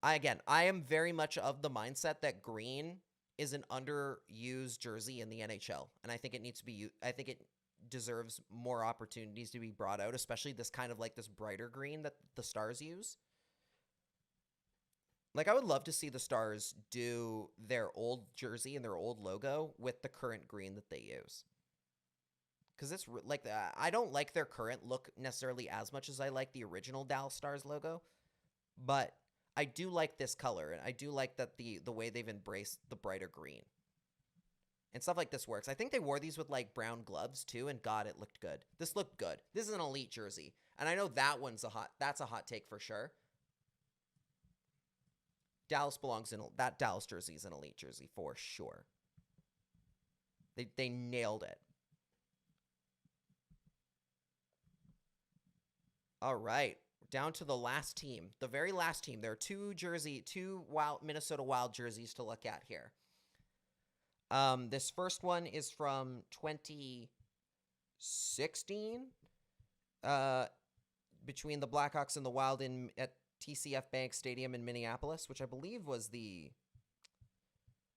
I am very much of the mindset that green is an underused jersey in the NHL, and I think it deserves more opportunities to be brought out, especially this kind of like this brighter green that the Stars use. Like, I would love to see the Stars do their old jersey and their old logo with the current green that they use. Because it's like, I don't like their current look necessarily as much as I like the original Dallas Stars logo, but I do like this color, and I do like that the way they've embraced the brighter green. And stuff like this works. I think they wore these with, like, brown gloves, too, and God, it looked good. This looked good. This is an elite jersey. And I know that's a hot take for sure. That Dallas jersey is an elite jersey for sure. They nailed it. All right. Down to the last team, the very last team. There are two Minnesota Wild jerseys to look at here. This first one is from 2020. 16 between the Blackhawks and the Wild at TCF Bank Stadium in Minneapolis, which I believe was if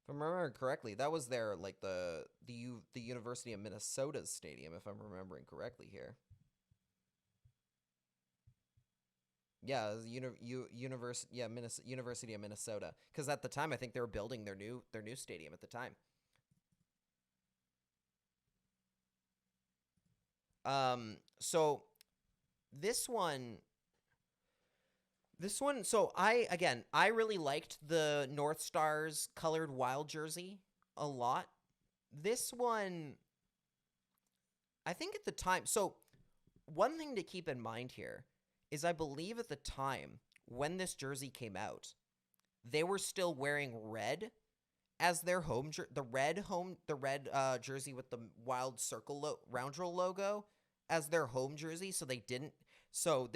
I'm remembering correctly, that was their the University of Minnesota's stadium, if I'm remembering correctly here. Yeah, University of Minnesota, because at the time I think they were building their new stadium at the time. So this one, so I really liked the North Stars colored Wild jersey a lot. This one, I think at the time, so one thing to keep in mind here is I believe at the time when this jersey came out, they were still wearing red as their home the red jersey with the Wild circle roundel logo as their home jersey, so they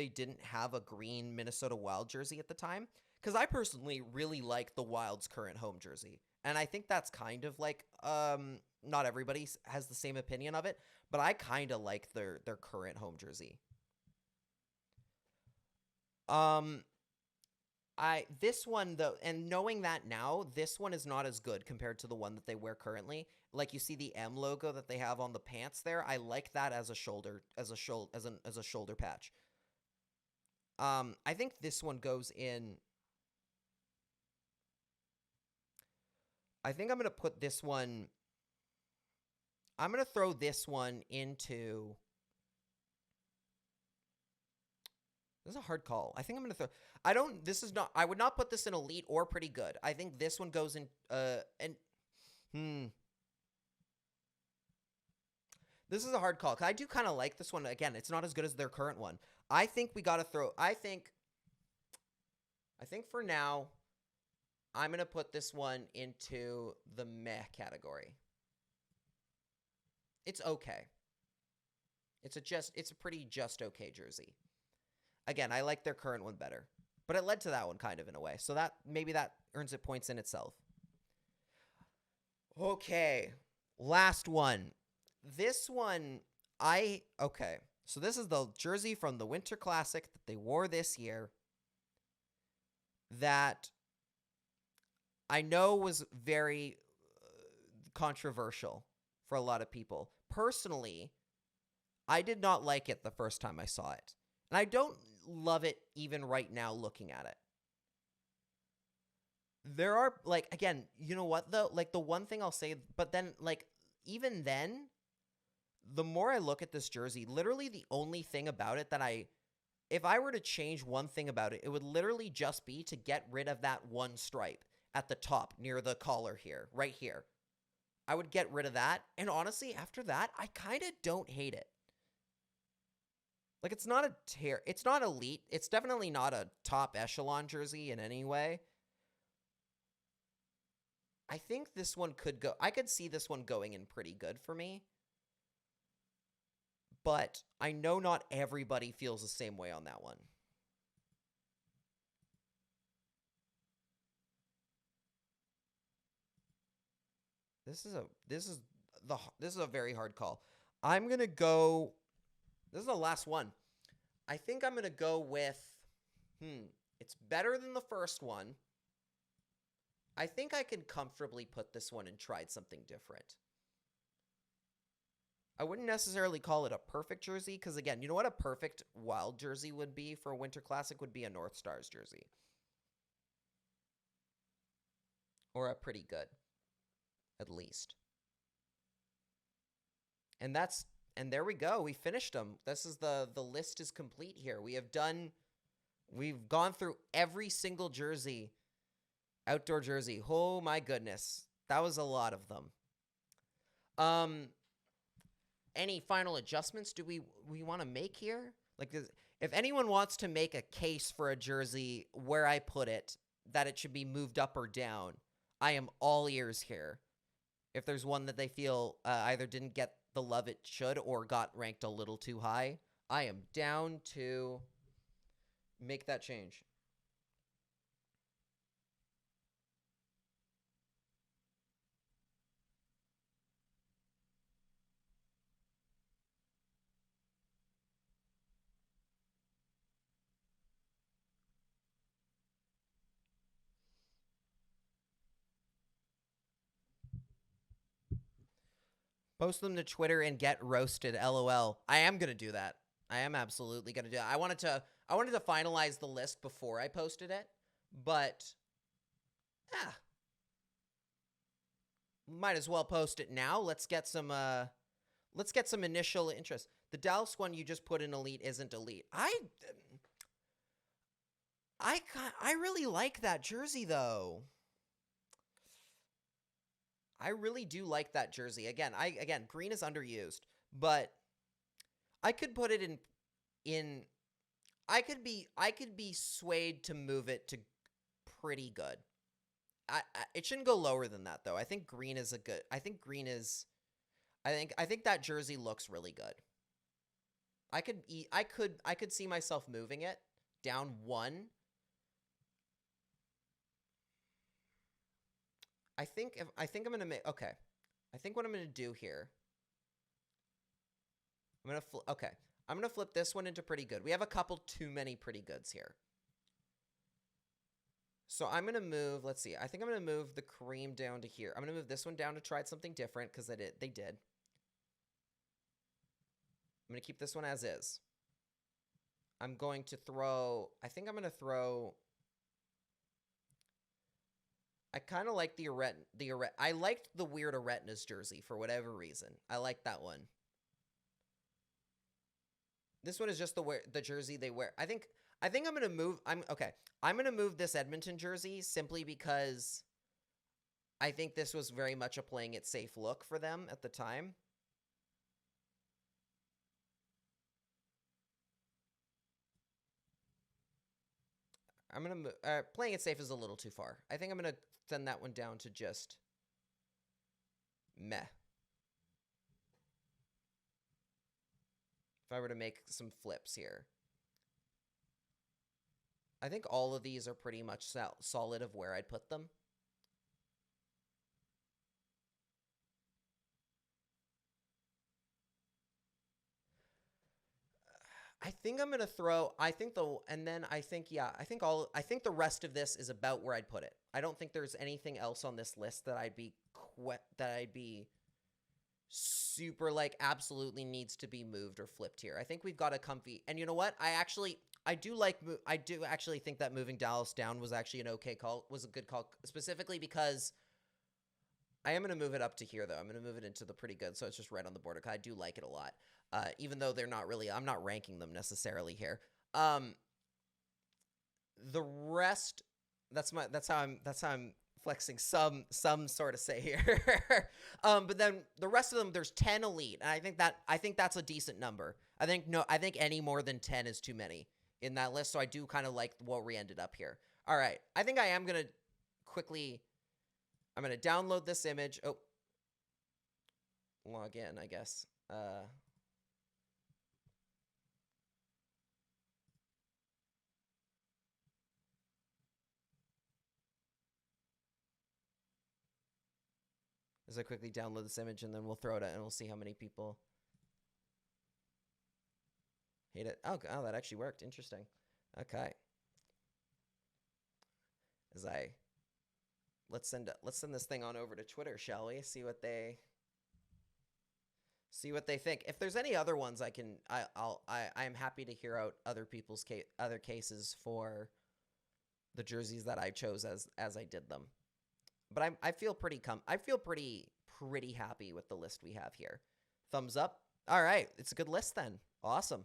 didn't have a green Minnesota Wild jersey at the time, because I personally really like the Wild's current home jersey, and I think that's kind of not everybody has the same opinion of it, but I kind of like their current home jersey. This one though, and knowing that now, this one is not as good compared to the one that they wear currently. Like, you see the M logo that they have on the pants there. I like that as a shoulder patch. I think this one goes in. I think I'm gonna put this one. I'm gonna throw this one into. This is a hard call. I think I'm gonna throw. I would not put this in elite or pretty good. I think this one goes in. This is a hard call, because I do kind of like this one. Again, it's not as good as their current one. I think we got to throw. I think for now, I'm gonna put this one into the meh category. It's okay. It's a pretty just okay jersey. Again, I like their current one better, but it led to that one kind of in a way. So that maybe that earns it points in itself. Okay, last one. This one, okay. So this is the jersey from the Winter Classic that they wore this year that I know was very controversial for a lot of people. Personally, I did not like it the first time I saw it. And I don't love it even right now looking at it. There are, again, you know what, though? The one thing I'll say, but then, even then, the more I look at this jersey, literally the only thing about it that if I were to change one thing about it, it would literally just be to get rid of that one stripe at the top near the collar here, right here. I would get rid of that. And honestly, after that, I kind of don't hate it. It's not it's not elite. It's definitely not a top echelon jersey in any way. I think this one could go. I could see this one going in pretty good for me. But I know not everybody feels the same way on that one. This is a very hard call. I'm going to go. This is the last one. I think I'm going to go with, it's better than the first one. I think I can comfortably put this one and try something different. I wouldn't necessarily call it a perfect jersey, because again, you know what a perfect Wild jersey would be for a Winter Classic would be a North Stars jersey. Or a pretty good, at least. And there we go. We finished them. This is the list is complete here. We've gone through every single jersey, outdoor jersey. Oh my goodness. That was a lot of them. Any final adjustments do we want to make here? If anyone wants to make a case for a jersey where I put it, that it should be moved up or down, I am all ears here. If there's one that they feel either didn't get the love it should or got ranked a little too high, I am down to make that change. Post them to Twitter and get roasted, LOL. I am going to do that. I am absolutely going to do that. I wanted to finalize the list before I posted it, but might as well post it now. Let's get some initial interest. The Dallas one you just put in elite isn't elite. I really like that jersey though. I really do like that jersey. Again, green is underused, but I could put it in I could be swayed to move it to pretty good. It shouldn't go lower than that though. I think green is I think that jersey looks really good. I could see myself moving it down one. I think I'm going to make, okay. I think what I'm going to do here, I'm going to flip this one into pretty good. We have a couple too many pretty goods here. So I'm going to move, let's see. I think I'm going to move the cream down to here. I'm going to move this one down to try something different because they did. I'm going to keep this one as is. I'm going to throw, I think I'm going to throw, I kind of like the I liked the weird Aretnas jersey for whatever reason. I like that one. This one is just the jersey they wear. I think I'm going to move, I'm going to move this Edmonton jersey simply because I think this was very much a playing it safe look for them at the time. I'm going to move, playing it safe is a little too far. I think I'm going to send that one down to just meh. If I were to make some flips here. I think all of these are pretty much solid of where I'd put them. I think I'm going to throw, I think the rest of this is about where I'd put it. I don't think there's anything else on this list that I'd be super like absolutely needs to be moved or flipped here. I think we've got a comfy, and you know what? I do actually think that moving Dallas down was actually an okay call, was a good call, specifically because I am going to move it up to here though. I'm going to move it into the pretty good, so it's just right on the border. I do like it a lot. Even though they're not really, I'm not ranking them necessarily here. The rest, that's how I'm flexing some sort of say here. But then the rest of them, there's 10 elite, and I think that's a decent number. I think any more than 10 is too many in that list. So I do kind of like where we ended up here. All right, I think I am gonna I'm gonna download this image. Oh, log in, I guess. As I quickly download this image, and then we'll throw it out, and we'll see how many people hate it. Oh, that actually worked. Interesting. Okay. Let's send this thing on over to Twitter, shall we? See what they think. If there's any other ones, I am happy to hear out other people's other cases for the jerseys that I chose as I did them. But I feel pretty happy with the list we have here. Thumbs up. All right, it's a good list then. Awesome.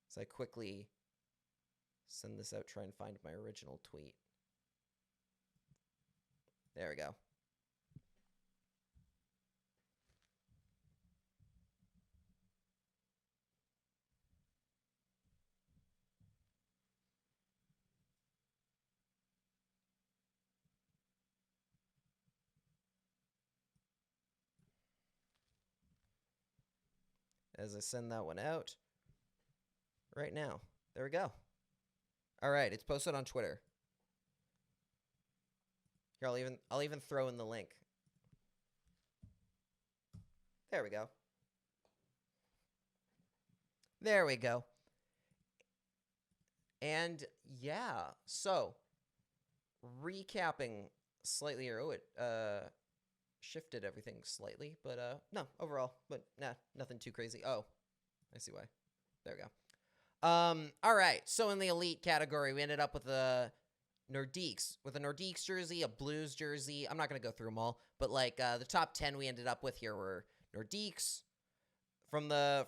So I quickly send this out, try and find my original tweet. There we go. As I send that one out right now. There we go. All right, it's posted on Twitter. Here, I'll even throw in the link. There we go. There we go. And yeah, so recapping slightly here. Oh, it shifted everything slightly, but no, overall, but nah, nothing too crazy. Oh, I see why. There we go. All right. So in the elite category, we ended up with a Nordiques jersey, a Blues jersey. I'm not gonna go through them all, but like the top 10 we ended up with here were Nordiques from the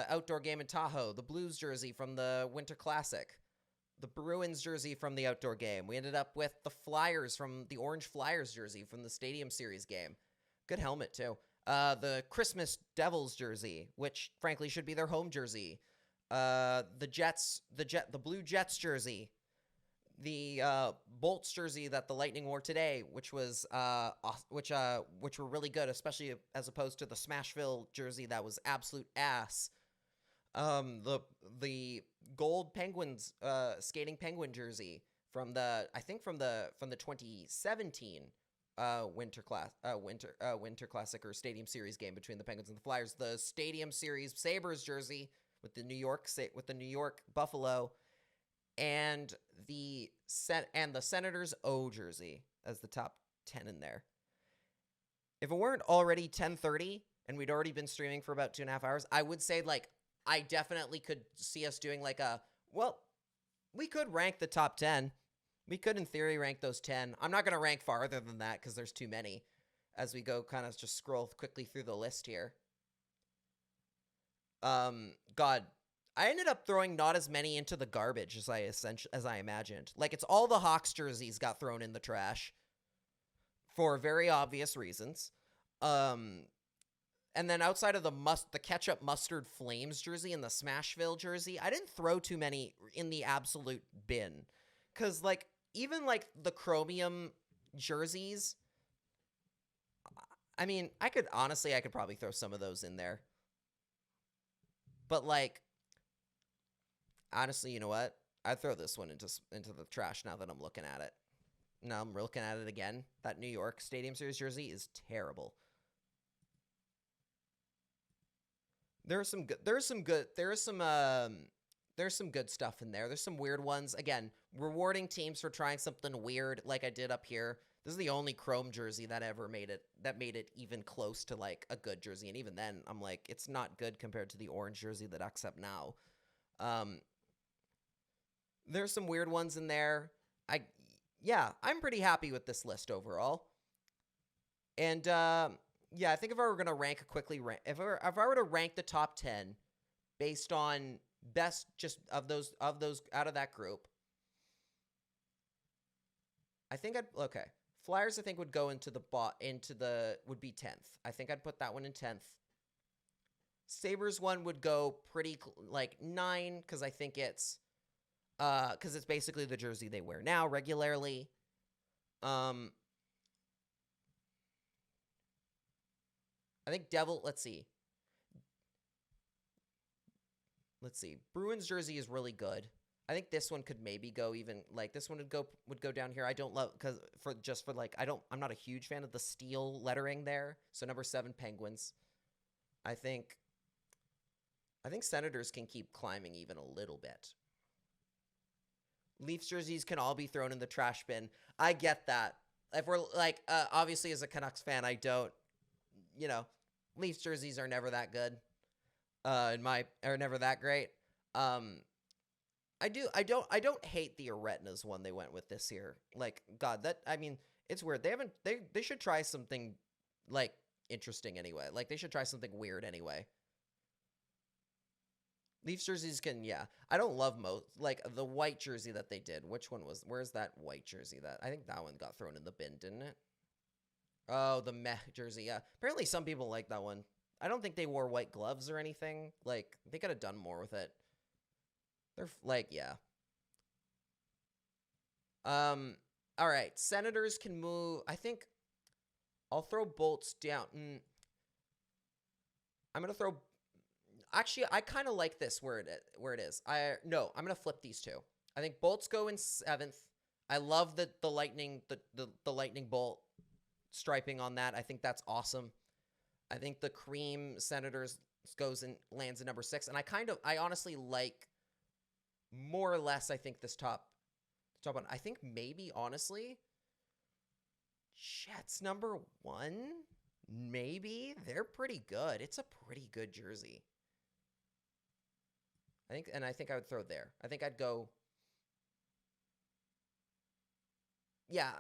outdoor game in Tahoe, the Blues jersey from the Winter Classic, the Bruins jersey from the outdoor game. We ended up with the Flyers from the Orange Flyers jersey from the Stadium Series game. Good helmet too. The Christmas Devils jersey, which frankly should be their home jersey. The Blue Jets jersey. The Bolts jersey that the Lightning wore today, which were really good, especially as opposed to the Smashville jersey that was absolute ass. The gold Penguins skating Penguin jersey from the 2017 Winter Classic or Stadium Series game between the Penguins and the Flyers. The Stadium Series Sabres jersey with the New York Buffalo. And the Senators O jersey as the top 10 in there. If it weren't already 10:30 and we'd already been streaming for about 2.5 hours, I would say like I definitely could see us doing like we could rank the top 10. We could in theory rank those 10. I'm not going to rank farther than that because there's too many as we go kind of just scroll quickly through the list here. God, I ended up throwing not as many into the garbage as I imagined. Like, it's all the Hawks jerseys got thrown in the trash for very obvious reasons. And then outside of the ketchup mustard Flames jersey and the Smashville jersey, I didn't throw too many in the absolute bin. Because, like, even, like, the chromium jerseys, I mean, I could probably throw some of those in there. But, like, honestly, you know what? I'd throw this one into the trash now that I'm looking at it. Now I'm looking at it again. That New York Stadium Series jersey is terrible. There's some good stuff in there. There's some weird ones. Again, rewarding teams for trying something weird like I did up here. This is the only chrome jersey that made it even close to like a good jersey. And even then, I'm like, it's not good compared to the orange jersey that I accept now. There's some weird ones in there. I'm pretty happy with this list overall. And I think if I were going to if I were to rank the top 10 based on best just of those out of that group, I think Flyers I think would go would be 10th. I think I'd put that one in 10th. Sabres one would go pretty like 9 because I think it's basically the jersey they wear now regularly. I think let's see. Bruins jersey is really good. I think this one could maybe go even like this one would go down here. I don't love I'm not a huge fan of the steel lettering there. So number 7 Penguins. I think Senators can keep climbing even a little bit. Leafs jerseys can all be thrown in the trash bin. I get that. If we're like, obviously as a Canucks fan, I don't, Leafs jerseys are never that good. Are never that great. I don't hate the Aretnas one they went with this year. Like, God, it's weird. They should try something like interesting anyway. Like they should try something weird anyway. Leafs jerseys I don't love like the white jersey that they did. Where's that white jersey I think that one got thrown in the bin, didn't it? Oh, the meh jersey. Yeah. Apparently some people like that one. I don't think they wore white gloves or anything. Like they could have done more with it. They're like, yeah. All right. Senators can move. I think I'll throw Bolts down. I'm going to throw. Actually, I kind of like this where it is. I'm going to flip these two. I think Bolts go in 7th. I love the lightning lightning bolt striping on that. I think that's awesome. I think the cream Senators lands in number 6, and I honestly like more or less. I think this top top one. I think maybe, honestly, Jets number 1, maybe. They're pretty good. It's a pretty good jersey. I think I would throw there. I think I'd go, yeah,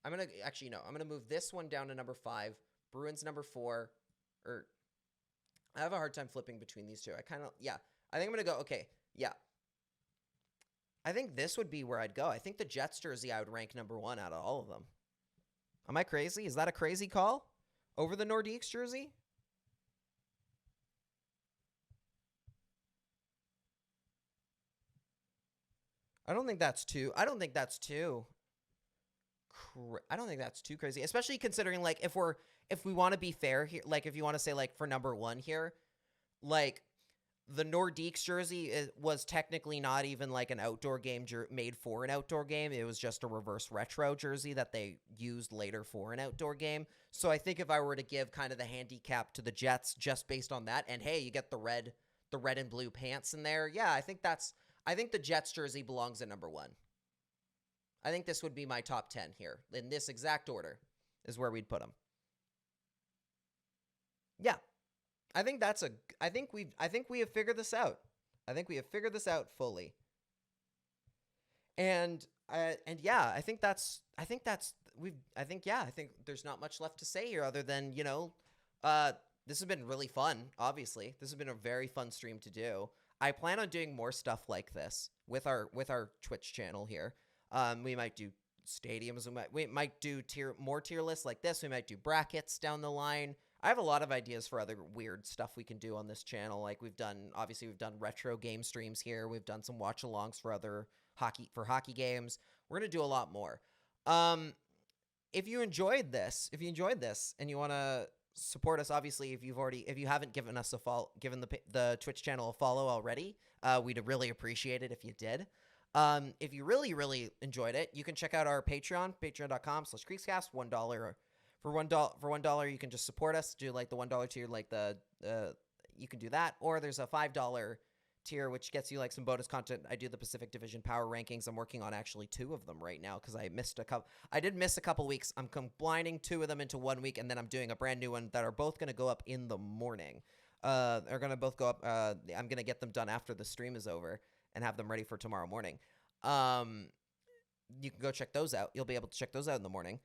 I'm going to, actually, no, I'm going to move this one down to number 5, Bruins number 4, or, I have a hard time flipping between these two. I think I'm going to go, okay, yeah. I think this would be where I'd go. I think the Jets jersey I would rank number 1 out of all of them. Am I crazy? Is that a crazy call? Over the Nordiques jersey? I don't think that's too crazy, especially considering, like, if we want to be fair here, like, if you want to say, like, for number 1 here, like, the Nordiques jersey was technically not even, like, an outdoor game made for an outdoor game. It was just a reverse retro jersey that they used later for an outdoor game. So I think if I were to give kind of the handicap to the Jets just based on that, and hey, you get the red and blue pants in there, yeah, I think the Jets jersey belongs at number 1. I think this would be my top 10 here. In this exact order is where we'd put them. Yeah. I think we have figured this out. I think we have figured this out fully. And yeah, I think there's not much left to say here other than, this has been really fun, obviously. This has been a very fun stream to do. I plan on doing more stuff like this with our Twitch channel here. We might do stadiums. We might do more tier lists like this. We might do brackets down the line. I have a lot of ideas for other weird stuff we can do on this channel. Like we've done retro game streams here. We've done some watch alongs for other hockey games. We're going to do a lot more. If you enjoyed this and you want to support us, obviously, if you haven't given us given the Twitch channel a follow already, we'd really appreciate it if you did. If you really, really enjoyed it, you can check out our Patreon, patreon.com/CreaseCast, $1. For $1, you can just support us, do like the $1 tier, like you can do that, or there's a $5 tier, which gets you like some bonus content. I do the Pacific Division power rankings. I'm working on actually 2 of them right now because I did miss a couple weeks. I'm combining 2 of them into 1 week, and then I'm doing a brand new one that are both going to go up in the morning. They're going to both go up. I'm going to get them done after the stream is over and have them ready for tomorrow morning. You can go check those out. You'll be able to check those out in the morning.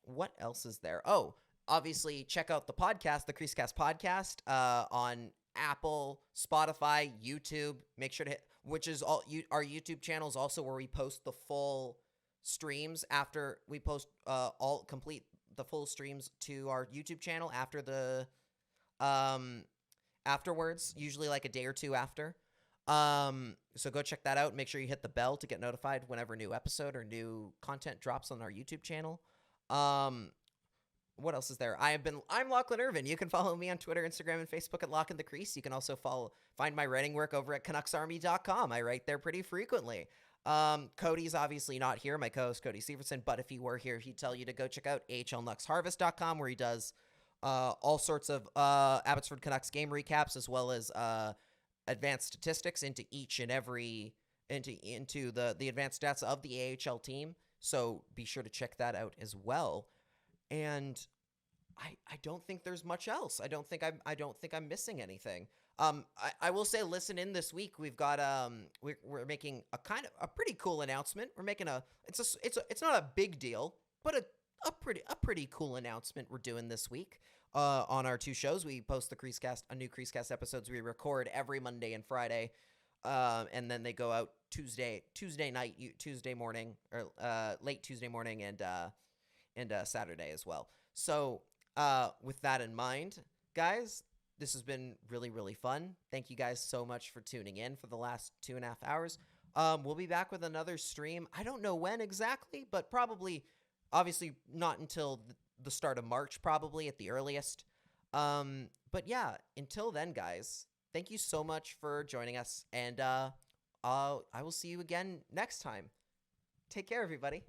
What else is there? Oh, obviously check out the podcast, the CreaseCast podcast, on Apple, Spotify, YouTube. Make sure to hit, which is our YouTube channel is also where we post the full streams after we post complete the full streams to our YouTube channel after the afterwards, usually like a day or 2 after. So go check that out. Make sure you hit the bell to get notified whenever new episode or new content drops on our YouTube channel. What else is there? I'm Lachlan Irvin. You can follow me on Twitter, Instagram, and Facebook at Lock in the Crease. You can also find my writing work over at CanucksArmy.com. I write there pretty frequently. Cody's obviously not here, my co-host Cody Severson, but if he were here, he'd tell you to go check out ahlnucksharvest.com, where he does all sorts of Abbotsford Canucks game recaps, as well as advanced statistics into each and every into the advanced stats of the AHL team. So be sure to check that out as well. And I don't think there's much else. I don't think I'm missing anything. I will say, listen in this week. We've got we're making a pretty cool announcement. We're making it's not a big deal, but a pretty cool announcement we're doing this week. On our 2 shows, we post a new CreaseCast episodes. We record every Monday and Friday, and then they go out Tuesday night, Tuesday morning, or late Tuesday morning, and Saturday as well. So with that in mind, guys, this has been really, really fun. Thank you guys so much for tuning in for the last 2.5 hours. We'll be back with another stream. I don't know when exactly, but probably, obviously not until the start of March, probably at the earliest. But yeah, until then, guys, thank you so much for joining us, and I will see you again next time. Take care, everybody.